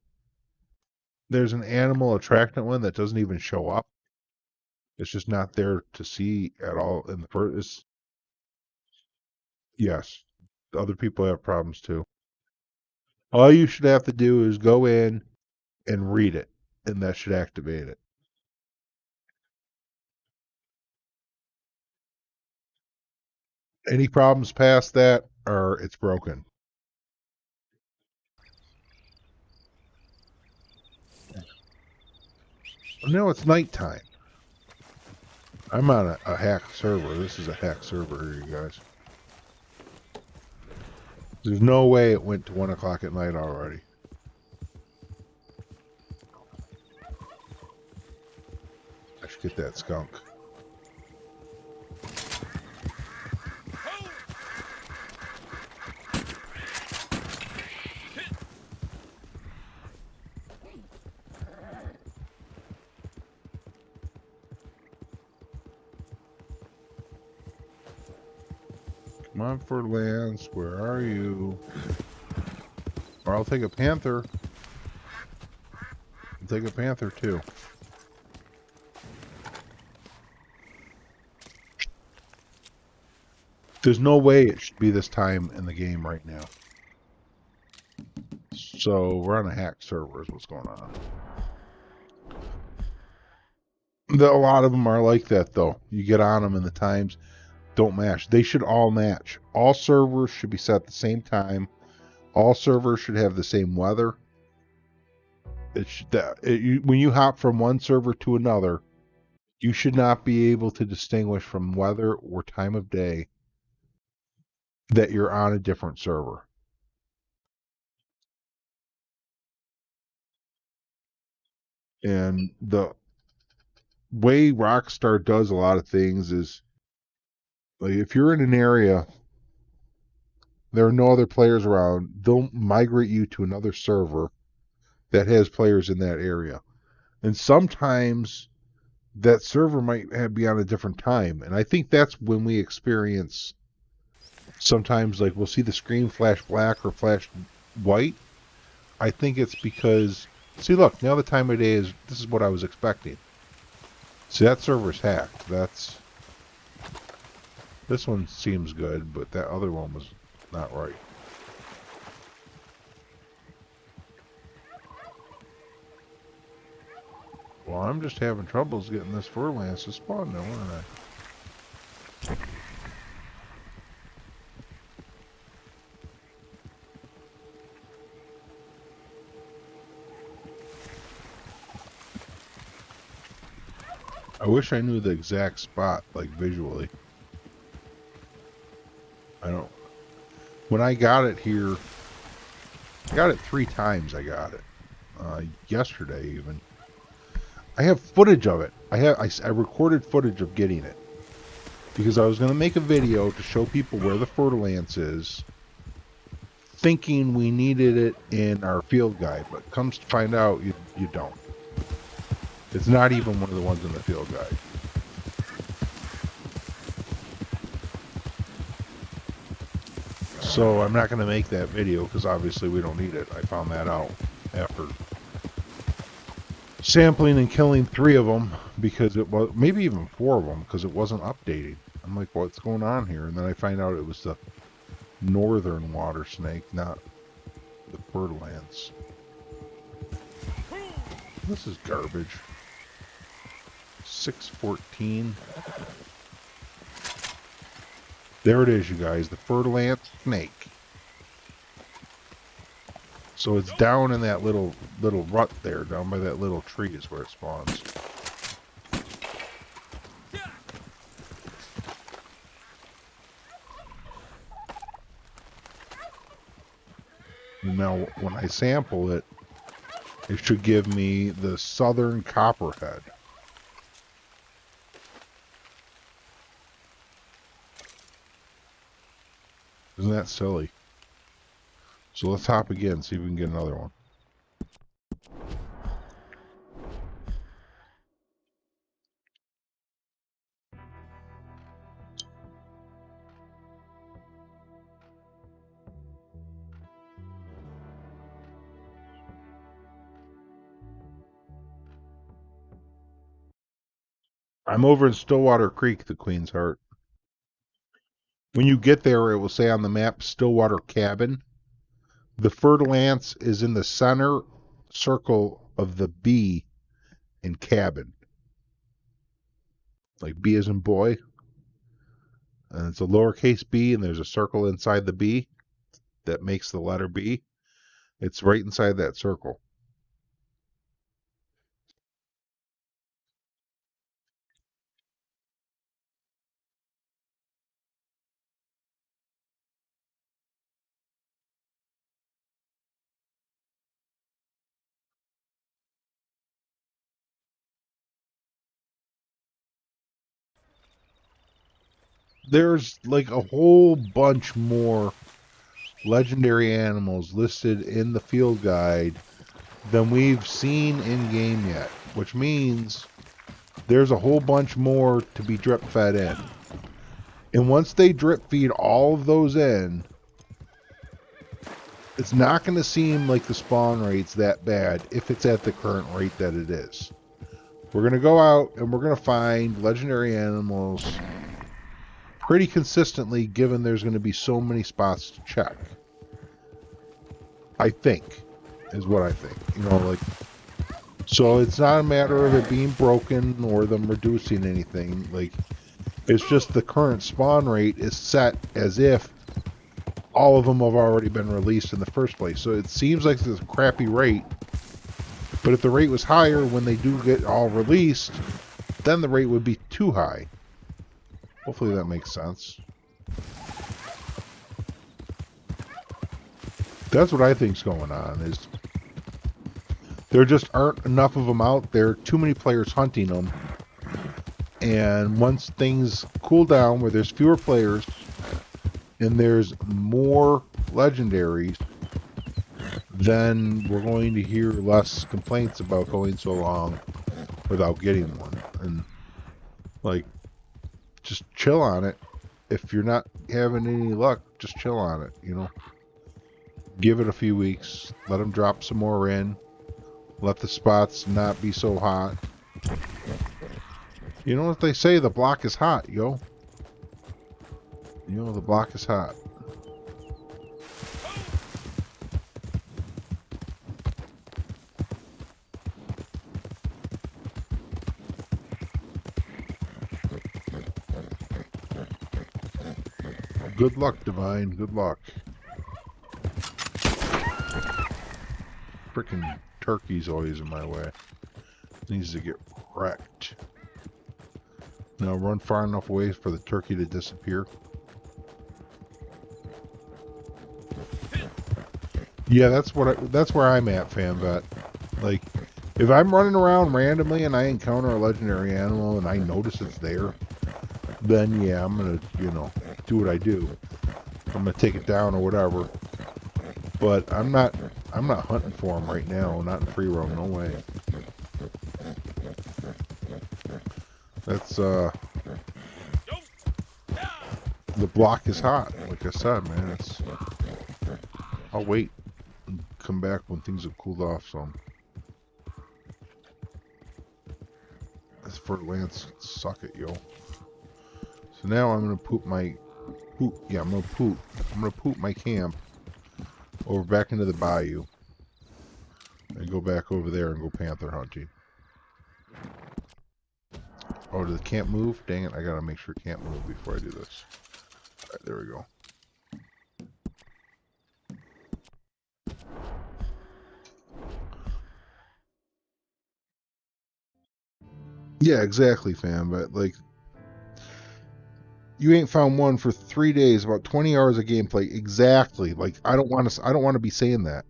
an animal attractant one that doesn't even show up. It's just not there to see at all in the first. Yes, other people have problems too. All you should have to do is go in and read it, and that should activate it. Any problems past that, or it's broken. No, it's nighttime. I'm on a hack server. This is a hack server here, you guys. There's no way it went to 1 o'clock at night already. I should get that skunk. Come on, for Lance, where are you? Or I'll take a panther. I'll take a panther too. There's no way it should be this time in the game right now. So we're on a hack server is what's going on. A lot of them are like that though. You get on them and the times don't match. They should all match. All servers should be set at the same time. All servers should have the same weather. When you hop from one server to another, you should not be able to distinguish from weather or time of day that you're on a different server. And the way Rockstar does a lot of things is, like, if you're in an area, there are no other players around, they'll migrate you to another server that has players in that area. And sometimes that server might be on a different time. And I think that's when we experience sometimes, like, we'll see the screen flash black or flash white. I think it's because, see, look, now the time of day is, this is what I was expecting. See, that server's hacked. This one seems good, but that other one was not right. Well, I'm just having troubles getting this fur lance to spawn now, aren't I? I wish I knew the exact spot, like, visually. I don't. When I got it here, I got it 3 times. I got it yesterday even. I have footage of it. I recorded footage of getting it because I was going to make a video to show people where the fur lance is, thinking we needed it in our field guide, but comes to find out you don't. It's not even one of the ones in the field guide. So I'm not going to make that video because obviously we don't need it. I found that out after sampling and killing 3 of them, because it was, maybe even 4 of them, because it wasn't updating. I'm like, what's going on here? And then I find out it was the northern water snake, not the fur lance. This is garbage. 614. There it is, you guys, the fur lance snake. So it's down in that little rut there, down by that little tree is where it spawns. Now, when I sample it, it should give me the southern copperhead. Isn't that silly? So let's hop again, see if we can get another one. I'm over in Stillwater Creek, the Queen's Heart. When you get there, it will say on the map Stillwater Cabin. The fertile ants is in the center circle of the B in cabin. Like B as in boy. And it's a lowercase b, and there's a circle inside the B that makes the letter B. It's right inside that circle. There's like a whole bunch more legendary animals listed in the field guide than we've seen in game yet, which means there's a whole bunch more to be drip fed in. And once they drip feed all of those in, it's not going to seem like the spawn rate's that bad if it's at the current rate that it is. We're going to go out and we're going to find legendary animals pretty consistently, given there's going to be so many spots to check. I think, is what I think. You know, like, so it's not a matter of it being broken or them reducing anything. Like, it's just the current spawn rate is set as if all of them have already been released in the first place. So it seems like it's a crappy rate, but if the rate was higher when they do get all released, then the rate would be too high. Hopefully that makes sense. That's what I think's going on, is there just aren't enough of them out there, too many players hunting them, and once things cool down where there's fewer players and there's more legendaries, then we're going to hear less complaints about going so long without getting one. And like, just chill on it. If you're not having any luck, just chill on it, you know. Give it a few weeks, let them drop some more in, let the spots not be so hot. You know what they say, the block is hot, yo. You know, the block is hot. Good luck, Divine. Good luck. Frickin' turkey's always in my way. Needs to get wrecked. Now run far enough away for the turkey to disappear. Yeah, that's where I'm at, FanVet. Like, if I'm running around randomly and I encounter a legendary animal and I notice it's there, then yeah, I'm gonna, you know, do what I do. I'm gonna take it down or whatever. But I'm not hunting for them right now. Not in free roam, no way. That's the block is hot. Like I said, man, it's. I'll wait and come back when things have cooled off some. As for Lance, suck it, yo. So now I'm gonna poop my Yeah, I'm gonna poop my camp over back into the bayou and go back over there and go panther hunting. Oh, did the camp move? Dang it, I gotta make sure camp move before I do this. Alright, there we go. Yeah, exactly, fam. But like, you ain't found one for 3 days, about 20 hours of gameplay. Exactly. Like, I don't want to be saying that.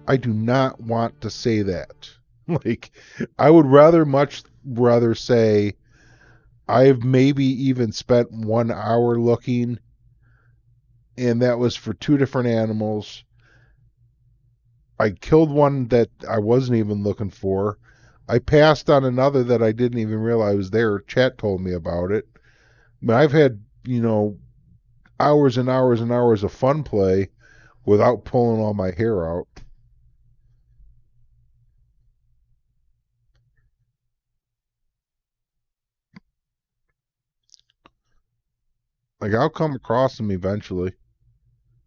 I do not want to say that. Like, I would much rather say I've maybe even spent 1 hour looking, and that was for 2 different animals. I killed one that I wasn't even looking for. I passed on another that I didn't even realize was there. Chat told me about it. But I've had, you know, hours and hours and hours of fun play without pulling all my hair out. Like, I'll come across them eventually.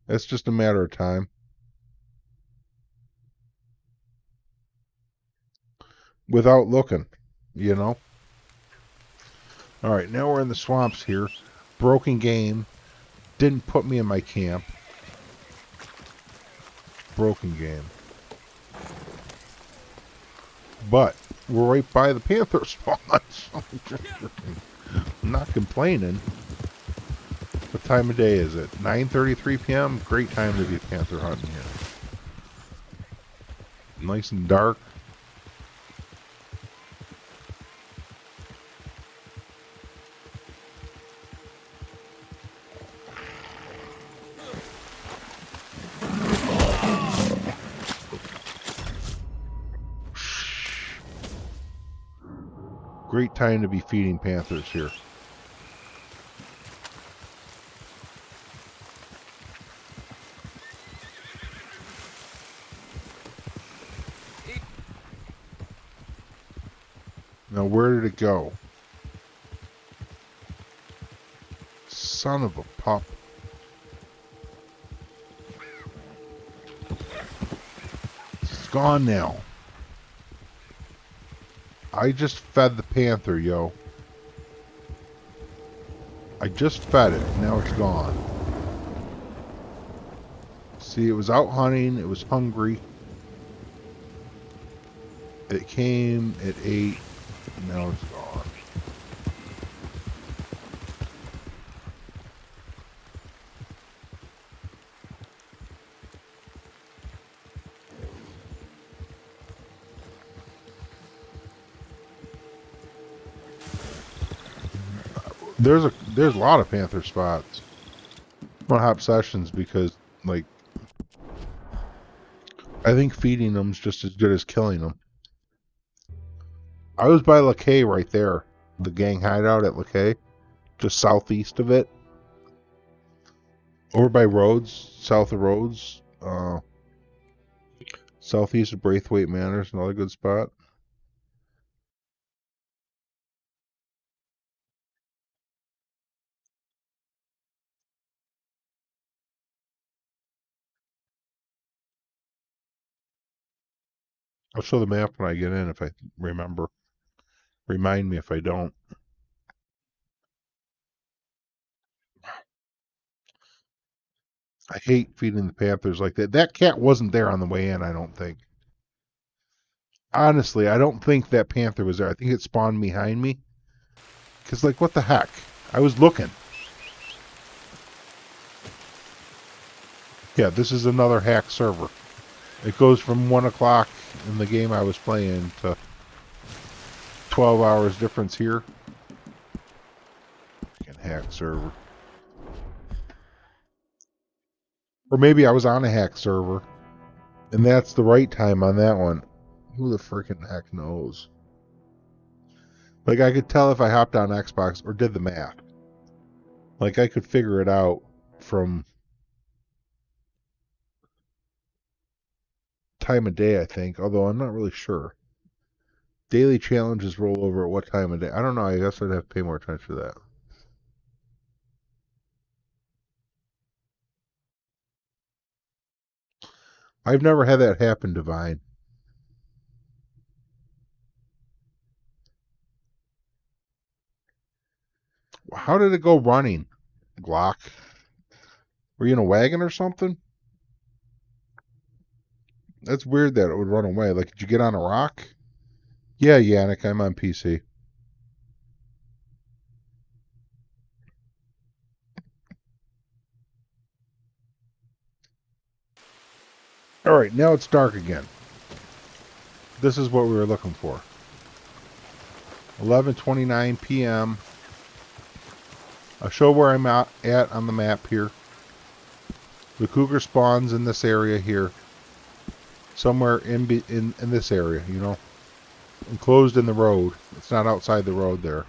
It's just a matter of time. Without looking, you know? Alright, now we're in the swamps here. Broken game. Didn't put me in my camp. Broken game. But we're right by the panther spawn. So I'm not complaining. What time of day is it? 9:33 p.m. Great time to be panther hunting here. Nice and dark. Great time to be feeding panthers here. Now, where did it go? Son of a pup. It's gone now. I just fed the panther, yo. I just fed it. Now it's gone. See, it was out hunting. It was hungry. It came, it ate. Now it's gone. There's a lot of panther spots. I'm gonna hop sessions because, like, I think feeding them's just as good as killing them. I was by LaCay right there, the gang hideout at LaCay, just southeast of it. Over by Rhodes, south of Rhodes, southeast of Braithwaite Manor, another good spot. I'll show the map when I get in if I remember. Remind me if I don't. I hate feeding the panthers like that. That cat wasn't there on the way in, I don't think. Honestly, I don't think that panther was there. I think it spawned behind me. Because, like, what the heck? I was looking. Yeah, this is another hack server. It goes from 1 o'clock in the game I was playing to 12 hours difference here. Fucking hack server. Or maybe I was on a hack server. And that's the right time on that one. Who the freaking heck knows? Like, I could tell if I hopped on Xbox or did the math. Like, I could figure it out from time of day, I think. Although, I'm not really sure. Daily challenges roll over at what time of day? I don't know. I guess I'd have to pay more attention to that. I've never had that happen, Divine. How did it go running, Glock? Were you in a wagon or something? That's weird that it would run away. Like, did you get on a rock? Yeah, Yannick, I'm on PC. Alright, now it's dark again. This is what we were looking for. 11:29 p.m. I'll show where I'm at on the map here. The cougar spawns in this area here. Somewhere in this area, you know. Enclosed in the road. It's not outside the road there.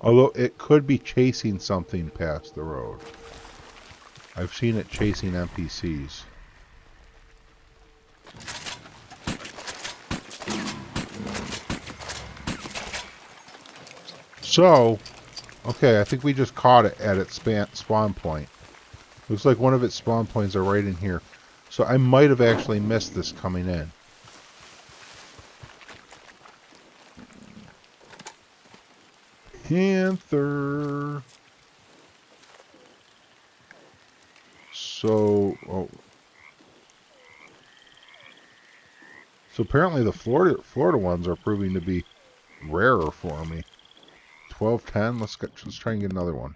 Although it could be chasing something past the road. I've seen it chasing NPCs. So, okay, I think we just caught it at its spawn point. Looks like one of its spawn points are right in here. So I might have actually missed this coming in. Panther. So, so apparently the Florida ones are proving to be rarer for me. 1210. Let's try and get another one.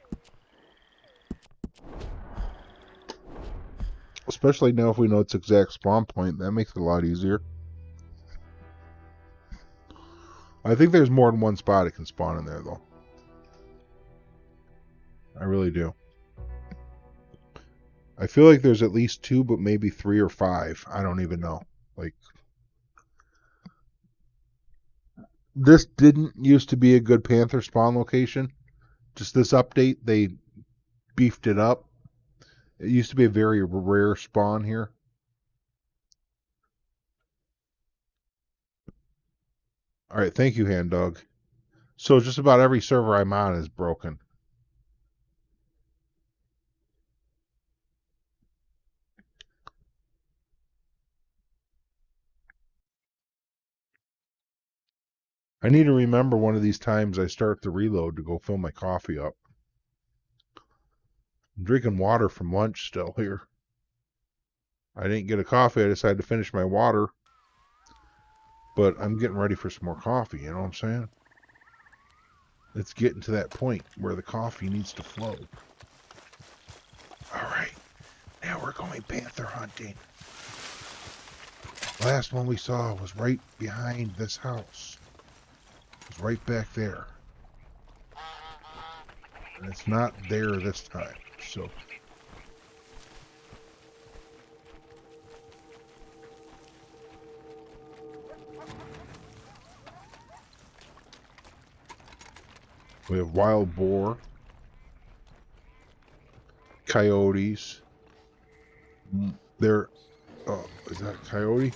Especially now if we know its exact spawn point, that makes it a lot easier. I think there's more than one spot it can spawn in there, though. I really do. I feel like there's at least 2, but maybe 3 or 5. I don't even know. Like, this didn't used to be a good panther spawn location. Just this update, they beefed it up. It used to be a very rare spawn here. Alright, thank you, Hand Dog. So just about every server I'm on is broken. I need to remember one of these times I start the reload to go fill my coffee up. I'm drinking water from lunch still here. I didn't get a coffee, I decided to finish my water. But I'm getting ready for some more coffee, you know what I'm saying? It's getting to that point where the coffee needs to flow. Alright, now we're going panther hunting. Last one we saw was right behind this house. It was right back there. And it's not there this time, so... We have wild boar, coyotes. There, oh, is that a coyote?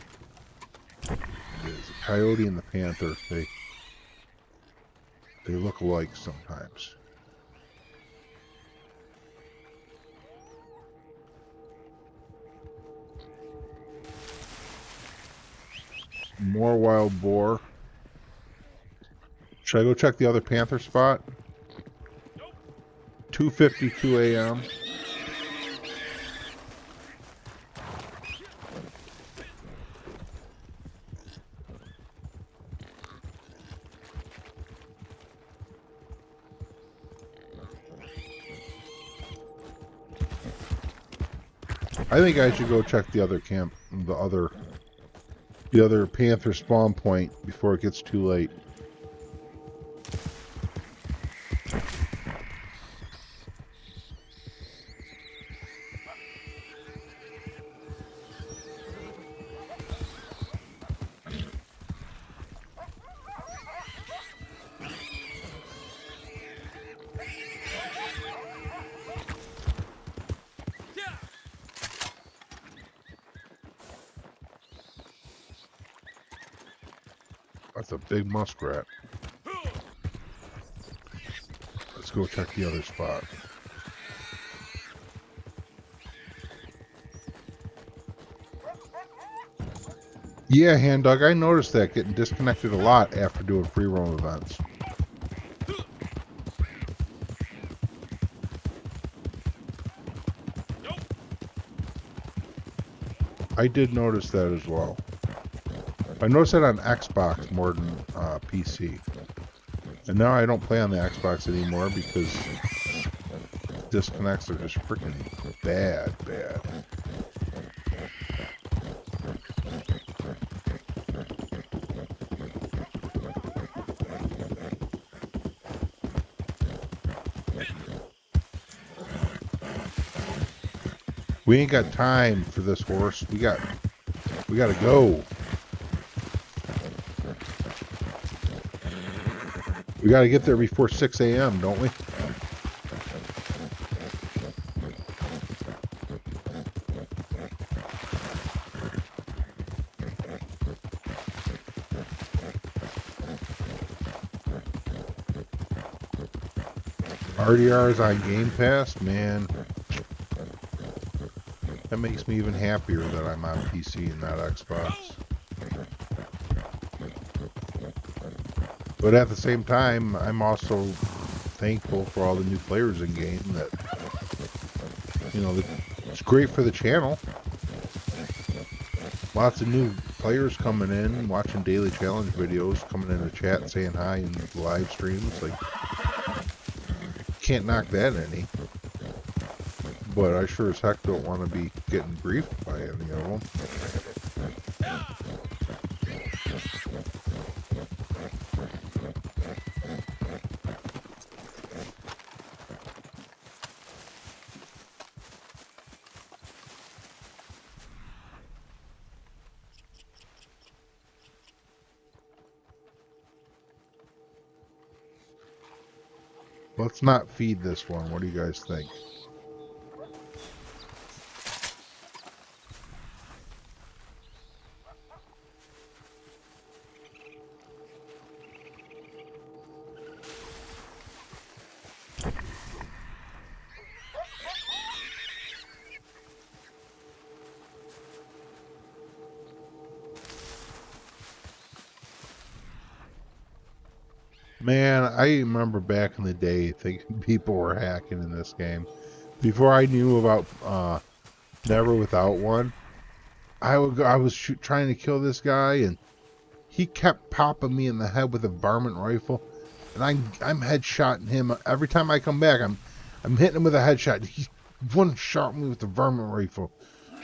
It is a coyote and the panther. They look alike sometimes. More wild boar. Should I go check the other panther spot? 2:52 a.m. I think I should go check the other the other panther spawn point before it gets too late. That's a big muskrat. Let's go check the other spot. Yeah, Hand Dog, I noticed that getting disconnected a lot after doing free roam events. I did notice that as well. I noticed that on Xbox more than PC. And now I don't play on the Xbox anymore because disconnects are just freaking bad. We ain't got time for this horse. We gotta go. We got to get there before 6 a.m., don't we? RDR is on Game Pass, man. That makes me even happier that I'm on PC and not Xbox. But at the same time, I'm also thankful for all the new players in game that, you know, it's great for the channel. Lots of new players coming in, watching daily challenge videos, coming in the chat, saying hi in the live streams. Like, can't knock that any. But I sure as heck don't want to be getting briefed by any of them. Let's not feed this one. What do you guys think? Man, I remember back in the day thinking people were hacking in this game. Before I knew about Never Without One, I was trying to kill this guy, and he kept popping me in the head with a varmint rifle, and I'm headshotting him every time I come back. I'm hitting him with a headshot. He one shot me with the varmint rifle,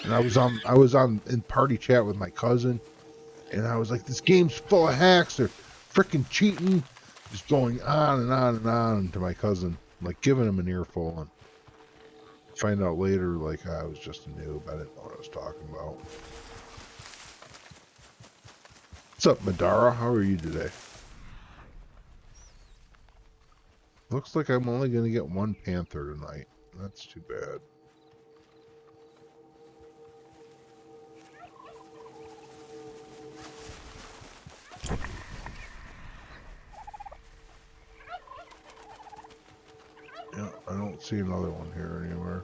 and I was on in party chat with my cousin, and I was like, this game's full of hacks. They're freaking cheating. Just going on and on and on to my cousin, like giving him an earful, and find out later, like, I was just a noob. I didn't know what I was talking about. What's up, Madara? How are you today? Looks like I'm only going to get one panther tonight. That's too bad. Yeah, I don't see another one here anywhere.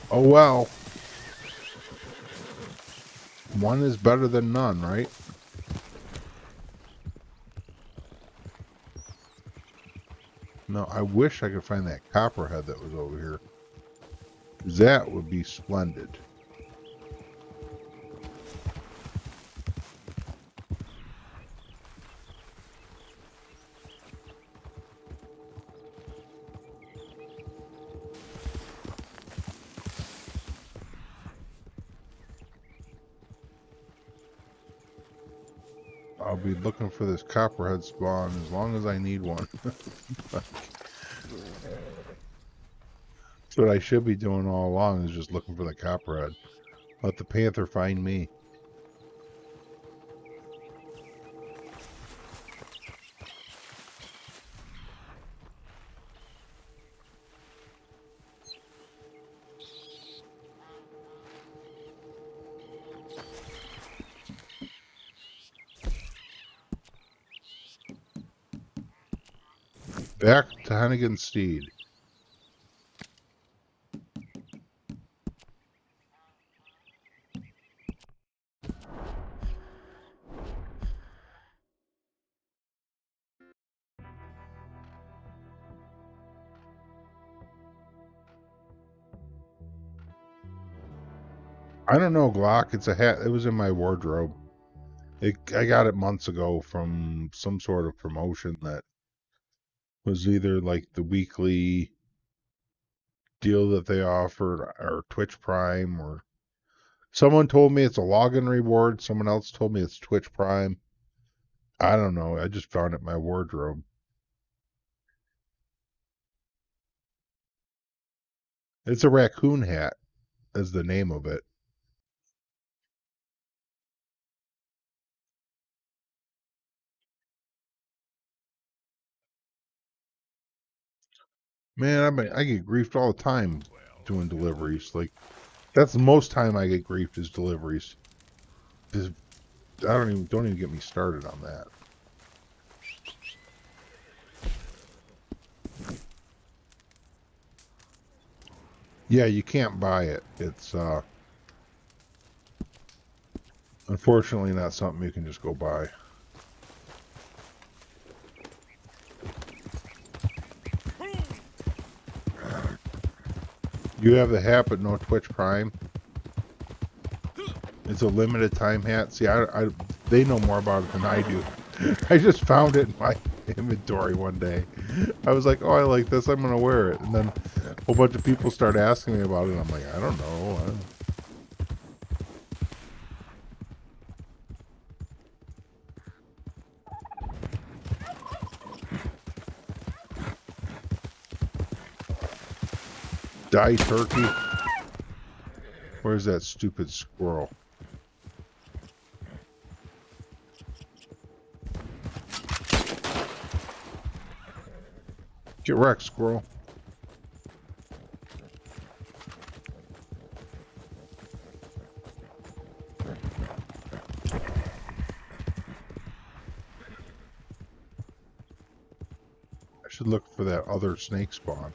Oh well. One is better than none, right? No, I wish I could find that copperhead that was over here. That would be splendid. I'll be looking for this copperhead spawn as long as I need one. That's what I should be doing all along, is just looking for the copperhead. Let the panther find me. Back to Hennigan's Steed. I don't know, Glock. It's a hat. It was in my wardrobe. I got it months ago from some sort of promotion that was either like the weekly deal that they offered or Twitch Prime, or someone told me it's a login reward. Someone else told me it's Twitch Prime. I don't know. I just found it in my wardrobe. It's a raccoon hat, is the name of it. Man, I get griefed all the time doing deliveries. Like, that's the most time I get griefed is deliveries. Just, don't even get me started on that. Yeah, you can't buy it. It's unfortunately not something you can just go buy. You have the hat, but no Twitch Prime. It's a limited time hat. See, they know more about it than I do. I just found it in my inventory one day. I was like, oh, I like this. I'm going to wear it. And then a whole bunch of people start asking me about it. I'm like, I don't know. Die turkey. Where's that stupid squirrel? Get wrecked, squirrel. I should look for that other snake spawn.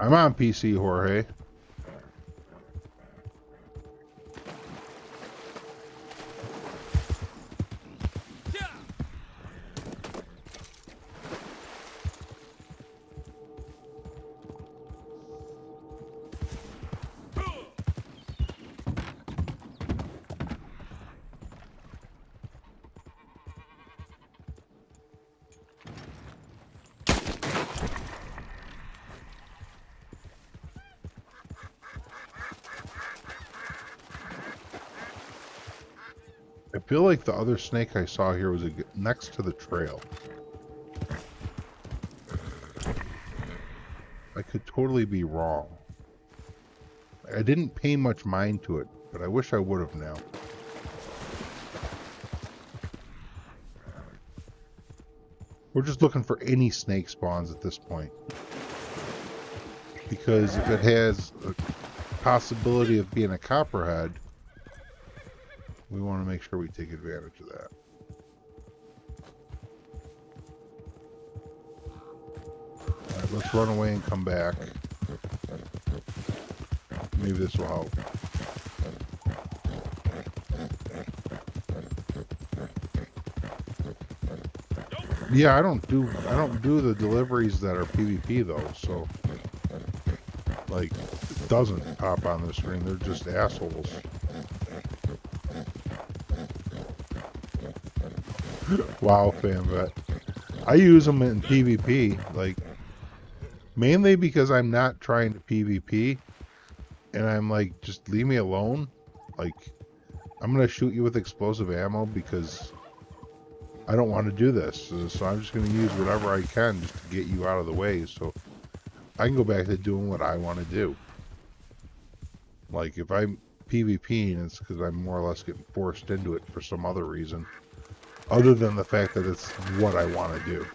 I'm on PC, Jorge. I feel like the other snake I saw here was next to the trail. I could totally be wrong. I didn't pay much mind to it, but I wish I would have now. We're just looking for any snake spawns at this point. Because if it has a possibility of being a copperhead, we want to make sure we take advantage of that. Alright, let's run away and come back. Maybe this will help. Yeah, I don't do the deliveries that are PvP though, so like it doesn't pop on the screen. They're just assholes. Wow, FanVet. I use them in PvP, like mainly because I'm not trying to PvP, and I'm like, just leave me alone. Like, I'm gonna shoot you with explosive ammo because I don't want to do this. So I'm just gonna use whatever I can just to get you out of the way, so I can go back to doing what I want to do. Like, if I'm PvPing, it's because I'm more or less getting forced into it for some other reason, other than the fact that it's what I want to do.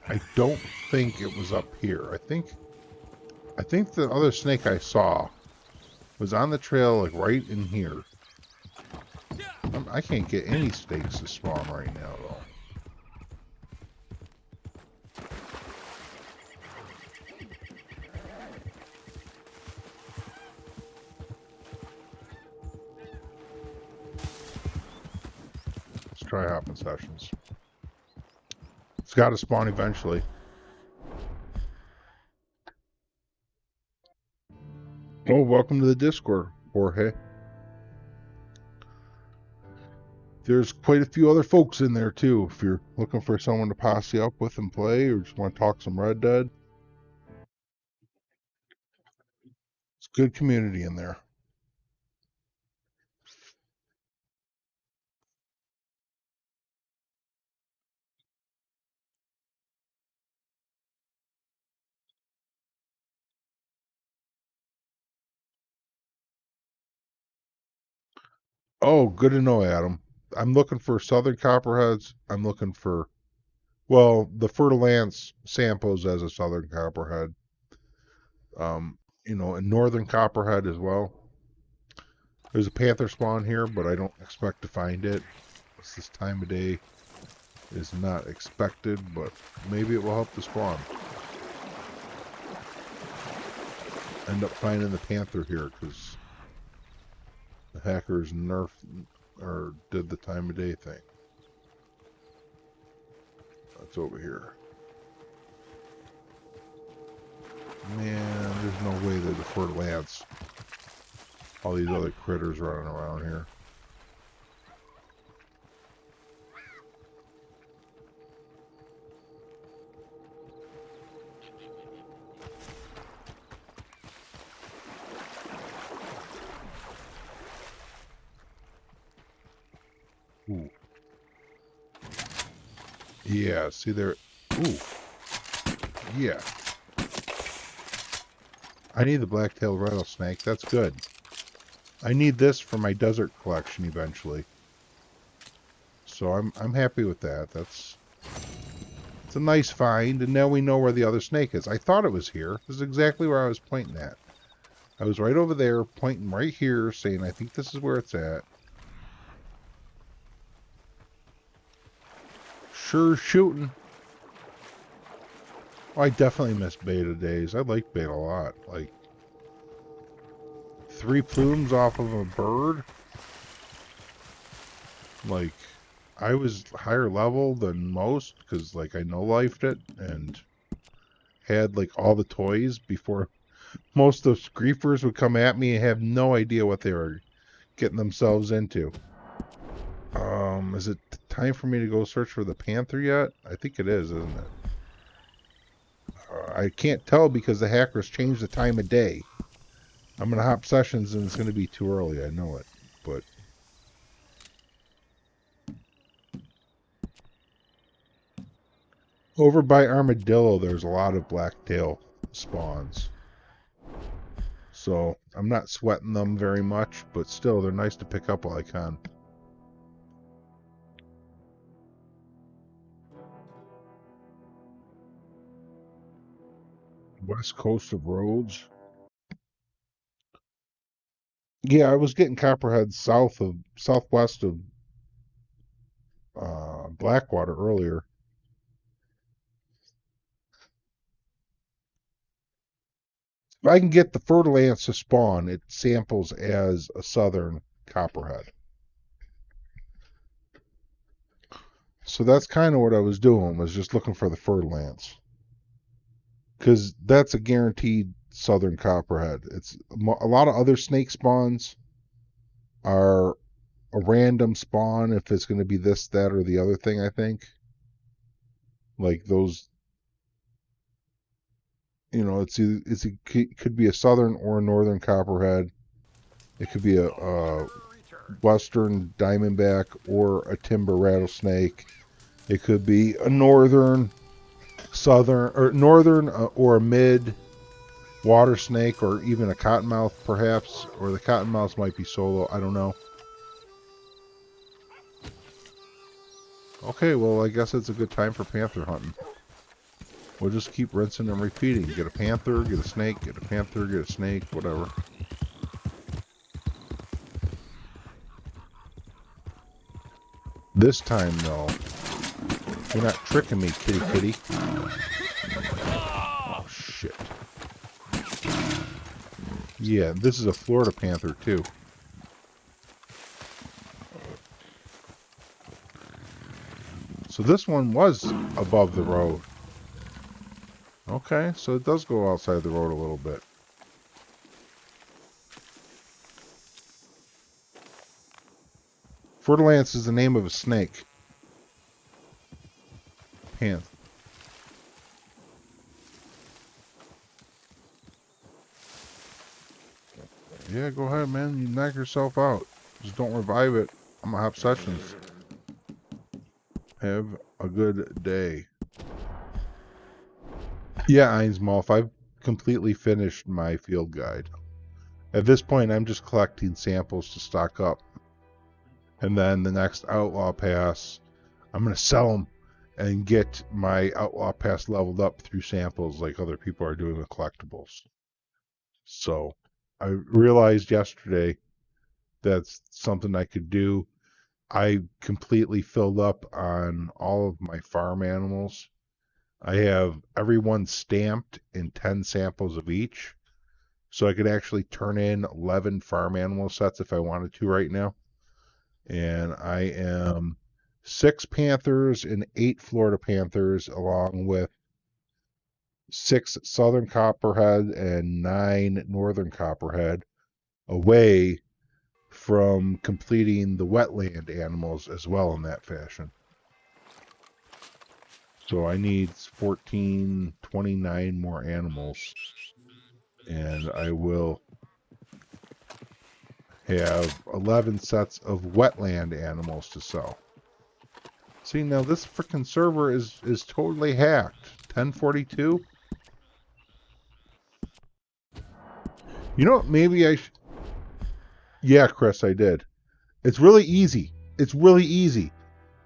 I don't think it was up here. I think the other snake I saw was on the trail, like right in here. I can't get any snakes to spawn right now, though. try hopping sessions. It's got to spawn eventually. Oh, welcome to the Discord, Jorge. There's quite a few other folks in there too. If you're looking for someone to posse up with and play, or just want to talk some Red Dead, it's a good community in there. Oh, good to know, Adam. I'm looking for southern copperheads. I'm looking for, well, the Fertile Lance samples as a southern copperhead. And northern copperhead as well. There's a panther spawn here, but I don't expect to find it. This time of day is not expected, but maybe it will help the spawn. End up finding the panther here because the hackers nerfed or did the time of day thing. That's over here. Man, there's no way that the Fertile Lance. All these other critters running around here. Ooh. Yeah, see there. Ooh. Yeah. I need the black-tailed rattlesnake. That's good. I need this for my desert collection eventually. So I'm happy with that. It's a nice find, and now we know where the other snake is. I thought it was here. This is exactly where I was pointing at. I was right over there, pointing right here, saying I think this is where it's at. Sure shooting. Oh, I definitely miss beta days. I like beta a lot. Like 3 plumes off of a bird. Like, I was higher level than most because, like, I no-lifed it and had, like, all the toys before most of those griefers would come at me and have no idea what they were getting themselves into. Is it time for me to go search for the panther yet? I think it is, isn't it? I can't tell because the hackers changed the time of day. I'm going to hop sessions and it's going to be too early. I know it, but over by Armadillo, there's a lot of blacktail spawns. So I'm not sweating them very much, but still, they're nice to pick up while I can. West coast of Rhodes. Yeah, I was getting copperheads southwest of Blackwater earlier. If I can get the Fertile Lance to spawn, it samples as a southern copperhead. So that's kind of what I was doing, was just looking for the Fertile Lance. Because that's a guaranteed southern copperhead. It's a lot of other snake spawns are a random spawn if it's going to be this, that, or the other thing, I think. Like those, it could be a southern or a northern copperhead. It could be a western diamondback or a timber rattlesnake. It could be a northern, southern, or northern or a mid water snake, or even a cottonmouth perhaps, or the cottonmouths might be solo. I don't know. Okay, well, I guess it's a good time for panther hunting. We'll just keep rinsing and repeating. Get a panther, get a snake, get a panther, get a snake, whatever. This time, though, you're not tricking me, kitty kitty. Oh, shit. Yeah, this is a Florida panther, too. So this one was above the road. Okay, so it does go outside the road a little bit. Fer-de-lance is the name of a snake. Panther. Yeah, go ahead, man. You knock yourself out. Just don't revive it. I'm gonna have sessions. Have a good day. Yeah, Einsmolf, I've completely finished my field guide. At this point, I'm just collecting samples to stock up. And then the next Outlaw Pass, I'm going to sell them and get my Outlaw Pass leveled up through samples like other people are doing with collectibles. So I realized yesterday that's something I could do. I completely filled up on all of my farm animals. I have everyone stamped in 10 samples of each. So I could actually turn in 11 farm animal sets if I wanted to right now. And I am 6 panthers and 8 Florida panthers, along with 6 southern copperhead and 9 northern copperhead, away from completing the wetland animals as well in that fashion. So I need 14, 29 more animals, and I will have 11 sets of wetland animals to sell. See, now this freaking server is totally hacked. 1042? You know what, maybe I Yeah, Chris, I did. It's really easy. It's really easy.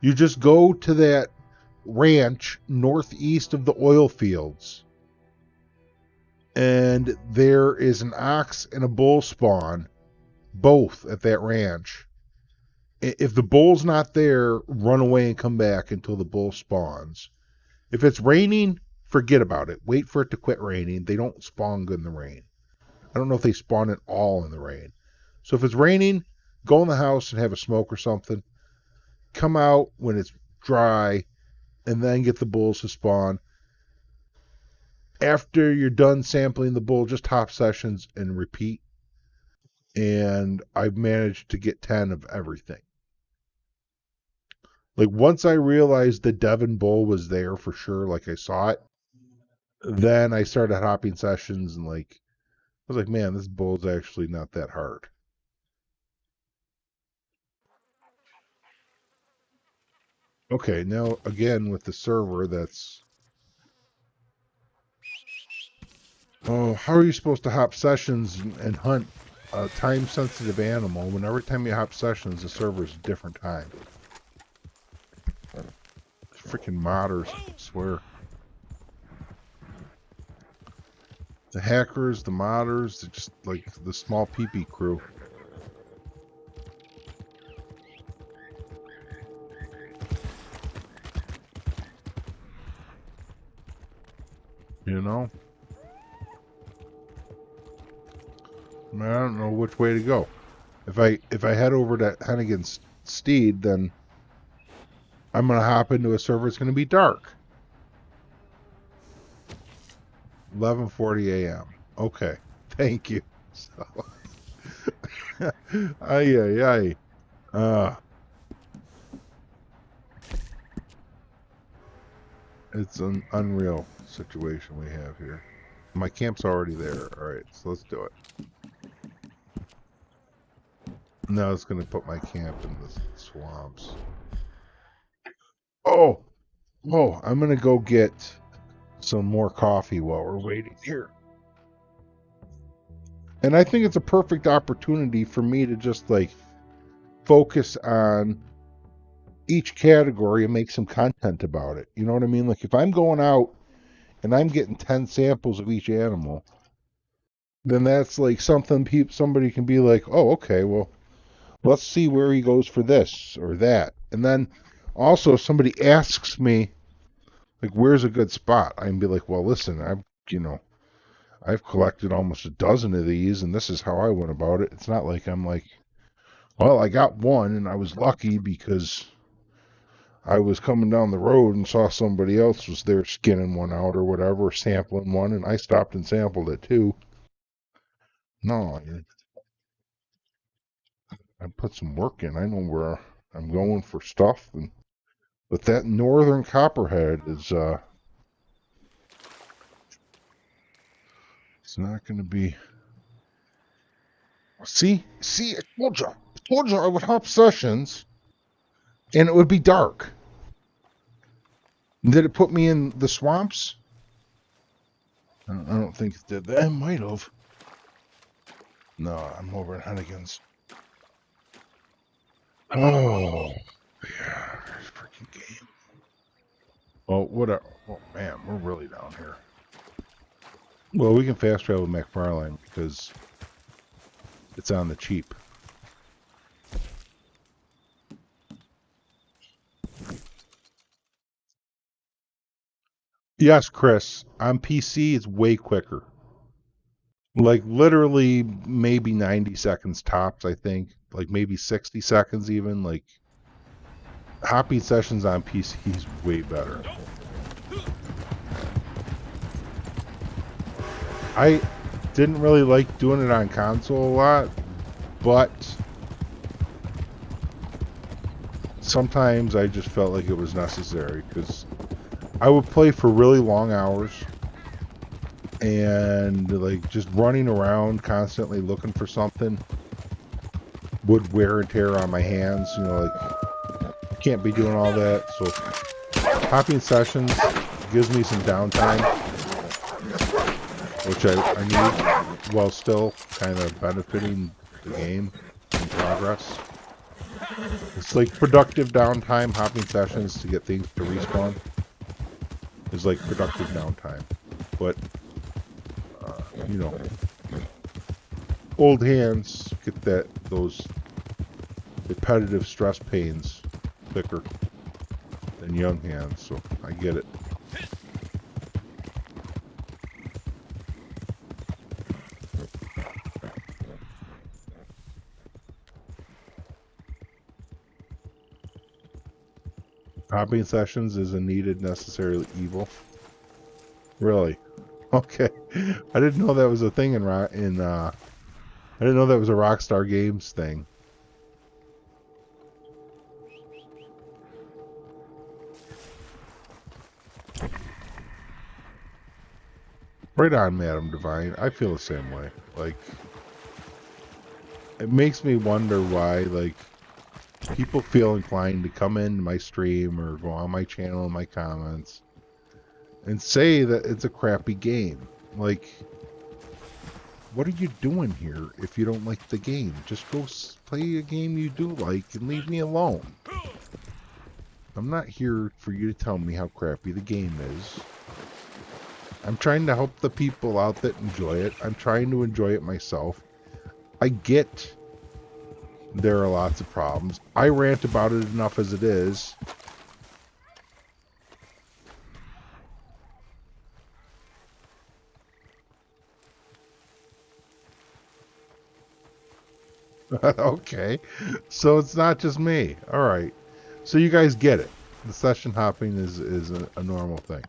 You just go to that ranch northeast of the oil fields, and there is an ox and a bull spawn, both at that ranch. If the bull's not there, run away and come back until the bull spawns. If it's raining, forget about it. Wait for it to quit raining. They don't spawn good in the rain. I don't know if they spawn at all in the rain. So if it's raining, go in the house and have a smoke or something. Come out when it's dry, and then get the bulls to spawn. After you're done sampling the bull, just hop sessions and repeat. And I've managed to get 10 of everything. Like, once I realized the Devon bull was there for sure, like I saw it, then I started hopping sessions, and like, I was like, man, this bull's actually not that hard. Okay, now again with the server, that's... Oh, how are you supposed to hop sessions and hunt a time-sensitive animal when every time you hop sessions, the server's a different time? Freaking modders, I swear. The hackers, the modders, they're just like the small pee-pee crew. You know? I mean, I don't know which way to go. If I head over to Hennigan's Steed, then I'm gonna hop into a server. It's gonna be dark. 11:40 a.m. Okay, thank you. So, ay. It's an unreal situation we have here. My camp's already there. All right, so let's do it. Now it's gonna put my camp in the swamps. Oh, I'm gonna go get some more coffee while we're waiting here. And I think it's a perfect opportunity for me to just like focus on each category and make some content about it. You know what I mean? Like, if I'm going out and I'm getting 10 samples of each animal, then that's like something somebody can be like, oh, okay, well, let's see where he goes for this or that. And then also, if somebody asks me, like, where's a good spot? I can be like, well, listen, I've collected almost a dozen of these, and this is how I went about it. It's not like I'm like, well, I got one, and I was lucky because I was coming down the road and saw somebody else was there skinning one out or whatever, sampling one, and I stopped and sampled it too. No, I put some work in. I know where I'm going for stuff, but that northern copperhead is it's not going to be. See, I told you I would hop sessions, and it would be dark. Did it put me in the swamps? I don't think it did that. It might have. No, I'm over in Hennigan's. Oh, yeah, freaking game. Oh, whatever. Oh, man, we're really down here. Well, we can fast travel McFarlane because it's on the cheap. Yes, Chris. On PC, it's way quicker. Like, literally, maybe 90 seconds tops, I think. Like, maybe 60 seconds even. Like, hopping sessions on PC is way better. I didn't really like doing it on console a lot, but sometimes I just felt like it was necessary because I would play for really long hours and like just running around constantly looking for something would wear and tear on my hands. You know, like I can't be doing all that. So hopping sessions gives me some downtime, which I need while still kind of benefiting the game in progress. It's like productive downtime. Hopping sessions to get things to respawn is like productive downtime. But, you know, old hands get those repetitive stress pains quicker than young hands, so I get it. Hopping sessions isn't needed, necessarily evil. Really? Okay. I didn't know that was a thing I didn't know that was a Rockstar Games thing. Right on, Madam Divine. I feel the same way. Like, it makes me wonder why, like, people feel inclined to come into my stream or go on my channel in my comments and say that it's a crappy game. Like, what are you doing here if you don't like the game? Just go play a game you do like and leave me alone. I'm not here for you to tell me how crappy the game is. I'm trying to help the people out that enjoy it. I'm trying to enjoy it myself. I get there are lots of problems. I rant about it enough as it is. Okay, so it's not just me. All right, so you guys get it. The session hopping is a normal thing.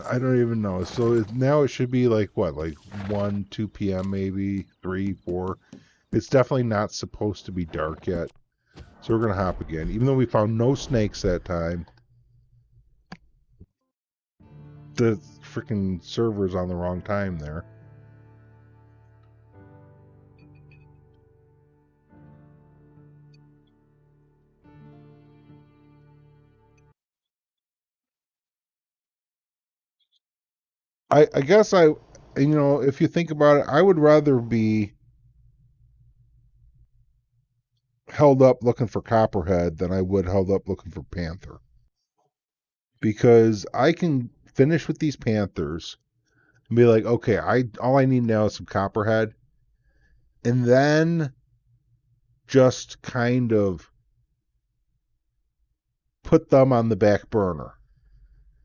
I don't even know. So now it should be like what, like 1, 2 p.m. maybe 3, 4. It's definitely not supposed to be dark yet. So we're gonna hop again, even though we found no snakes that time. The freaking server's on the wrong time there. I guess if you think about it, I would rather be held up looking for copperhead than I would held up looking for panther. Because I can finish with these panthers and be like, okay, all I need now is some copperhead, and then just kind of put them on the back burner.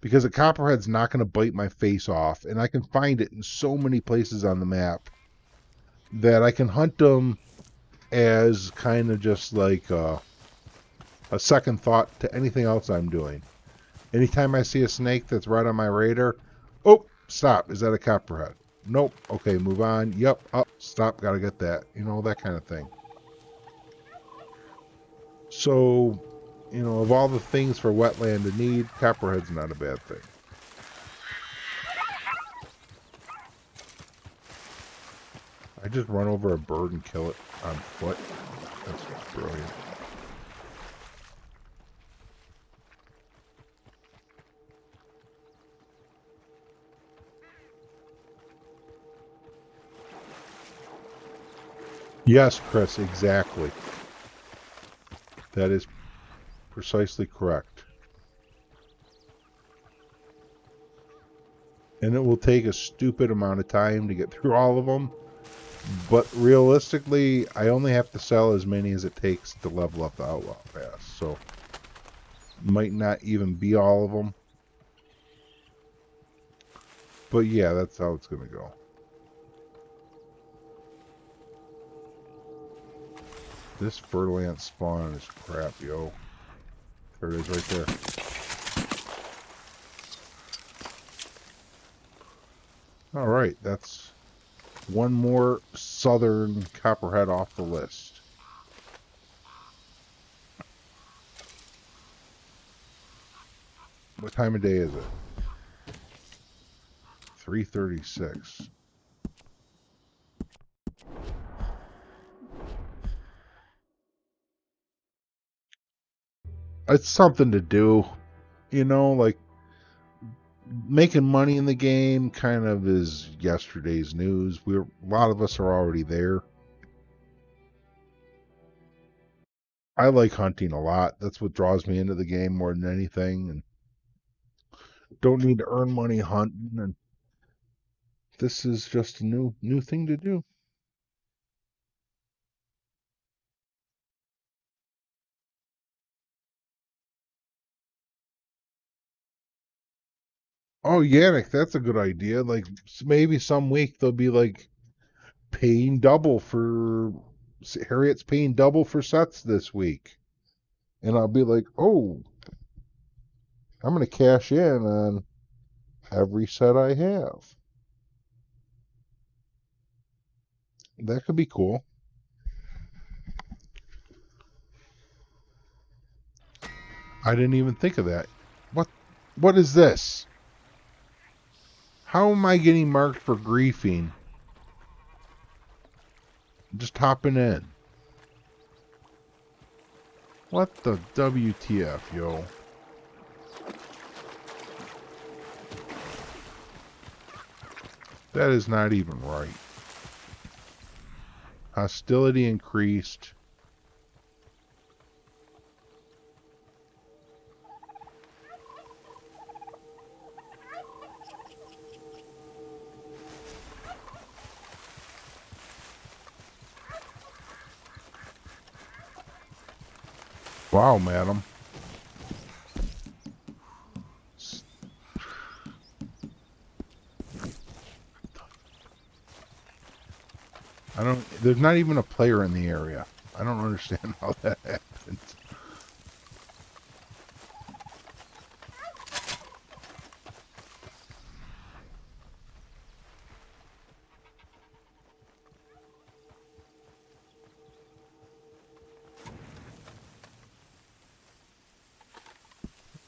Because a copperhead's not going to bite my face off, and I can find it in so many places on the map that I can hunt them as kind of just like a a second thought to anything else I'm doing. Anytime I see a snake that's right on my radar, oh, stop. Is that a copperhead? Nope. Okay, move on. Yep. Up. Stop. Gotta get that. You know, that kind of thing. So, you know, of all the things for wetland to need, copperhead's not a bad thing. I just run over a bird and kill it on foot. That's brilliant. Yes, Chris, exactly. That is precisely correct. And it will take a stupid amount of time to get through all of them. But realistically, I only have to sell as many as it takes to level up the Outlaw Pass. So, might not even be all of them. But yeah, that's how it's going to go. This Furland spawn is crap, yo. There it is right there. Alright, that's one more southern copperhead off the list. What time of day is it? 3:36. It's something to do, you know, like making money in the game kind of is yesterday's news. A lot of us are already there. I like hunting a lot. That's what draws me into the game more than anything, and don't need to earn money hunting, and this is just a new thing to do. Oh, Yannick, that's a good idea. Like maybe some week they'll be like paying double for Harriet's paying double for sets this week. And I'll be like, oh, I'm going to cash in on every set I have. That could be cool. I didn't even think of that. What is this? How am I getting marked for griefing? Just hopping in. What the WTF, yo? That is not even right. Hostility increased. Wow, madam. There's not even a player in the area. I don't understand how that happens.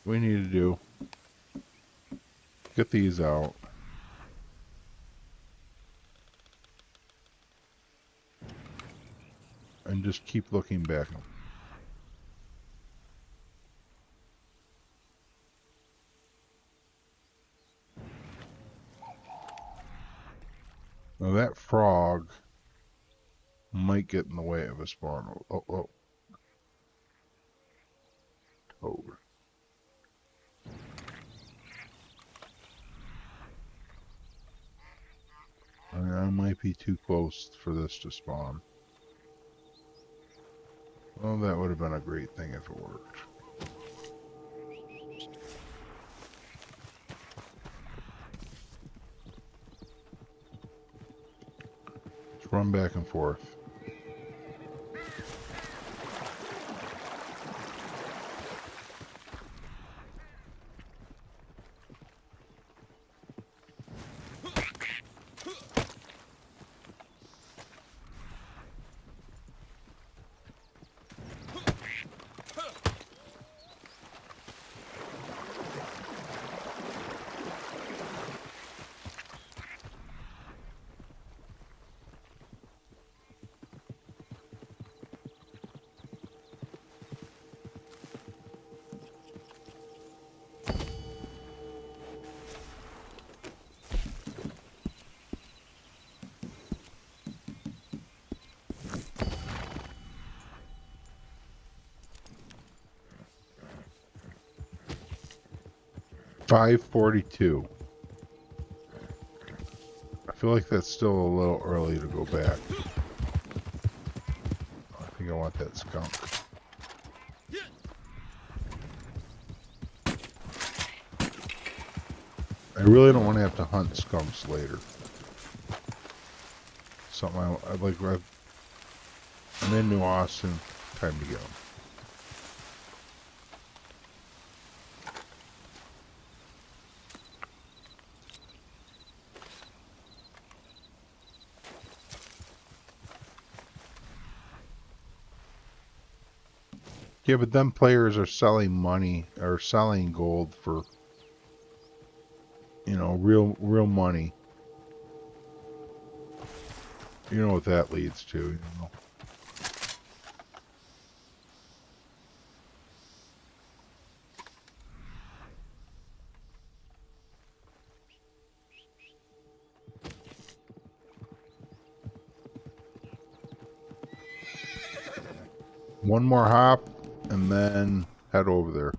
We need to do get these out. And just keep looking back. Now that frog might get in the way of a spawn. Oh. Toad. I might be too close for this to spawn. Well, that would have been a great thing if it worked. Let's run back and forth. 5:42. I feel like that's still a little early to go back. I think I want that skunk. I really don't want to have to hunt skunks later. Something I'd like. I'm in New Austin. Time to get them. Yeah, but them players are selling money or selling gold for, you know, real money. You know what that leads to, you know. One more hop and then head over there.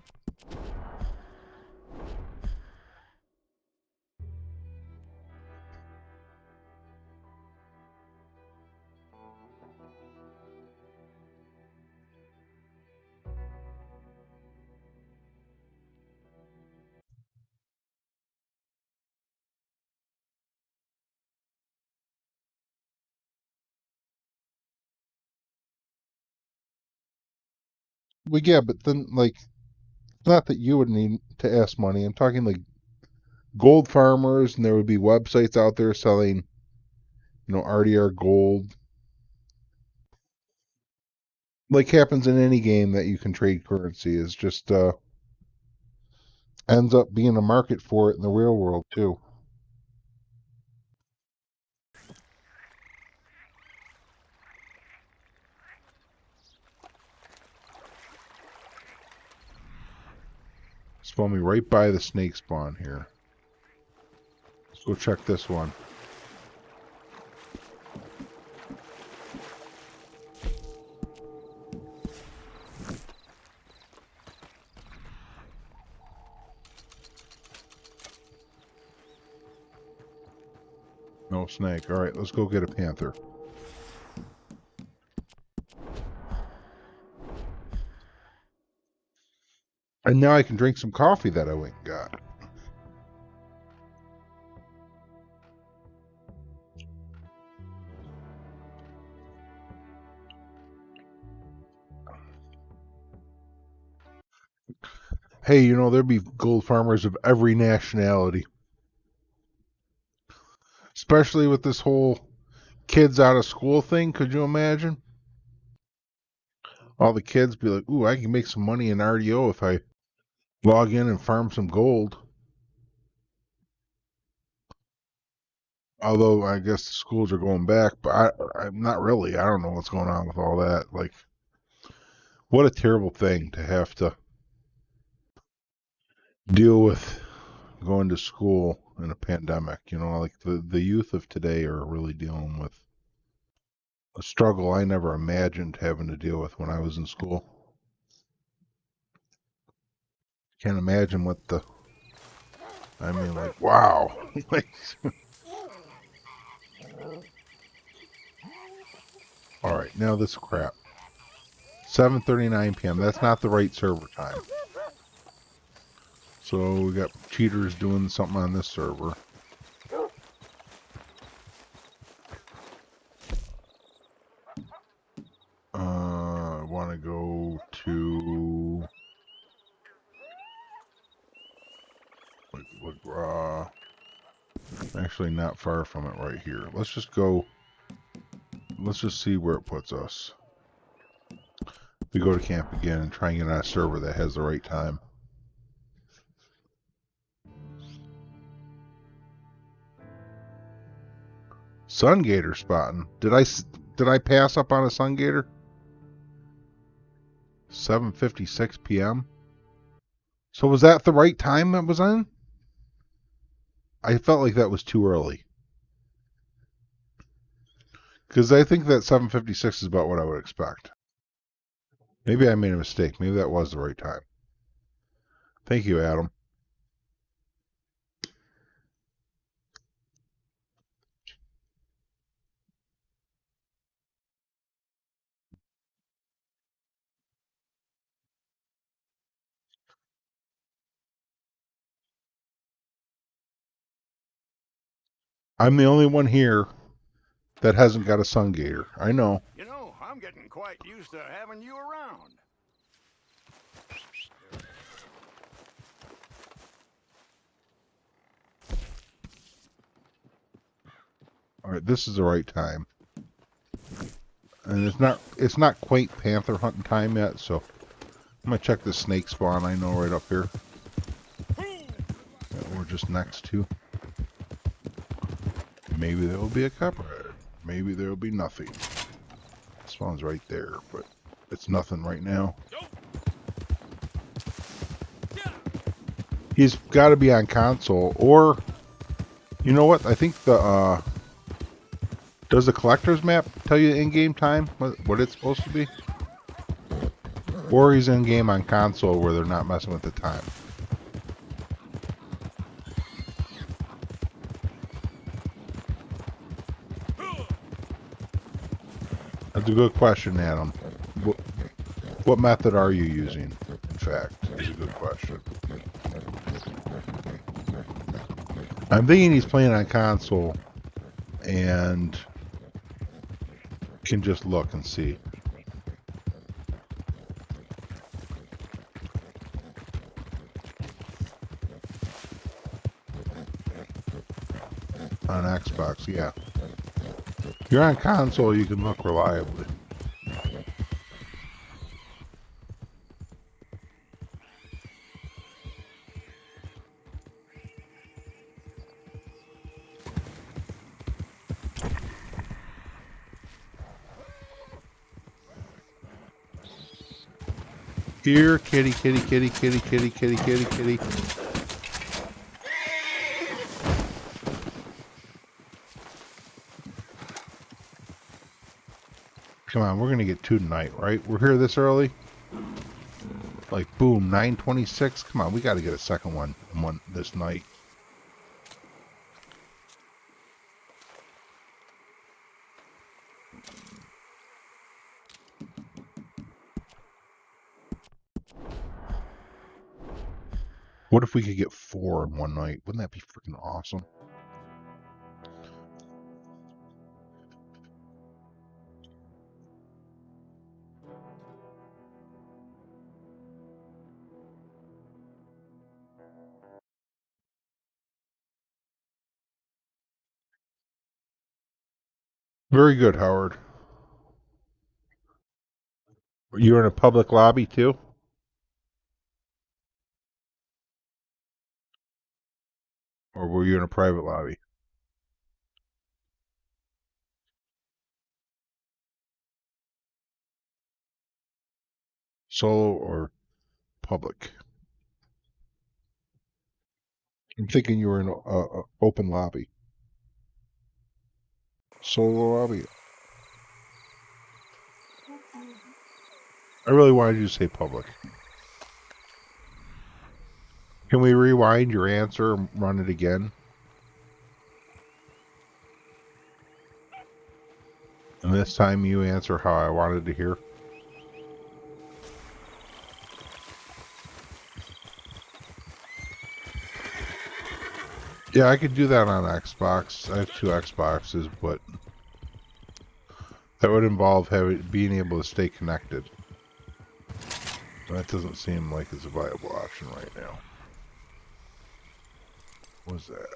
Well, yeah, but then, like, not that you would need to ask money. I'm talking like gold farmers, and there would be websites out there selling, you know, RDR gold. Like happens in any game that you can trade currency, is just ends up being a market for it in the real world too. Spawn me right by the snake spawn here. Let's go check this one. No snake. All right, let's go get a panther. And now I can drink some coffee that I went and got. Hey, you know, there'd be gold farmers of every nationality. Especially with this whole kids out of school thing. Could you imagine? All the kids be like, ooh, I can make some money in RDO if I log in and farm some gold. Although I guess the schools are going back, but I'm not really. I don't know what's going on with all that. Like, what a terrible thing to have to deal with going to school in a pandemic. You know, like the youth of today are really dealing with a struggle I never imagined having to deal with when I was in school. Can't imagine what the. I mean, like, wow. Like, all right, now this crap. 7:39 p.m. That's not the right server time. So we got cheaters doing something on this server. I want to go to actually not far from it right here. Let's just go. Let's just see where it puts us. We go to camp again and try and get on a server that has the right time. Sun gator spotting. Did I pass up on a sun gator? 7:56 p.m. So was that the right time that was in? I felt like that was too early. Because I think that 7:56 is about what I would expect. Maybe I made a mistake. Maybe that was the right time. Thank you, Adam. I'm the only one here that hasn't got a sun gator. I know. You know, I'm getting quite used to having you around. All right, this is the right time. And it's not quite panther hunting time yet, so I'm gonna check the snake spawn I know right up here. That we're just next to. Maybe there will be a copperhead. Maybe there will be nothing. Spawn's right there, but it's nothing right now. He's got to be on console, or you know what? I think the does the collector's map tell you the in-game time what it's supposed to be, or he's in game on console where they're not messing with the time. That's a good question, Adam. What method are you using? In fact, that's a good question. I'm thinking he's playing on console and can just look and see. On Xbox, yeah. If you're on console, you can look reliably. Here, kitty, kitty, kitty, kitty, kitty, kitty, kitty, kitty. Come on, we're gonna get two tonight, right? We're here this early. Like, boom, 9:26. Come on, we got to get a second one this night. What if we could get 4 in one night? Wouldn't that be freaking awesome? Very good, Howard. You're in a public lobby too? Or were you in a private lobby? Solo or public? I'm thinking you were in a open lobby. Solo lobby? I really wanted you to say public. Can we rewind your answer and run it again? And this time you answer how I wanted to hear. Yeah, I could do that on Xbox. I have 2 Xboxes, but that would involve being able to stay connected. That doesn't seem like it's a viable option right now. What was that?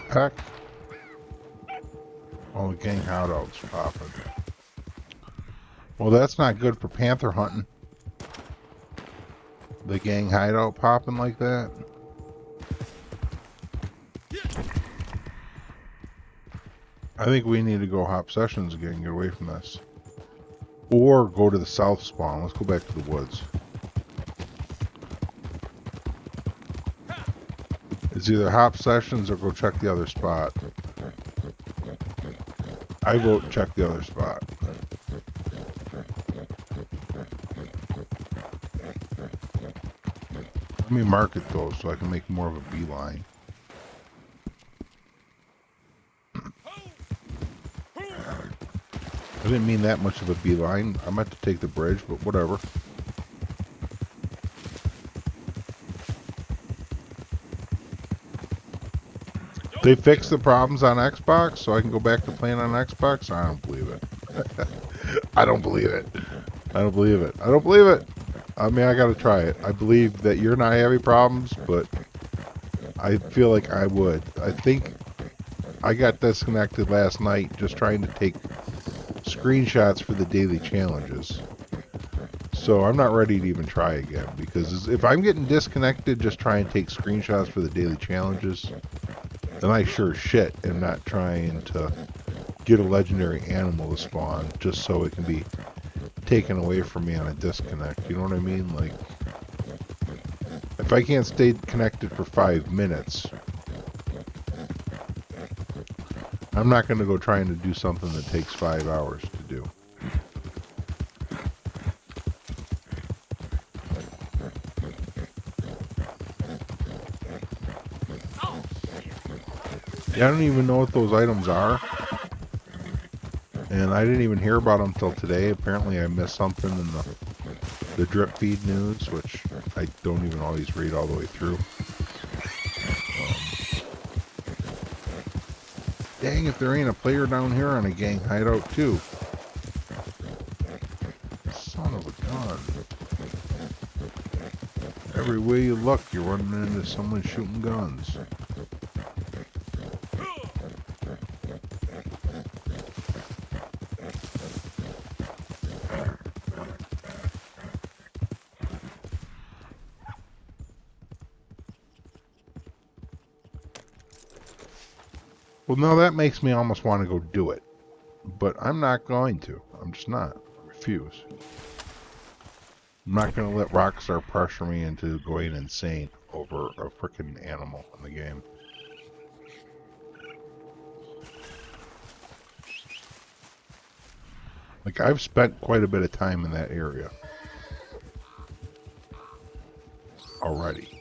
Heck. Oh, the gang hideout's popping. Well, that's not good for panther hunting. The gang hideout popping like that. I think we need to go hop sessions again and get away from this. Or go to the south spawn. Let's go back to the woods. It's either hop sessions or go check the other spot. I vote check the other spot. Let me mark it though so I can make more of a beeline. I didn't mean that much of a beeline. I meant to take the bridge, but whatever. They fixed the problems on Xbox, so I can go back to playing on Xbox? I don't believe it. I don't believe it. I don't believe it. I don't believe it. I mean, I gotta try it. I believe that you're not having problems, but I feel like I would. I think I got disconnected last night just trying to take screenshots for the daily challenges. So I'm not ready to even try again, because if I'm getting disconnected just trying to take screenshots for the daily challenges, then I sure shit am not trying to get a legendary animal to spawn just so it can be taken away from me on a disconnect. You know what I mean? Like, if I can't stay connected for 5 minutes, I'm not going to go trying to do something that takes 5 hours to do. Yeah, I don't even know what those items are. And I didn't even hear about them till today. Apparently I missed something in the drip feed news, which I don't even always read all the way through. Dang, if there ain't a player down here on a gang hideout too. Son of a gun. Every way you look, you're running into someone shooting guns. Well, now that makes me almost want to go do it. But I'm not going to. I'm just not. I refuse. I'm not going to let Rockstar pressure me into going insane over a freaking animal in the game. Like, I've spent quite a bit of time in that area already.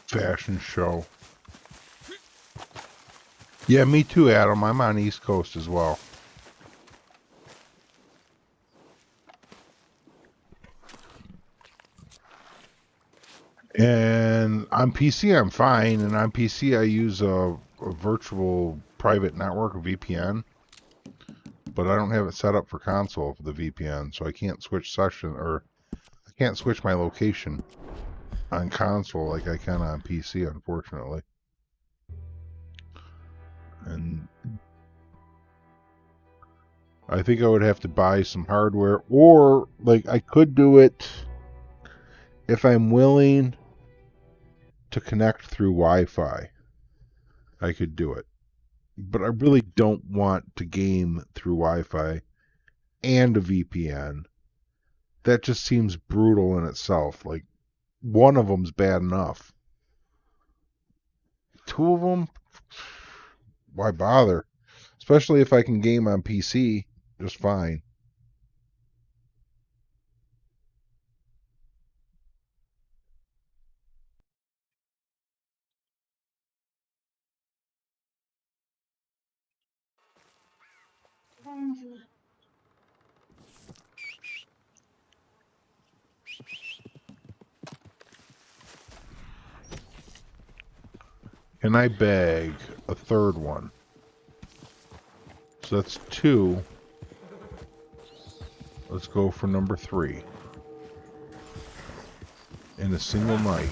Fashion show. Yeah, me too, Adam. I'm on East Coast as well. And on PC, I'm fine. And on PC, I use a virtual private network, a VPN. But I don't have it set up for console for the VPN, so I can't switch session, or I can't switch my location on console like I can on PC, unfortunately. And I think I would have to buy some hardware, or like I could do it if I'm willing to connect through Wi-Fi. I could do it. But I really don't want to game through Wi-Fi and a VPN. That just seems brutal in itself. Like, one of them's bad enough. Two of them, why bother? Especially if I can game on PC just fine. Can I bag a third one? So that's 2. Let's go for number 3. In a single night.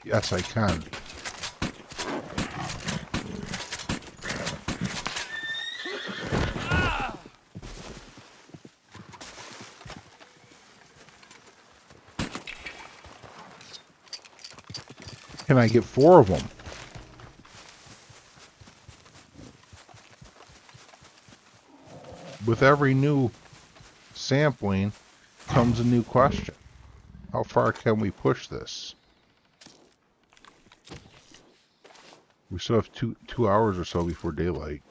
Yes, I can. Can I get 4 of them? With every new sampling comes a new question. How far can we push this? We still have two hours or so before daylight.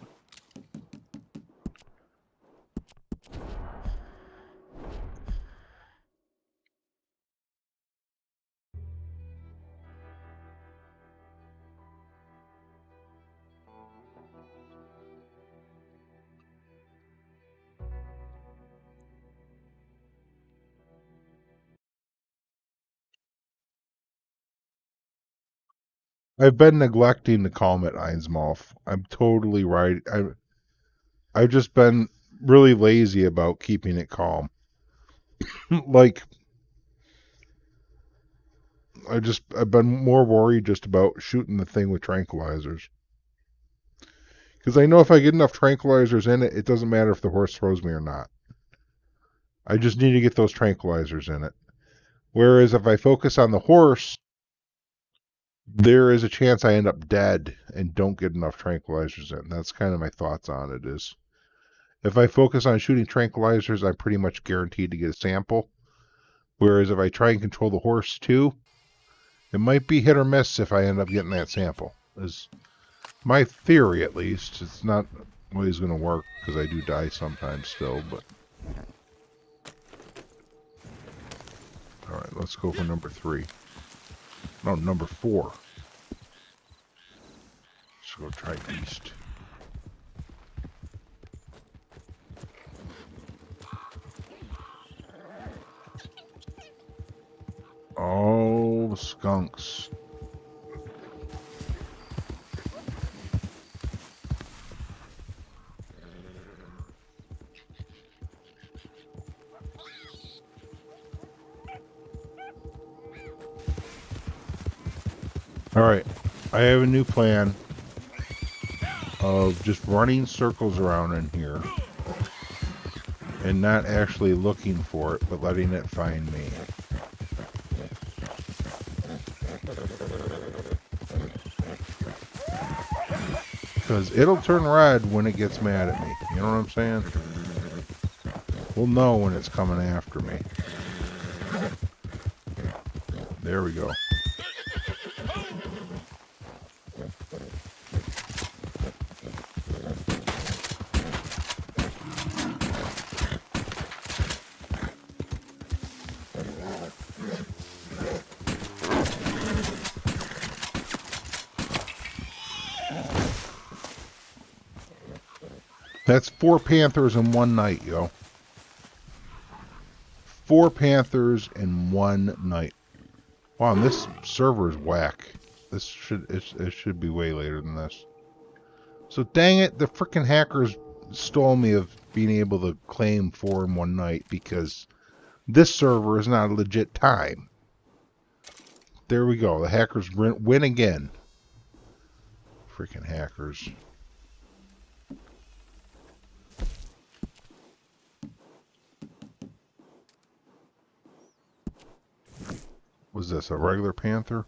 I've been neglecting to calm at Einsmouth. I'm totally right. I've just been really lazy about keeping it calm. Like, I've been more worried just about shooting the thing with tranquilizers. Because I know if I get enough tranquilizers in it, it doesn't matter if the horse throws me or not. I just need to get those tranquilizers in it. Whereas if I focus on the horse, there is a chance I end up dead and don't get enough tranquilizers in. That's kind of my thoughts on it is. If I focus on shooting tranquilizers, I'm pretty much guaranteed to get a sample. Whereas if I try and control the horse too, it might be hit or miss if I end up getting that sample. Is my theory, at least. It's not always going to work because I do die sometimes still, but... Alright, let's go for number 3. No, number 4. Let's go try east. Oh, skunks. Alright, I have a new plan of just running circles around in here and not actually looking for it, but letting it find me. Because it'll turn red when it gets mad at me. You know what I'm saying? We'll know when it's coming after me. There we go. That's 4 panthers in one night, yo. 4 panthers in one night. Wow, and this server is whack. This it should be way later than this. So dang it, the frickin' hackers stole me of being able to claim 4 in one night because this server is not a legit time. There we go. The hackers win again. Freaking hackers. Was this a regular panther?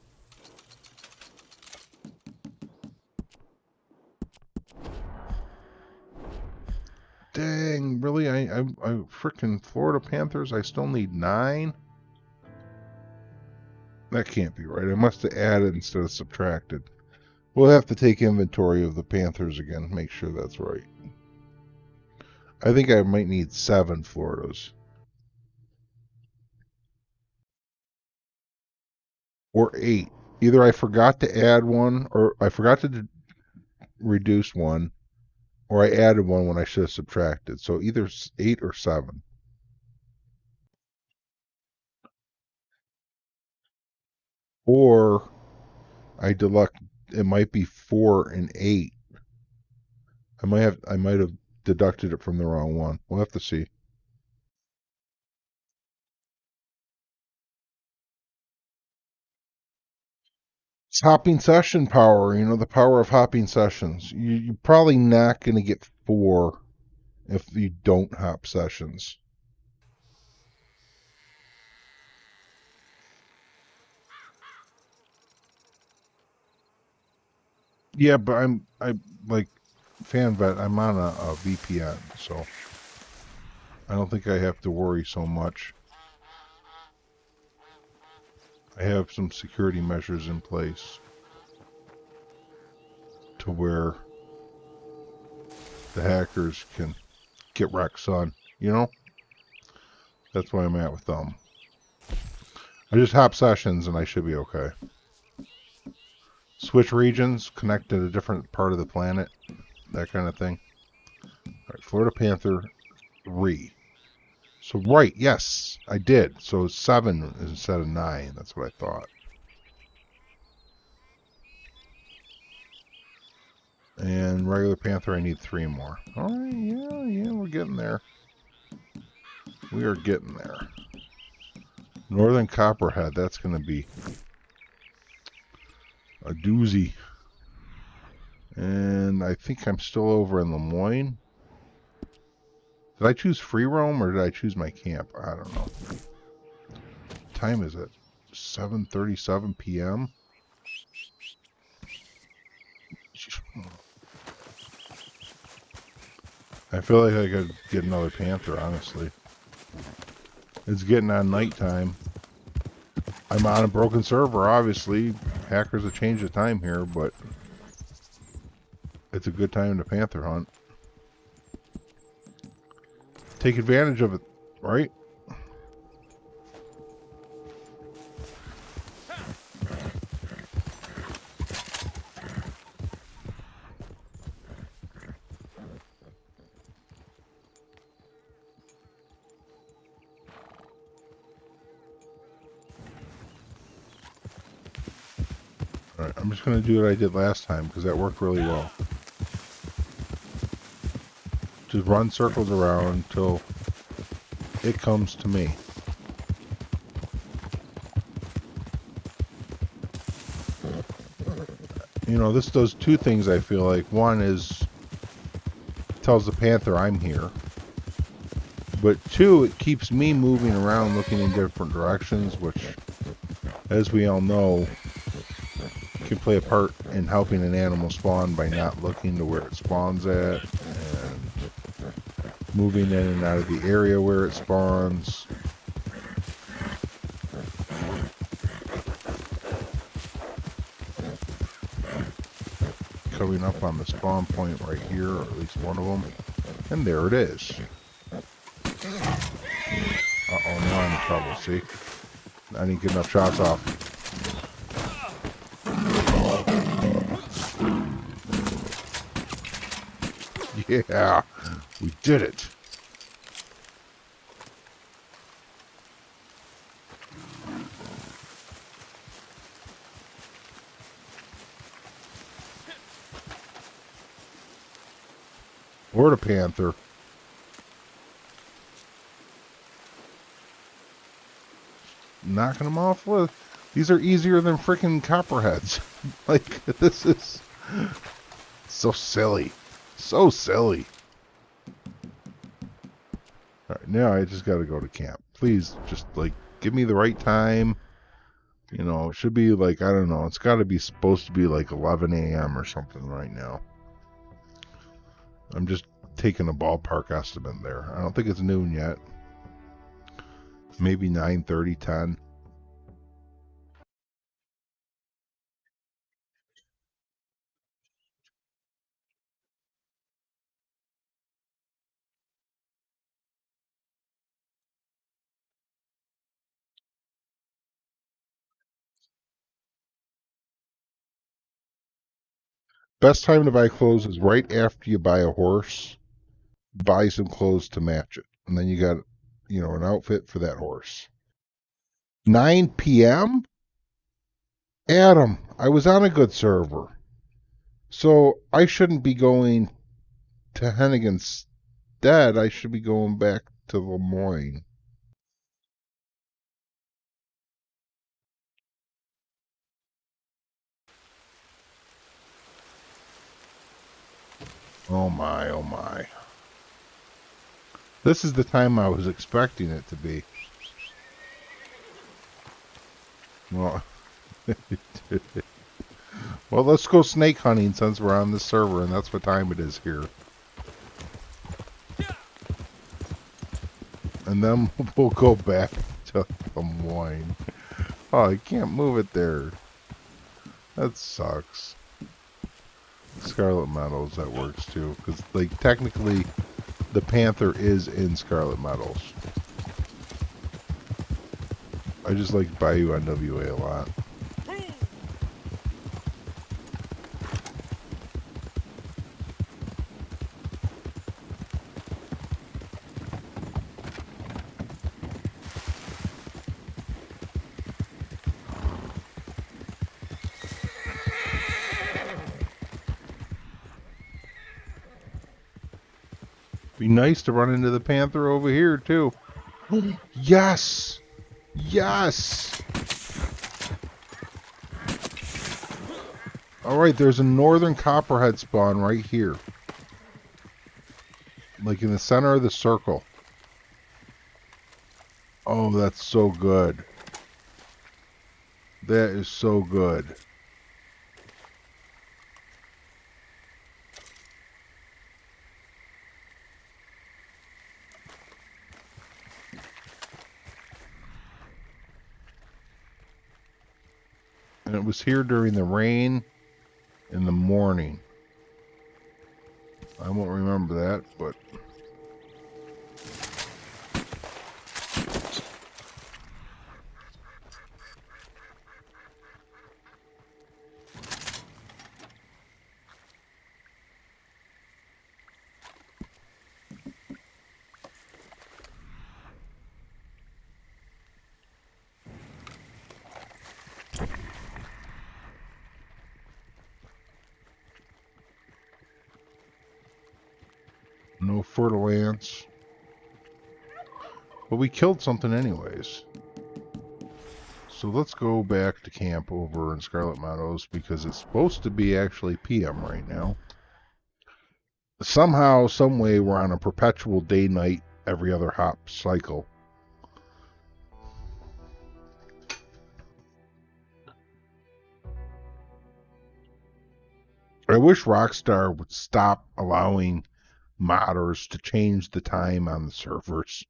Dang, really? I freaking Florida Panthers, I still need 9? That can't be right. I must have added instead of subtracted. We'll have to take inventory of the Panthers again, make sure that's right. I think I might need 7 Floridas. Or 8. Either I forgot to add one, or I forgot to reduce one, or I added one when I should have subtracted. So either 8 or 7. Or I deluxe. It might be 4 and 8. I might have deducted it from the wrong one. We'll have to see. It's hopping session power, you know, the power of hopping sessions. You're probably not going to get 4 if you don't hop sessions. Yeah, but I'm like FanVet, I'm on a VPN, so I don't think I have to worry so much. I have some security measures in place to where the hackers can get wrecked, son. You know? That's where I'm at with them. I just hop sessions and I should be okay. Switch regions, connect to a different part of the planet, that kind of thing. Alright, Florida Panther 3. So, right, yes, I did. So 7 instead of 9. That's what I thought. And regular panther, I need 3 more. Alright, yeah, we're getting there. We are getting there. Northern copperhead, that's going to be a doozy. And I think I'm still over in Lemoyne. Did I choose free roam or did I choose my camp? I don't know. What time is it? 7:37 p.m. I feel like I could get another panther, honestly. It's getting on nighttime. I'm on a broken server, obviously. Hackers have changed the time here, but it's a good time to panther hunt. Take advantage of it, right? Alright, I'm just going to do what I did last time because that worked really well. Just run circles around until it comes to me. You know, this does 2 things, I feel like. One is tells the panther I'm here. But 2, it keeps me moving around looking in different directions, which, as we all know, can play a part in helping an animal spawn by not looking to where it spawns at and moving in and out of the area where it spawns. Coming up on the spawn point right here, or at least one of them. And there it is. Uh-oh, now I'm in trouble, see? I didn't get enough shots off. Yeah, we did it. Or the panther. Knocking them off with. These are easier than freaking copperheads. Like, this is so silly. So silly. Alright, now I just gotta go to camp. Please, just, like, give me the right time. You know, it should be, like, I don't know. It's gotta be supposed to be, like, 11 a.m. or something right now. I'm just taking a ballpark estimate there. I don't think it's noon yet. Maybe 9:30, 10. Best time to buy clothes is right after you buy a horse. Buy some clothes to match it. And then you got, you know, an outfit for that horse. 9 p.m.? Adam, I was on a good server. So I shouldn't be going to Hennigan's instead. I should be going back to Lemoyne. Oh my, oh my. This is the time I was expecting it to be. Well, well, let's go snake hunting since we're on this server, and that's what time it is here. And then we'll go back to Lemoyne. Oh, I can't move it there. That sucks. Scarlet Meadows, that works too. Because, like, technically, the panther is in Scarlet Meadows. I just like Bayou NWA a lot. Be nice to run into the panther over here too. Yes! Yes! Alright, there's a northern copperhead spawn right here. Like in the center of the circle. Oh, that's so good. That is so good. And it was here during the rain in the morning. I won't remember that, but... No fertile ants. But we killed something anyways. So let's go back to camp over in Scarlet Meadows because it's supposed to be actually PM right now. Somehow, some way, we're on a perpetual day-night every other hop cycle. I wish Rockstar would stop allowing modders to change the time on the servers.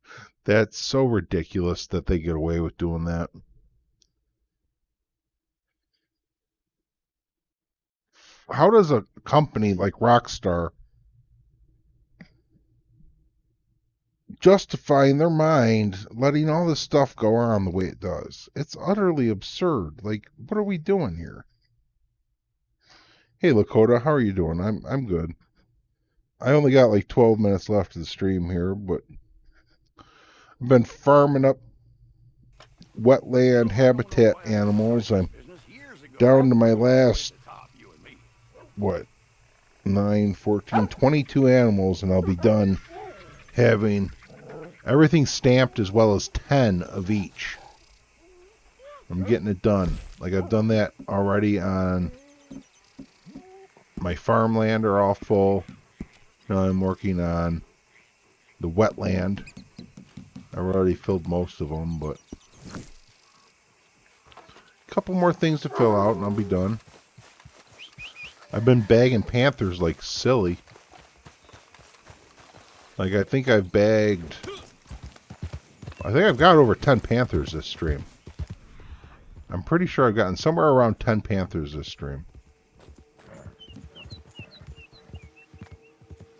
That's so ridiculous that they get away with doing that. How does a company like Rockstar justify in their mind letting all this stuff go on the way it does? It's utterly absurd. Like, what are we doing here? Hey Lakota, how are you doing? I'm good. I only got like 12 minutes left of the stream here, but I've been farming up wetland habitat animals. I'm down to my last, what, 9, 14, 22 animals, and I'll be done having everything stamped as well as 10 of each. I'm getting it done. Like, I've done that already on my farmland are all full. Now I'm working on the wetland. I've already filled most of them, but a couple more things to fill out and I'll be done. I've been bagging panthers like silly. Like, I think I've got over 10 panthers this stream. I'm pretty sure I've gotten somewhere around 10 panthers this stream.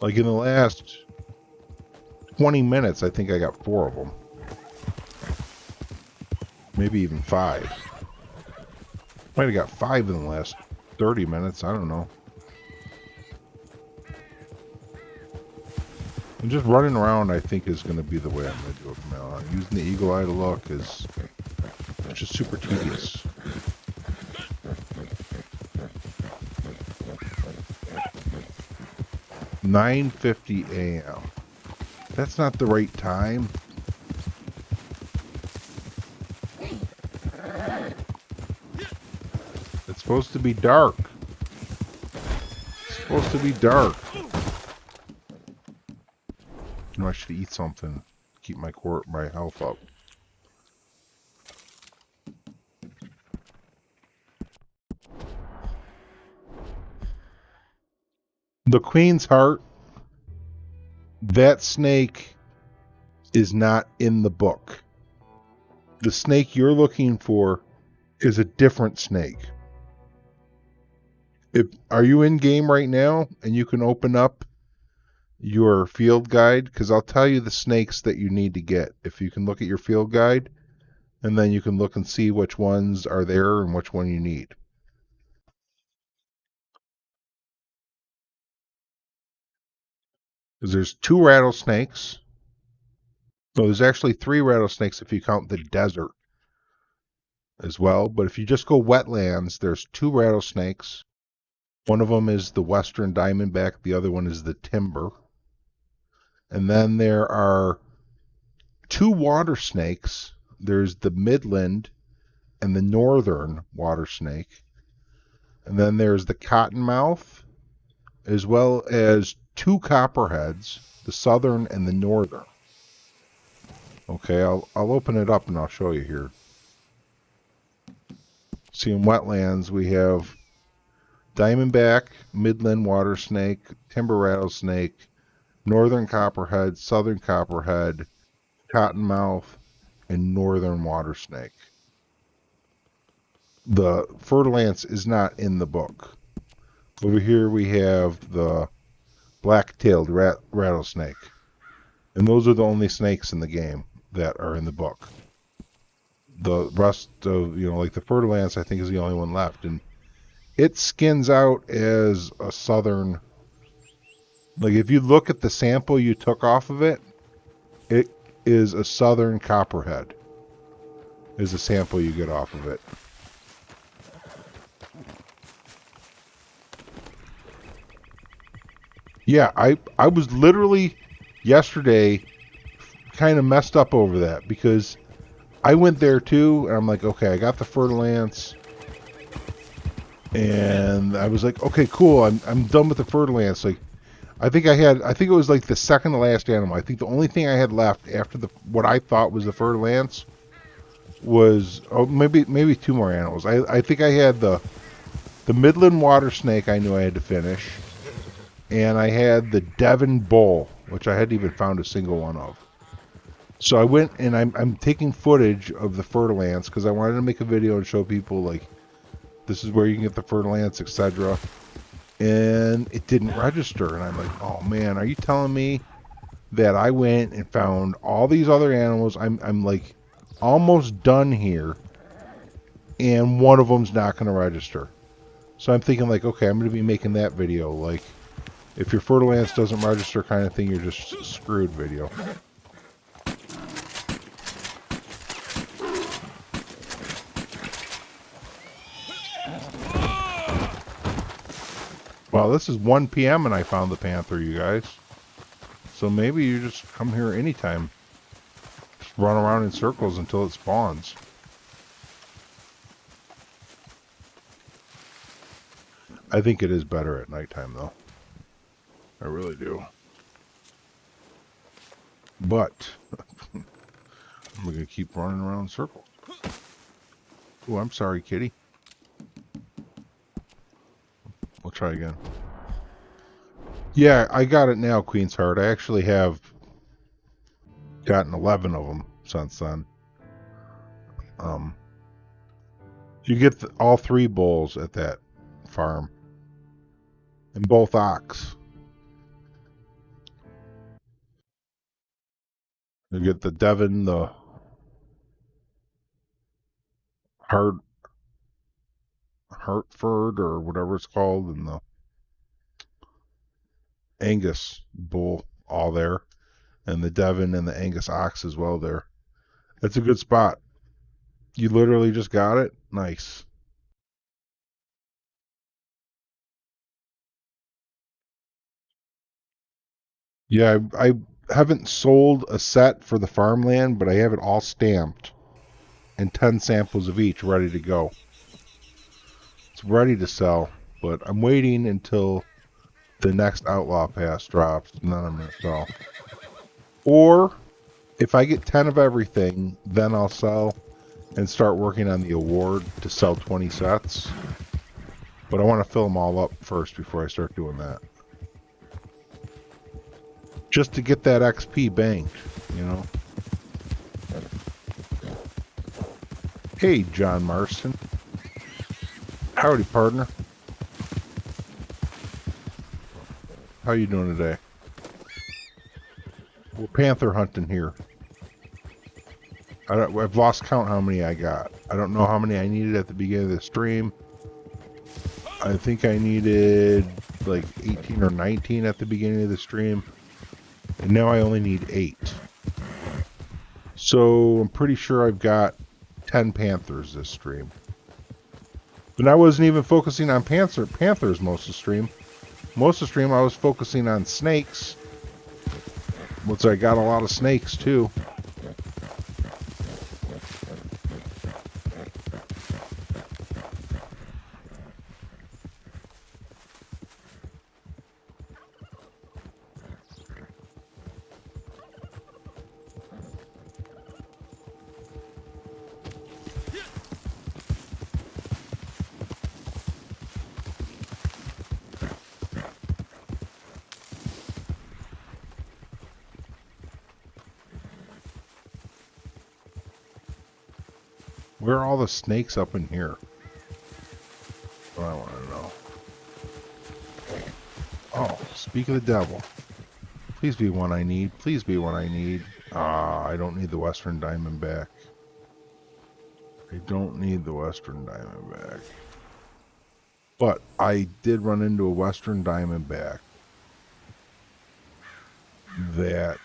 Like, in the last 20 minutes, I think I got 4 of them. Maybe even 5. Might have got 5 in the last 30 minutes. I don't know. And just running around, I think, is going to be the way I'm going to do it from now on. Using the eagle eye to look is just super tedious. $9:50 a.m. That's not the right time. It's supposed to be dark. It's supposed to be dark. You know, I should eat something. Keep my health up. The Queen's Heart, that snake is not in the book. The snake you're looking for is a different snake. Are you in game right now and you can open up your field guide? Because I'll tell you the snakes that you need to get. If you can look at your field guide, and then you can look and see which ones are there and which one you need. Because there's 2 rattlesnakes. No, there's actually 3 rattlesnakes if you count the desert as well. But if you just go wetlands, there's 2 rattlesnakes. One of them is the western diamondback. The other one is the timber. And then there are 2 water snakes. There's the midland and the northern water snake. And then there's the cottonmouth, as well as 2 copperheads, the southern and the northern. Okay, I'll open it up and I'll show you here. See, in wetlands we have diamondback, midland water snake, timber rattlesnake, northern copperhead, southern copperhead, cottonmouth, and northern water snake. The fer-de-lance is not in the book. Over here we have the black-tailed rattlesnake. And those are the only snakes in the game that are in the book. The rest of, like the fer-de-lance, I think, is the only one left. And it skins out as a southern... Like, if you look at the sample you took off of it, it is a southern copperhead. Is the sample you get off of it. Yeah, I was literally yesterday kind of messed up over that because I went there too and I'm like, okay, I got the fer-de-lance and I was like, okay, cool, I'm done with the fer-de-lance. Like, I think it was like the second to last animal. I think the only thing I had left after what I thought was the fer-de-lance was maybe 2 more animals. I think I had the midland water snake I knew I had to finish. and I had the Devon bull, which I hadn't even found a single one of. So I went and I'm taking footage of the fertile ants because I wanted to make a video and show people like this is where you can get the fertile ants, etc. And it didn't register, and I'm like, oh man, are you telling me that I went and found all these other animals? I'm like almost done here, and one of them's not going to register. So I'm thinking like, okay, I'm going to be making that video like if your fertile ants doesn't register kind of thing, you're just screwed video. Well, this is 1 p.m. and I found the panther, you guys. So maybe you just come here anytime. Just run around in circles until it spawns. I think it is better at nighttime, though. I really do. But I'm going to keep running around in circles. Oh, I'm sorry, kitty. We'll try again. Yeah, I got it now, Queen's Heart. I actually have gotten 11 of them since then. You get all 3 bulls at that farm. And both ox. You get the Devon, the Hartford, or whatever it's called, and the Angus bull all there. And the Devon and the Angus ox as well there. That's a good spot. You literally just got it? Nice. Yeah, I haven't sold a set for the farmland, but I have it all stamped. And 10 samples of each ready to go. It's ready to sell, but I'm waiting until the next Outlaw Pass drops, and then I'm going to sell. Or, if I get 10 of everything, then I'll sell and start working on the award to sell 20 sets. But I want to fill them all up first before I start doing that. Just to get that XP banked, you know. Hey, John Marston. Howdy, partner. How you doing today? We're panther hunting here. I've lost count how many I got. I don't know how many I needed at the beginning of the stream. I think I needed like 18 or 19 at the beginning of the stream. And now I only need 8. So I'm pretty sure I've got 10 panthers this stream. But I wasn't even focusing on panthers most of the stream. Most of the stream I was focusing on snakes. Which I got a lot of snakes too. Where are all the snakes up in here? What I want to know. Oh, speak of the devil. Please be one I need. Please be one I need. Ah, I don't need the Western Diamondback. I don't need the Western Diamondback. But I did run into a Western Diamondback that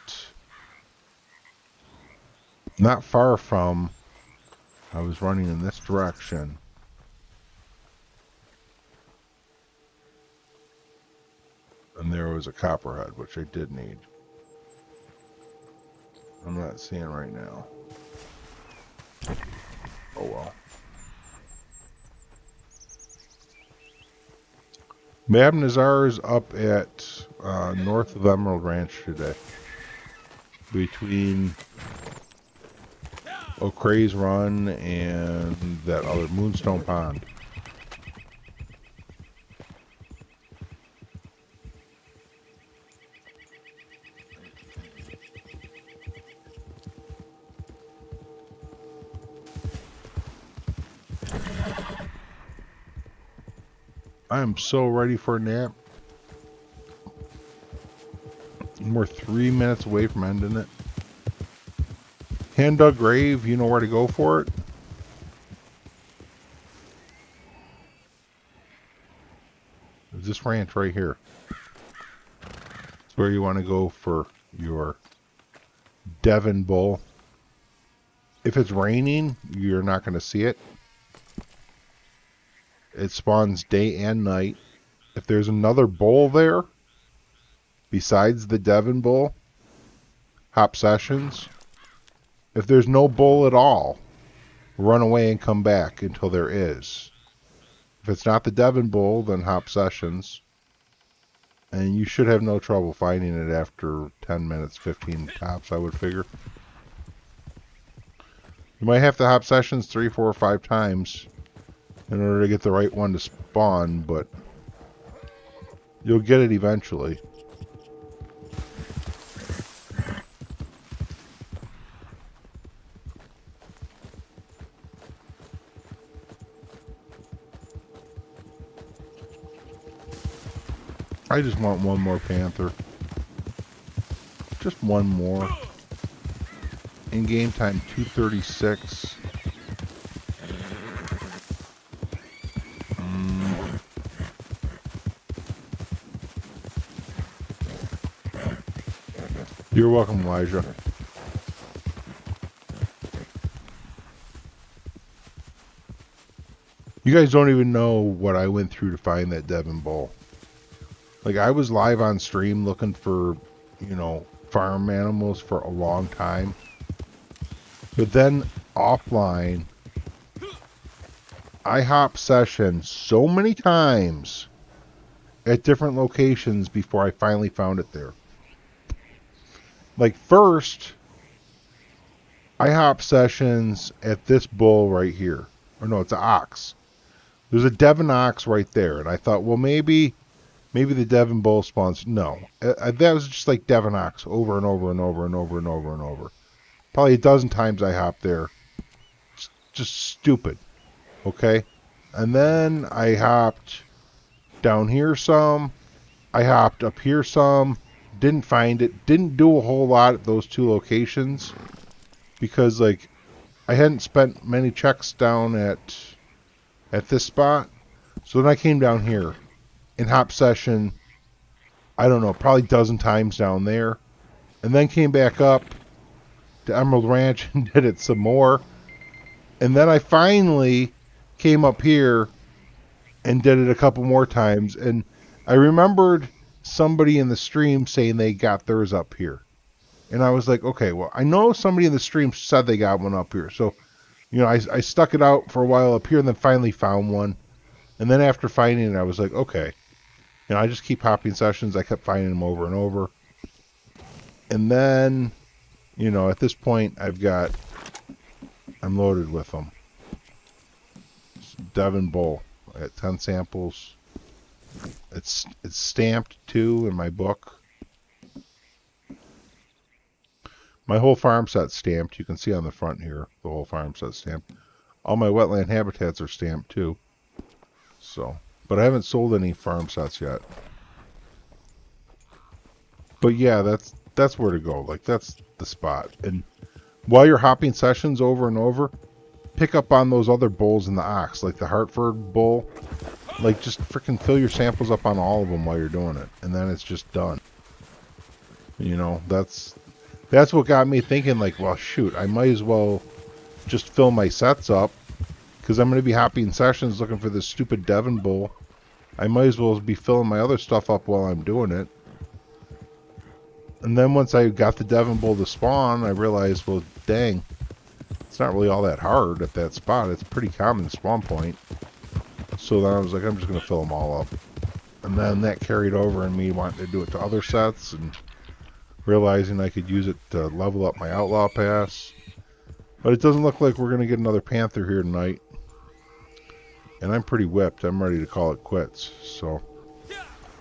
not far from, I was running in this direction. And there was a copperhead, which I did need. I'm not seeing right now. Oh well. Mab Nazar is up at north of Emerald Ranch today. Between O'Crea's Run and that other Moonstone Pond. I am so ready for a nap. And we're 3 minutes away from ending it. Hand dug grave, you know where to go for it? This ranch right here. It's where you want to go for your Devon bull. If it's raining, you're not going to see it. It spawns day and night. If there's another bull there, besides the Devon bull, hop sessions. If there's no bull at all, run away and come back until there is. If it's not the Devon bull, then hop sessions. And you should have no trouble finding it after 10 minutes, 15 tops, I would figure. You might have to hop sessions 3, 4, or 5 times in order to get the right one to spawn, but you'll get it eventually. I just want one more panther. Just one more. In game time 236. You're welcome, Elijah. You guys don't even know what I went through to find that Devon bull. Like, I was live on stream looking for, you know, farm animals for a long time. But then offline, I hop session so many times at different locations before I finally found it there. Like, first, I hop sessions at this bull right here. Or no, it's an ox. There's a Devon ox right there. And I thought, well, maybe the Devon bull spawns. No. That was just like Devon ox over and over and over and over and over and over. Probably a dozen times I hopped there. Just stupid. Okay? And then I hopped down here some. I hopped up here some. Didn't find it. Didn't do a whole lot at those 2 locations. Because, like, I hadn't spent many checks down at this spot. So then I came down here in hop session, I don't know, probably a dozen times down there. And then came back up to Emerald Ranch and did it some more. And then I finally came up here and did it a couple more times. And I remembered somebody in the stream saying they got theirs up here. And I was like, okay, well, I know somebody in the stream said they got one up here. So, you know, I stuck it out for a while up here and then finally found one. And then after finding it, I was like, okay. You know, I just keep hopping sessions. I kept finding them over and over. And then, you know, at this point, I'm loaded with them. Devon bull. I got 10 samples. It's stamped too in my book. My whole farm set's stamped. You can see on the front here, the whole farm set's stamped. All my wetland habitats are stamped too. So, but I haven't sold any farm sets yet. But yeah, that's where to go. Like, that's the spot. And while you're hopping sessions over and over, pick up on those other bulls in the ox, like the Hartford bull. Like, just freaking fill your samples up on all of them while you're doing it, and then it's just done. You know, that's what got me thinking, like, well, shoot, I might as well just fill my sets up, because I'm going to be hopping sessions looking for this stupid Devon bull. I might as well be filling my other stuff up while I'm doing it. And then once I got the Devon bull to spawn, I realized, well, dang, it's not really all that hard at that spot. It's a pretty common spawn point. So then I was like, I'm just going to fill them all up. And then that carried over in me wanting to do it to other sets and realizing I could use it to level up my Outlaw pass. But it doesn't look like we're going to get another panther here tonight. And I'm pretty whipped. I'm ready to call it quits. So,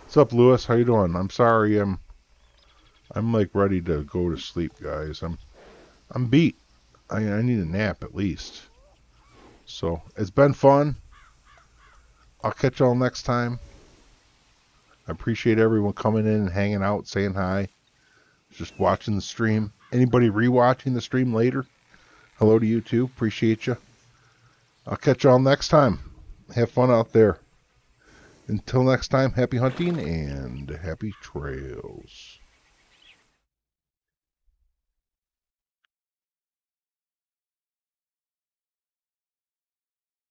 what's up, Lewis? How you doing? I'm sorry. I'm like ready to go to sleep, guys. I'm beat. I need a nap at least. So, it's been fun. I'll catch y'all next time. I appreciate everyone coming in and hanging out, saying hi, just watching the stream. Anybody rewatching the stream later, hello to you too. Appreciate you. I'll catch y'all next time. Have fun out there. Until next time, happy hunting and happy trails.